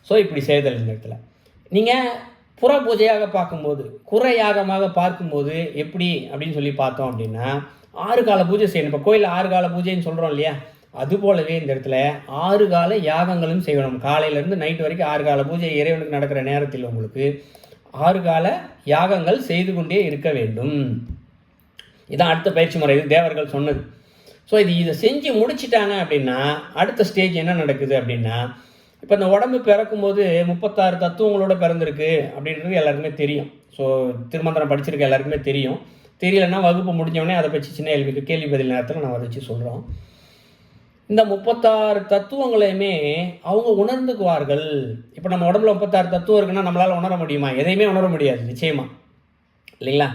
ஸோ இப்படி செய்தல். இந்த இடத்துல நீங்கள் புற பூஜையாக பார்க்கும்போது, குறையாகமாக பார்க்கும்போது எப்படி அப்படின்னு சொல்லி பார்த்தோம் அப்படின்னா, 6 கால பூஜை செய்யணும். இப்போ கோயிலில் 6 கால பூஜைன்னு சொல்கிறோம் இல்லையா? அதுபோலவே இந்த இடத்துல 6 கால யாகங்களும் செய்யணும். காலையிலேருந்து நைட் வரைக்கும் 6 கால பூஜை இறைவனுக்கு நடக்கிற நேரத்தில் உங்களுக்கு 6 கால யாகங்கள் செய்து கொண்டே இருக்க வேண்டும். இதான் அடுத்த பயிற்சி முறை. இது தேவர்கள் சொன்னது. ஸோ இதை செஞ்சு முடிச்சிட்டாங்க அப்படின்னா அடுத்த ஸ்டேஜ் என்ன நடக்குது அப்படின்னா, இப்போ இந்த உடம்பு பிறக்கும்போது 36 தத்துவங்களோட பிறந்திருக்கு அப்படின்றது எல்லாருக்குமே தெரியும். ஸோ திருமந்திரம் படிச்சிருக்க எல்லாருக்குமே தெரியும். தெரியலன்னா வகுப்பு முடிஞ்சவொடனே அதை பற்றி சின்ன கேள்வி பதில் நேரத்தில் நான் அதை வச்சு சொல்கிறோம். இந்த 36 தத்துவங்களையுமே அவங்க உணர்ந்துக்குவார்கள். இப்போ நம்ம உடம்புல 36 தத்துவம் இருக்குன்னா நம்மளால் உணர முடியுமா? எதையுமே உணர முடியாது நிச்சயமாக, இல்லைங்களா?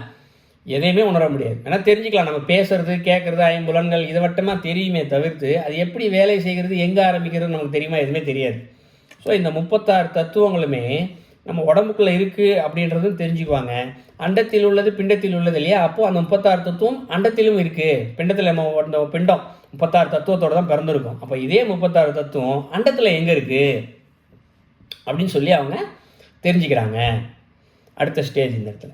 எதையுமே உணர முடியாது. ஏன்னா தெரிஞ்சுக்கலாம், நம்ம பேசுறது கேட்குறது ஐம்புலன்கள் இதை வட்டமாக தெரியுமே தவிர்த்து அது எப்படி வேலை செய்கிறது, எங்கே ஆரம்பிக்கிறது நமக்கு தெரியுமா? எதுவுமே தெரியாது. ஸோ இந்த 36 தத்துவங்களுமே நம்ம உடம்புக்குள்ளே இருக்குது அப்படின்றதும் தெரிஞ்சுக்குவாங்க. அண்டத்தில் உள்ளது பிண்டத்தில் உள்ளது இல்லையா? அப்போது அந்த 36 தத்துவம் அண்டத்திலும் இருக்குது. பிண்டத்தில் நம்ம பிண்டம் 36 தத்துவத்தோடு தான் பிறந்திருக்கும். அப்போ இதே 36 தத்துவம் அண்டத்தில் எங்கே இருக்குது அப்படின்னு சொல்லி அவங்க தெரிஞ்சுக்கிறாங்க. அடுத்த ஸ்டேஜ் இந்த இடத்துல.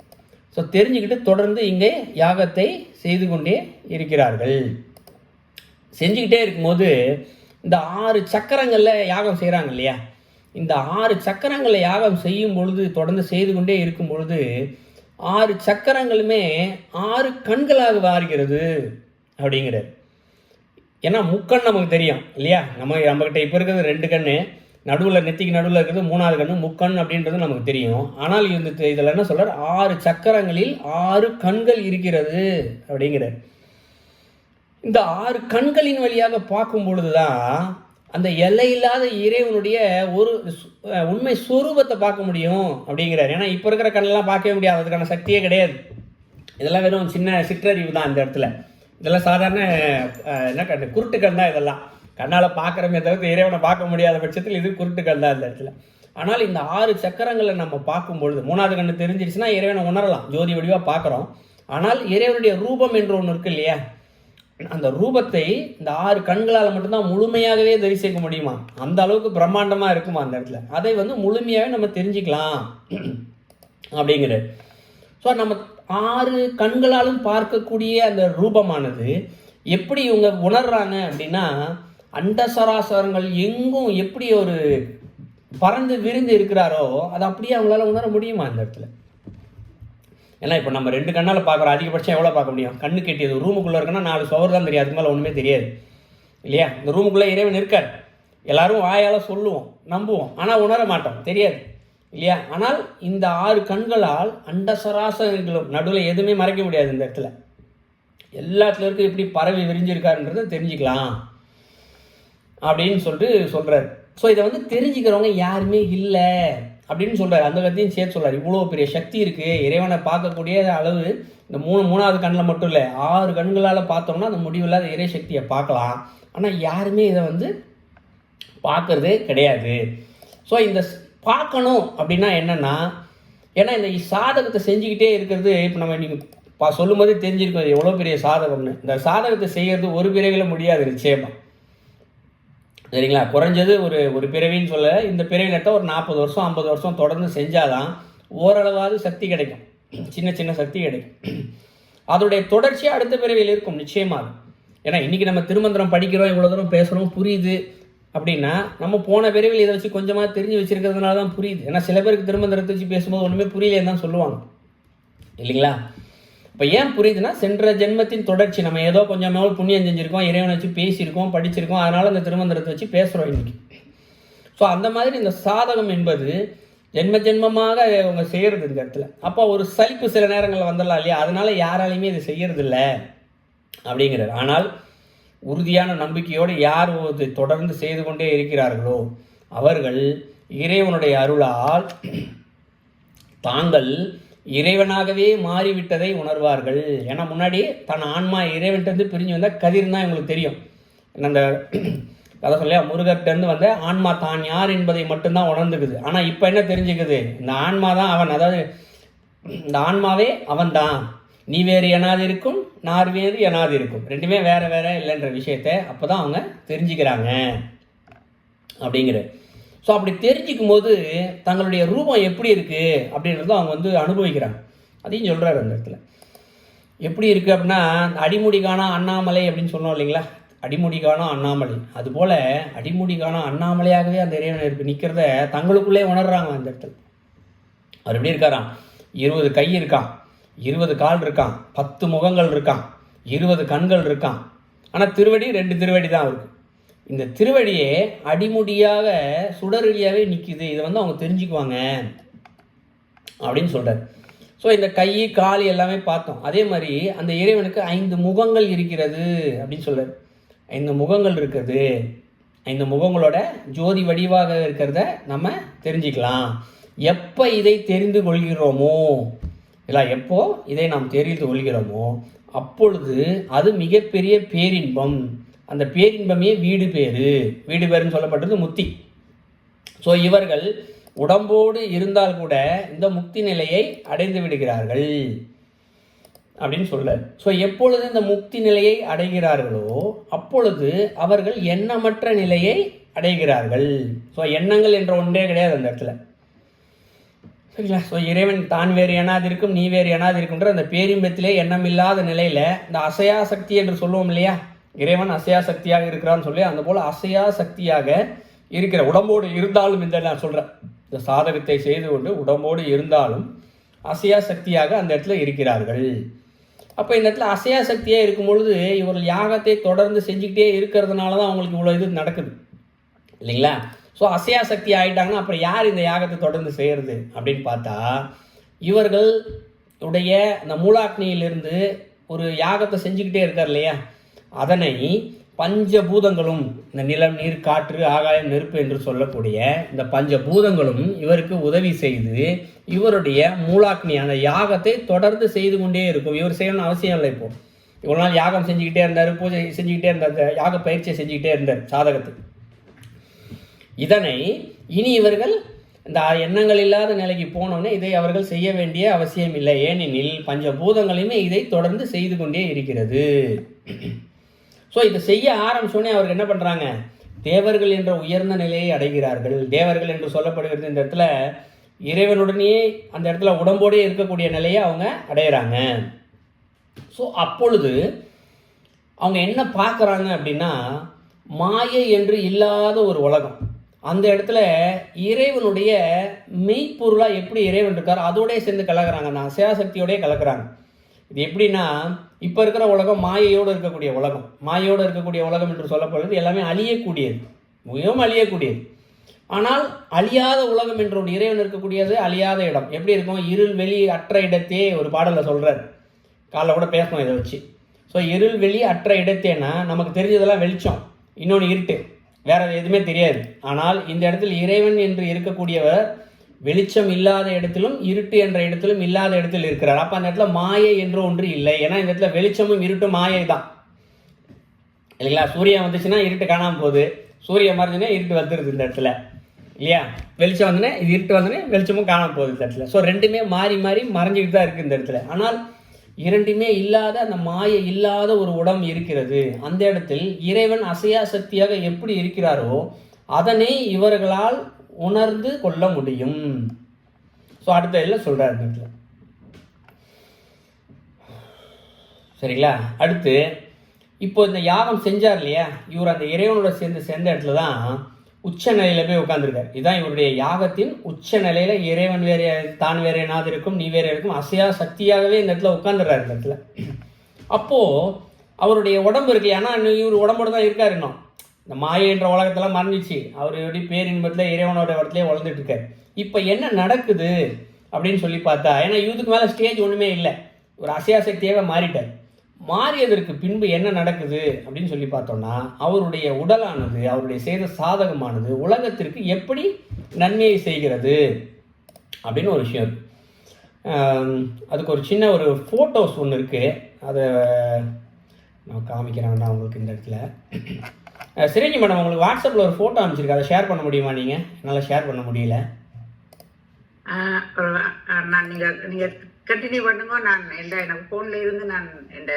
ஸோ தெரிஞ்சுக்கிட்டு தொடர்ந்து இங்கே யாகத்தை செய்து கொண்டே இருக்கிறார்கள். செஞ்சுக்கிட்டே இருக்கும்போது இந்த 6 சக்கரங்களில் யாகம் செய்கிறாங்க இல்லையா? இந்த 6 சக்கரங்களில் யாகம் செய்யும் பொழுது, தொடர்ந்து செய்து கொண்டே இருக்கும் பொழுது 6 சக்கரங்களுமே 6 கண்களாக மாறுகிறது அப்படிங்கிறார். ஏன்னா முக்கண் நமக்கு தெரியும் இல்லையா? நம்மகிட்ட இப்போ இருக்கிறது 2 கண், நடுவில் நெத்திக்கு நடுவில் இருக்கிறது 3வது கண்ணு, முக்கண் அப்படின்றது நமக்கு தெரியும். ஆனால் இதில் என்ன சொல்கிறார்? 6 சக்கரங்களில் 6 கண்கள் இருக்கிறது அப்படிங்கிறார். இந்த 6 கண்களின் வழியாக பார்க்கும் பொழுது தான் அந்த எல்லையில்லாத இறைவனுடைய ஒரு உண்மை ஸ்வரூபத்தை பார்க்க முடியும் அப்படிங்கிறார். ஏன்னா இப்போ இருக்கிற கண்ணெல்லாம் பார்க்கவே முடியாது, அதுக்கான சக்தியே கிடையாது. இதெல்லாம் வெறும் சின்ன சிற்றறிவு தான் இந்த இடத்துல. இதெல்லாம் சாதாரண என்ன கண், குருட்டு கண் தான். இதெல்லாம் கண்ணால் பார்க்குறமே தவிர்த்து இறைவனை பார்க்க முடியாத பட்சத்தில் இது குருட்டு கண் தான் இந்த இடத்துல. ஆனால் இந்த 6 சக்கரங்களை நம்ம பார்க்கும்பொழுது 3வது கண்ணு தெரிஞ்சிருச்சுன்னா இறைவனை உணரலாம், ஜோதி வடிவாக பார்க்குறோம். ஆனால் இறைவனுடைய ரூபம் என்று ஒன்று இருக்கு இல்லையா? அந்த ரூபத்தை இந்த 6 கண்களால் மட்டும்தான் முழுமையாகவே தரிசிக்க முடியுமா? அந்த அளவுக்கு பிரம்மாண்டமாக இருக்குமா அந்த இடத்துல. அதை முழுமையாகவே நம்ம தெரிஞ்சுக்கலாம் அப்படிங்கிறது. ஸோ நம்ம 6 கண்களாலும் பார்க்கக்கூடிய அந்த ரூபமானது எப்படி இவங்க உணர்றாங்க அப்படின்னா, அண்ட சராசரங்கள் எங்கும் எப்படி ஒரு பறந்து விரிந்து இருக்கிறாரோ அதை அப்படியே அவங்களால உணர முடியுமா அந்த இடத்துல? ஏன்னா இப்போ நம்ம 2 கண்ணால் பார்க்குறோம், அதிகபட்சம் எவ்வளோ பார்க்க முடியும்? கண்ணு கெட்டியது. ரூமுக்குள்ளே இருக்குன்னா 4 சுவர் தான் தெரியும், அதுக்கு மேலே ஒன்றுமே தெரியாது இல்லையா? இந்த ரூமுக்குள்ளே இறைவன் இருக்கார், எல்லாரும் வாயால் சொல்லுவோம், நம்புவோம், ஆனால் உணர மாட்டோம், தெரியாது இல்லையா? ஆனால் இந்த 6 கண்களால் அண்ட சராசரங்களும் நடுவில் எதுவுமே மறைக்க முடியாது. இந்த இடத்துல எல்லாத்துல இருக்கும் எப்படி பரவி விரிஞ்சிருக்காருன்றதை தெரிஞ்சுக்கலாம் அப்படின்னு சொல்கிறார். ஸோ இதை தெரிஞ்சுக்கிறவங்க யாருமே இல்லை அப்படின்னு சொல்கிறார். அந்த கருத்தையும் சேர்த்து சொல்கிறார். இவ்வளோ பெரிய சக்தி இருக்குது, இறைவனை பார்க்கக்கூடிய அளவு இந்த 3வது கண்ணில் மட்டும் இல்லை, 6 கண்களால் பார்த்தோம்னா அந்த முடிவில்லாத இறை சக்தியை பார்க்கலாம். ஆனால் யாருமே இதை பார்க்கறதே கிடையாது. ஸோ இந்த பார்க்கணும் அப்படின்னா என்னென்னா, ஏன்னா இந்த சாதகத்தை செஞ்சுக்கிட்டே இருக்கிறது இப்போ நம்ம நீங்கள் சொல்லும் போதே தெரிஞ்சிருக்கோம் எவ்வளோ பெரிய சாதகம்னு. இந்த சாதகத்தை செய்கிறது ஒரு பிறவியில் முடியாது நிச்சயமாக, சரிங்களா? குறைஞ்சது ஒரு பிறவின்னு சொல்ல, இந்த பிறவி நட்டால் ஒரு 40 வருஷம் 50 வருஷம் தொடர்ந்து செஞ்சாதான் ஓரளவாவது சக்தி கிடைக்கும், சின்ன சின்ன சக்தி கிடைக்கும். அதோடைய தொடர்ச்சியாக அடுத்த பிறவியில் இருக்கும் நிச்சயமாக. ஏன்னா இன்றைக்கி நம்ம திருமந்திரம் படிக்கிறோம், இவ்வளோ தூரம் பேசுகிறோம், புரியுது அப்படின்னா நம்ம போன பிறவியில் இதை வச்சு கொஞ்சமாக தெரிஞ்சு வச்சுருக்கிறதுனால தான் புரியுது. ஏன்னா சில பேருக்கு திருமந்திரத்தை வச்சு பேசும்போது ஒன்றுமே புரியலேன்னு தான் சொல்லுவாங்க இல்லைங்களா? இப்போ ஏன் புரியுதுன்னா, சென்ற ஜென்மத்தின் தொடர்ச்சி. நம்ம ஏதோ கொஞ்சம் நாள் புண்ணியம் செஞ்சுருக்கோம், இறைவனை வச்சு பேசியிருக்கோம், படிச்சிருக்கோம், அதனால் இந்த திருமந்திரத்தை வச்சு பேசுகிறோம் இன்றைக்கி. ஸோ அந்த மாதிரி இந்த சாதகம் என்பது ஜென்ம ஜென்மமாக அவங்க செய்கிறது இந்த இடத்துல. அப்போ ஒரு சலிப்பு சில நேரங்களில் வந்துடலாம் இல்லையா? அதனால் யாராலையுமே இது செய்கிறது இல்லை அப்படிங்கிறார். ஆனால் உறுதியான நம்பிக்கையோடு யார் தொடர்ந்து செய்து கொண்டே இருக்கிறார்களோ அவர்கள் இறைவனுடைய அருளால் தாங்கள் இறைவனாகவே மாறிவிட்டதை உணர்வார்கள். ஏன்னா முன்னாடி தன் ஆன்மா இறைவன்கிட்ட பிரிஞ்சு வந்தால் கதிர் தான் இவங்களுக்கு தெரியும். அந்த கதை சொல்லியா முருகர்கிட்டருந்து வந்த ஆன்மா தான் யார் என்பதை மட்டும்தான் உணர்ந்துக்குது. ஆனால் இப்போ என்ன தெரிஞ்சுக்குது, இந்த ஆன்மா தான் அவன், அதாவது இந்த ஆன்மாவே அவன் தான், நீ வேறு எனாது இருக்கும் நான் வேறு எனாது இருக்கும், ரெண்டுமே வேறு வேறு இல்லைன்ற விஷயத்த அப்போ தான் அவங்க தெரிஞ்சுக்கிறாங்க அப்படிங்கிற. ஸோ அப்படி தெரிஞ்சிக்கும் போது தங்களுடைய ரூபம் எப்படி இருக்குது அப்படின்றத அவங்க அனுபவிக்கிறாங்க. அதையும் சொல்கிறாரு அந்த இடத்துல. எப்படி இருக்குது அப்படின்னா, அடிமுடி காணா அண்ணாமலை அப்படின்னு சொன்னோம் இல்லைங்களா, அடிமுடி காணா அண்ணாமலை, அதுபோல் அடிமுடி காணா அண்ணாமலையாகவே அந்த இறைவன் நிற்கிறத தங்களுக்குள்ளே உணர்றாங்க அந்த இடத்துல. அவர் எப்படி இருக்காராம், 20 கை இருக்கான், 20 கால் இருக்கான், 10 முகங்கள் இருக்கான், 20 கண்கள் இருக்கான். ஆனால் திருவடி 2 திருவடி தான் இருக்குது. இந்த திருவடியே அடிமுடியாக சுடரடியாகவே நிற்கிது. இதை அவங்க தெரிஞ்சுக்குவாங்க அப்படின்னு சொல்கிறார். ஸோ இந்த கை கால் எல்லாமே பார்த்தோம். அதே மாதிரி அந்த இறைவனுக்கு 5 முகங்கள் இருக்கிறது அப்படின்னு சொல்கிறார். 5 முகங்கள் இருக்கிறது, 5 முகங்களோட ஜோதி வடிவாக இருக்கிறத நம்ம தெரிஞ்சுக்கலாம். எப்போ இதை தெரிந்து கொள்கிறோமோ, இல்லை எப்போ இதை நாம் தெரிந்து கொள்கிறோமோ அப்பொழுது அது மிகப்பெரிய பேரின்பம். அந்த பேரின்பமே வீடு பேருன்னு சொல்லப்பட்டது முக்தி. ஸோ இவர்கள் உடம்போடு இருந்தால் கூட இந்த முக்தி நிலையை அடைந்து விடுகிறார்கள் அப்படின்னு சொல்ல. ஸோ எப்பொழுது இந்த முக்தி நிலையை அடைகிறார்களோ அப்பொழுது அவர்கள் எண்ணமற்ற நிலையை அடைகிறார்கள். ஸோ எண்ணங்கள் என்ற ஒன்றே கிடையாது அந்த இடத்துல, சரிங்களா. ஸோ இறைவன் தான் வேறு எனாது இருக்கும் நீ வேறு எனாது இருக்குன்ற அந்த பேரின்பத்திலே எண்ணம் இல்லாத நிலையில் இந்த அசையா சக்தி என்று சொல்லுவோம் இல்லையா, இறைவன் அசையா சக்தியாக இருக்கிறான்னு சொல்லி அந்த போல் அசையா சக்தியாக இருக்கிற உடம்போடு இருந்தாலும், இந்த நான் சொல்கிறேன், இந்த சாதகத்தை செய்து கொண்டு உடம்போடு இருந்தாலும் அசையா சக்தியாக அந்த இடத்துல இருக்கிறார்கள். அப்போ இந்த இடத்துல அசையா சக்தியாக இருக்கும் பொழுது இவர்கள் யாகத்தை தொடர்ந்து செஞ்சுக்கிட்டே இருக்கிறதுனால தான் அவங்களுக்கு இவ்வளோ இது நடக்குது இல்லைங்களா. ஸோ அசையா சக்தி ஆகிட்டாங்கன்னா அப்புறம் யார் இந்த யாகத்தை தொடர்ந்து செய்கிறது அப்படின்னு பார்த்தா, இவர்கள் உடைய இந்த மூலாக்னியிலிருந்து ஒரு யாகத்தை செஞ்சுக்கிட்டே இருக்கார் இல்லையா, அதனை பஞ்சபூதங்களும், இந்த நிலம் நீர் காற்று ஆகாயம் நெருப்பு என்று சொல்லக்கூடிய இந்த பஞ்சபூதங்களும் இவருக்கு உதவி செய்து இவருடைய மூலாக்னி அந்த யாகத்தை தொடர்ந்து செய்து கொண்டே இருக்கும். இவர் செய்யணும்னு அவசியம் இல்லை. இப்போ இவ்வளோ நாள் யாகம் செஞ்சுக்கிட்டே இருந்தார், பூஜை செஞ்சுக்கிட்டே இருந்தார், அந்த யாக பயிற்சியை செஞ்சுக்கிட்டே இருந்தார் சாதகத்துக்கு. இதனை இனி இவர்கள் இந்த எண்ணங்கள் இல்லாத நிலைக்கு போனோன்னே இதை அவர்கள் செய்ய வேண்டிய அவசியம் இல்லை. ஏனெனில் பஞ்சபூதங்களையுமே இதை தொடர்ந்து செய்து கொண்டே இருக்கிறது. ஸோ இதை செய்ய ஆரம்பிச்சோடனே அவர்கள் என்ன பண்ணுறாங்க, தேவர்கள் என்ற உயர்ந்த நிலையை அடைகிறார்கள். தேவர்கள் என்று சொல்லப்படுகிறது இந்த இடத்துல இறைவனுடனே அந்த இடத்துல உடம்போடே இருக்கக்கூடிய நிலையை அவங்க அடையிறாங்க. ஸோ அப்பொழுது அவங்க என்ன பார்க்குறாங்க அப்படின்னா, மாயை என்று இல்லாத ஒரு உலகம், அந்த இடத்துல இறைவனுடைய மெய்ப்பொருளாக எப்படி இறைவன் இருக்கார் அதோடய சேர்ந்து கலக்கிறாங்க, அந்த அசையாசக்தியோடய கலக்கிறாங்க. இது எப்படின்னா, இப்போ இருக்கிற உலகம் மாயையோடு இருக்கக்கூடிய உலகம். மாயையோடு இருக்கக்கூடிய உலகம் என்று சொல்லப்படுறது எல்லாமே அழியக்கூடியது, மிகவும் அழியக்கூடியது. ஆனால் அழியாத உலகம் என்ற ஒரு இறைவன் இருக்கக்கூடியது அழியாத இடம். எப்படி இருக்கும், இருள் வெளி அற்ற இடத்தே ஒரு பாடலில் சொல்கிறார். காலைல கூட பேசணும் இதை வச்சு. ஸோ இருள் வெளி அற்ற இடத்தேன்னா நமக்கு தெரிஞ்சதெல்லாம் வெளிச்சம், இன்னொன்று இருட்டு, வேறு எதுவுமே தெரியாது. ஆனால் இந்த இடத்தில் இறைவன் என்று இருக்கக்கூடியவர் வெளிச்சம் இல்லாத இடத்திலும் இருட்டு என்ற இடத்திலும் இல்லாத இடத்தில் இருக்கிறார். அப்போ அந்த இடத்துல மாயை என்று ஒன்று இல்லை. ஏன்னா இந்த இடத்துல வெளிச்சமும் இருட்டும் மாயை தான் இல்லைங்களா. சூரியன் வந்துச்சுன்னா இருட்டு காணாமல் போகுது, சூரியன் மறைஞ்சுன்னா இருட்டு வந்துடுது இந்த இடத்துல இல்லையா. வெளிச்சம் வந்துனே இது இருட்டு வந்துனே வெளிச்சமும் காணாமல் போகுது இந்த இடத்துல. ஸோ ரெண்டுமே மாறி மாறி மறைஞ்சிக்கிட்டு தான் இருக்குது இந்த இடத்துல. ஆனால் இரண்டுமே இல்லாத அந்த மாயை இல்லாத ஒரு உடம்பு இருக்கிறது. அந்த இடத்தில் இறைவன் அசையா சக்தியாக எப்படி இருக்கிறாரோ அதனை இவர்களால் உணர்ந்து கொள்ள முடியும். ஸோ அடுத்த இதில் சொல்கிறார் இந்த இடத்துல, சரிங்களா. அடுத்து இப்போ இந்த யாகம் செஞ்சார் இல்லையா, இவர் அந்த இறைவனோட சேர்ந்த இடத்துல தான் உச்ச நிலையில் போய் உட்காந்துருக்கார். இதுதான் இவருடைய யாகத்தின் உச்ச நிலையில். இறைவன் வேறு தான் வேறு என்னாது இருக்கும் நீ வேறு இருக்கும் அசையா சக்தியாகவே இந்த இடத்துல உட்காந்துடுறாரு இந்த இடத்துல. அப்போது அவருடைய உடம்பு இருக்கு, ஏன்னா இவர் உடம்போடு தான் இருக்கார். இன்னும் இந்த மாயை என்ற உலகத்தெல்லாம் மறந்துச்சு, அவர் எப்படி பேரின்பத்தில் இறைவனோட இடத்துலேயே வளர்ந்துட்டு இருக்கார். இப்போ என்ன நடக்குது அப்படின்னு சொல்லி பார்த்தா, ஏன்னா இதுக்கு மேலே ஸ்டேஜ் ஒன்றுமே இல்லை, ஒரு அசையா சக்தியாக மாறிட்டார். மாறியதற்கு பின்பு என்ன நடக்குது அப்படின்னு சொல்லி பார்த்தோம்னா, அவருடைய உடலானது, அவருடைய செய்த சாதகமானது உலகத்திற்கு எப்படி நன்மையை செய்கிறது அப்படின்னு ஒரு விஷயம் இருக்குது. அதுக்கு ஒரு சின்ன ஒரு ஃபோட்டோஸ் ஒன்று இருக்குது. அதை நான் காமிக்கிறேன் உங்களுக்கு இந்த இடத்துல. சிரஞ்சி மேடம், உங்களுக்கு வாட்ஸ்அப்பில் ஒரு ஃபோட்டோ அனுப்பிச்சிருக்கு, அதை ஷேர் பண்ண முடியுமா? நீங்கள் என்னால் ஷேர் பண்ண முடியல. நான் நீங்கள் கண்டினியூ பண்ணுங்க. நான் எனக்கு ஃபோனில் இருந்து நான் இந்த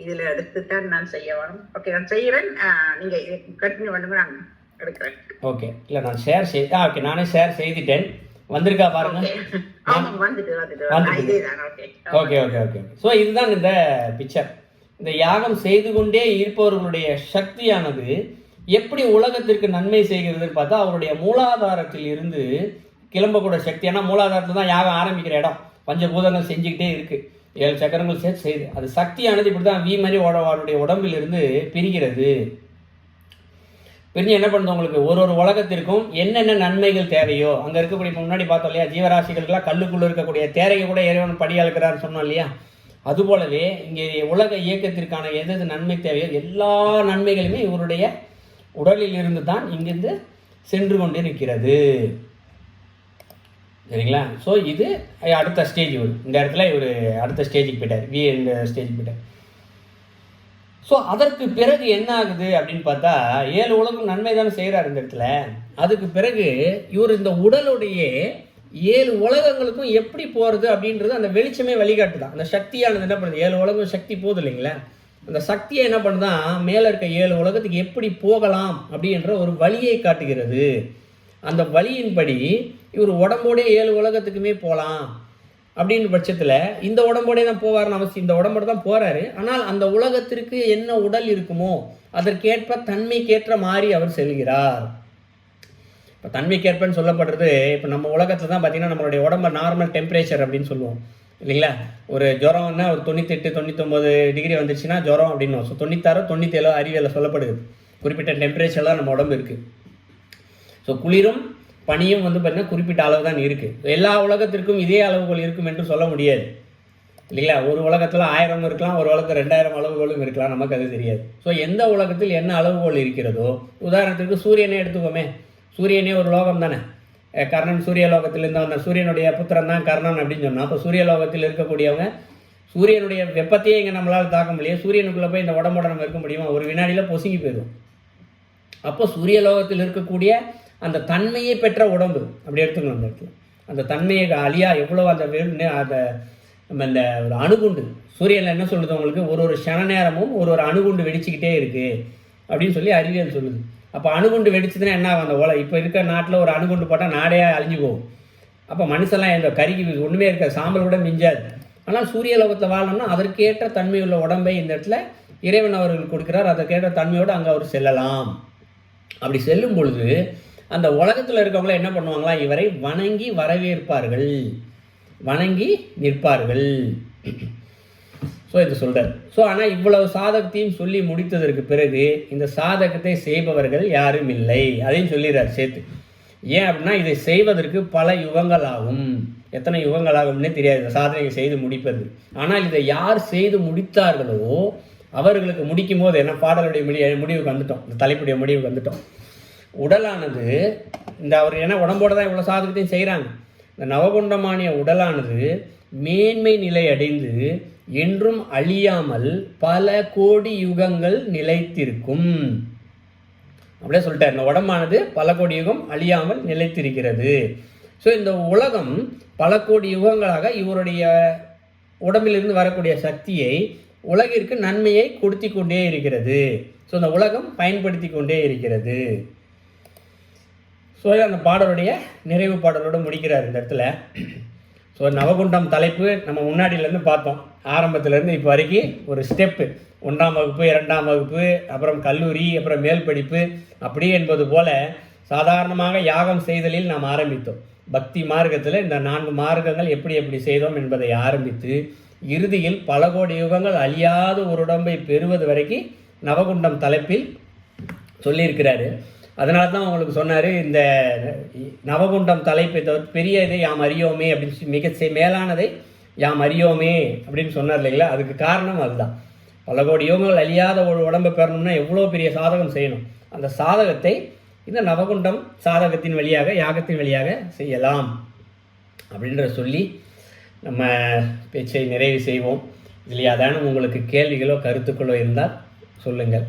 இதில் எடுத்துத்தான் நான் செய்ய வரும். ஓகே, நான் செய்கிறேன். நீங்கள் கண்டினியூ பண்ணுங்க, நான் எடுக்கிறேன். ஓகே, இல்லை நான் ஷேர் ஓகே, நானே ஷேர் செய்துட்டேன். வந்திருக்கா பாருங்க. Okay okay okay. ஸோ இதுதான் இந்த பிக்சர். இந்த யாகம் செய்து கொண்டே இருப்பவர்களுடைய சக்தியானது எப்படி உலகத்திற்கு நன்மை செய்கிறதுன்னு பார்த்தா, அவருடைய மூலாதாரத்தில் இருந்து கிளம்பக்கூட சக்தி. ஏன்னா மூலாதாரத்தில் தான் யாகம் ஆரம்பிக்கிற இடம். பஞ்சபூதங்கள் செஞ்சுக்கிட்டே இருக்குது, 7 சக்கரங்கள் சேர்த்து செய்யுது. அது சக்தியானது இப்படி தான் மாதிரி அவருடைய உடம்பிலிருந்து பிரிகிறது. பிரிஞ்சு என்ன பண்ணுது, உங்களுக்கு ஒரு உலகத்திற்கும் என்னென்ன நன்மைகள் தேவையோ அங்கே இருக்கக்கூடிய, முன்னாடி பார்த்தோம் இல்லையா, ஜீவராசிகளுக்கெல்லாம் கல்லுக்குள்ளே இருக்கக்கூடிய தேரையை கூட இறைவன் படியாளுக்கிறான்னு சொன்னோம் இல்லையா. அதுபோலவே இங்கே உலக இயக்கத்திற்கான எது நன்மை தேவையோ எல்லா நன்மைகளுமே இவருடைய உடலில் இருந்து தான் இங்கிருந்து சென்று கொண்டு இருக்கிறது. சரிங்களா? ஸோ இது அடுத்த ஸ்டேஜ். இந்த இடத்துல இவர் அடுத்த ஸ்டேஜுக்கு போயிட்டார், இந்த ஸ்டேஜுக்கு போயிட்டார். ஸோ அதற்கு பிறகு என்ன ஆகுது அப்படின்னு பார்த்தா, 7 உலகம் நன்மை தானே செய்கிறார் இந்த இடத்துல. அதுக்கு பிறகு இவர் இந்த உடலுடைய 7 உலகங்களுக்கும் எப்படி போகிறது அப்படின்றது அந்த வெளிச்சமே வழிகாட்டு தான். அந்த சக்தியானது என்ன பண்ணுது, 7 உலகம் சக்தி போகுது இல்லைங்களா, அந்த சக்தியை என்ன பண்ணுதான், மேலே இருக்க 7 உலகத்துக்கு எப்படி போகலாம் அப்படின்ற ஒரு வழியை காட்டுகிறது. அந்த வழியின்படி இவர் உடம்போடே 7 உலகத்துக்குமே போகலாம் அப்படின்னு பட்சத்தில் இந்த உடம்போடே தான் போவார்னு அவசியம், இந்த உடம்போடு தான் போகிறாரு. ஆனால் அந்த உலகத்திற்கு என்ன உடல் இருக்குமோ அதற்கேற்ப தன்மைக்கேற்ற மாதிரி அவர் செல்கிறார். இப்போ தன்மைக்கேற்பன்னு சொல்லப்படுறது, இப்போ நம்ம உலகத்தில் தான் பார்த்திங்கன்னா நம்மளுடைய உடம்பு நார்மல் டெம்பரேச்சர் அப்படின்னு சொல்லுவோம் இல்லைங்களா. ஒரு ஜுரம்னா ஒரு 98 99 டிகிரி வந்துச்சுன்னா ஜுரம் அப்படின்னு. ஸோ 96 97 அறிவியலில் சொல்லப்படுது. குறிப்பிட்ட டெம்பரேச்சர் தான் நம்ம உடம்பு இருக்குது. ஸோ குளிரும் பனியும் பார்த்திங்கன்னா குறிப்பிட்ட அளவு தான் இருக்குது. எல்லா உலகத்திற்கும் இதே அளவுகள் இருக்கும் என்று சொல்ல முடியாது இல்லைங்களா. ஒரு உலகத்தில் 1000 இருக்கலாம், ஒரு உலகத்தில் 2000 அளவுகளும் இருக்கலாம், நமக்கு அது தெரியாது. ஸோ எந்த உலகத்தில் என்ன அளவுகோல் இருக்கிறதோ, உதாரணத்திற்கு சூரியனே எடுத்துக்கோமே. சூரியனே ஒரு லோகம் தானே. கர்ணன் சூரிய லோகத்திலிருந்து வந்த சூரியனுடைய புத்திரன் தான் கர்ணன் அப்படின்னு சொன்னால், அப்போ சூரிய லோகத்தில் இருக்கக்கூடியவங்க சூரியனுடைய வெப்பத்தையே இங்கே நம்மளால் தாக்க முடியாது. சூரியனுக்குள்ளே போய் இந்த உடம்போட நம்ம இருக்க முடியுமா? ஒரு வினாடியில் பொசுங்கி போயிடும். அப்போ சூரிய லோகத்தில் இருக்கக்கூடிய அந்த தன்மையை பெற்ற உடம்பு அப்படி எடுத்துக்கணும். அந்த இடத்துல அந்த தன்மையை அழியா எவ்வளோ அந்த நம்ம இந்த ஒரு அணுகுண்டு சூரியனில் என்ன சொல்லுது உங்களுக்கு, ஒரு க்ஷண நேரமும் ஒரு அணுகுண்டு வெடிச்சுக்கிட்டே இருக்குது அப்படின்னு சொல்லி அறிவியல் சொல்லுது. அப்போ அணுகுண்டு வெடிச்சதுன்னா என்ன ஆகும், அந்த இப்போ இருக்க நாட்டில் ஒரு அணுகுண்டு போட்டால் நாடே அழிஞ்சு போகும். அப்போ மனுஷெல்லாம் இந்த கறிக்கு ஒன்றுமே இருக்க சாம்பல் கூட மிஞ்சாது. ஆனால் சூரிய லோகத்தில் வாழணும்னா அதற்கேற்ற தன்மையுள்ள உடம்பை இந்த இடத்துல இறைவன் அவர்கள் கொடுக்கிறார். அதற்கேற்ற தன்மையோடு அங்கே அவர் செல்லலாம். அப்படி செல்லும் பொழுது அந்த உலகத்தில் இருக்கவங்கள என்ன பண்ணுவாங்களா, இவரை வணங்கி வரவேற்பார்கள், வணங்கி நிற்பார்கள். ஸோ இது சொல்கிறார். ஸோ ஆனால் இவ்வளவு சாதகத்தையும் சொல்லி முடித்ததற்கு பிறகு இந்த சாதகத்தை செய்பவர்கள் யாரும் இல்லை அதையும் சொல்லிடுறார் சேர்த்து. ஏன் அப்படின்னா இதை செய்வதற்கு பல யுகங்கள் ஆகும். எத்தனை யுகங்கள் ஆகும்னே தெரியாது இந்த சாதனையை செய்து முடிப்பது. ஆனால் இதை யார் செய்து முடித்தார்களோ அவர்களுக்கு முடிக்கும் போது என்ன, பாடலுடைய முடிவுக்கு வந்துட்டோம், இந்த தலைப்புடைய முடிவுக்கு வந்துட்டோம். உடலானது இந்த அவர் ஏன்னா உடம்போடு தான் இவ்வளோ சாதகத்தையும் செய்கிறாங்க. இந்த நவகுண்டமானிய உடலானது மேன்மை நிலை அடைந்து என்றும் அழியாமல் பல கோடி யுகங்கள் நிலைத்திருக்கும் அப்படியே சொல்லிட்டார். இந்த உடம்பானது பல கோடி யுகம் அழியாமல் நிலைத்திருக்கிறது. ஸோ இந்த உலகம் பல கோடி யுகங்களாக இவருடைய உடம்பிலிருந்து வரக்கூடிய சக்தியை உலகிற்கு நன்மையை கொடுத்தி கொண்டே இருக்கிறது. ஸோ இந்த உலகம் பயன்படுத்தி கொண்டே இருக்கிறது. ஸோ அந்த பாடலுடைய நிறைவு பாடலோடு முடிக்கிறார் இந்த இடத்துல. ஸோ நவகுண்டம் தலைப்பு நம்ம முன்னாடியிலேருந்து பார்த்தோம், ஆரம்பத்துலேருந்து இப்போ வரைக்கும் ஒரு ஸ்டெப்பு, 1ஆம் வகுப்பு 2ஆம் வகுப்பு அப்புறம் கல்லூரி அப்புறம் மேல் படிப்பு அப்படி என்பது போல் சாதாரணமாக யாகம் செய்தலில் நாம் ஆரம்பித்தோம். பக்தி மார்க்கத்தில் இந்த 4 மார்க்கங்கள் எப்படி எப்படி செய்தோம் என்பதை ஆரம்பித்து இறுதியில் பல கோடி யுகங்கள் அழியாத ஒரு உடம்பை பெறுவது வரைக்கும் நவகுண்டம் தலைப்பில் சொல்லியிருக்கிறாரு. அதனால தான் உங்களுக்கு சொன்னார், இந்த நவகுண்டம் தலைப்பை தவிர பெரிய இதை யாம் அறியோமே அப்படின்னு மிக மேலானதை யாம் அறியோமே அப்படின்னு சொன்னார் இல்லைங்களா, அதுக்கு காரணம் அதுதான். பல கோடி யோகங்கள் அழியாத ஒரு உடம்பை பெறணும்னா எவ்வளோ பெரிய சாதகம் செய்யணும். அந்த சாதகத்தை இந்த நவகுண்டம் சாதகத்தின் வழியாக, யாகத்தின் வழியாக செய்யலாம் அப்படின்ற சொல்லி நம்ம பேச்சை நிறைவு செய்வோம். இதில் ஏதானும் உங்களுக்கு கேள்விகளோ கருத்துக்களோ இருந்தால் சொல்லுங்கள்.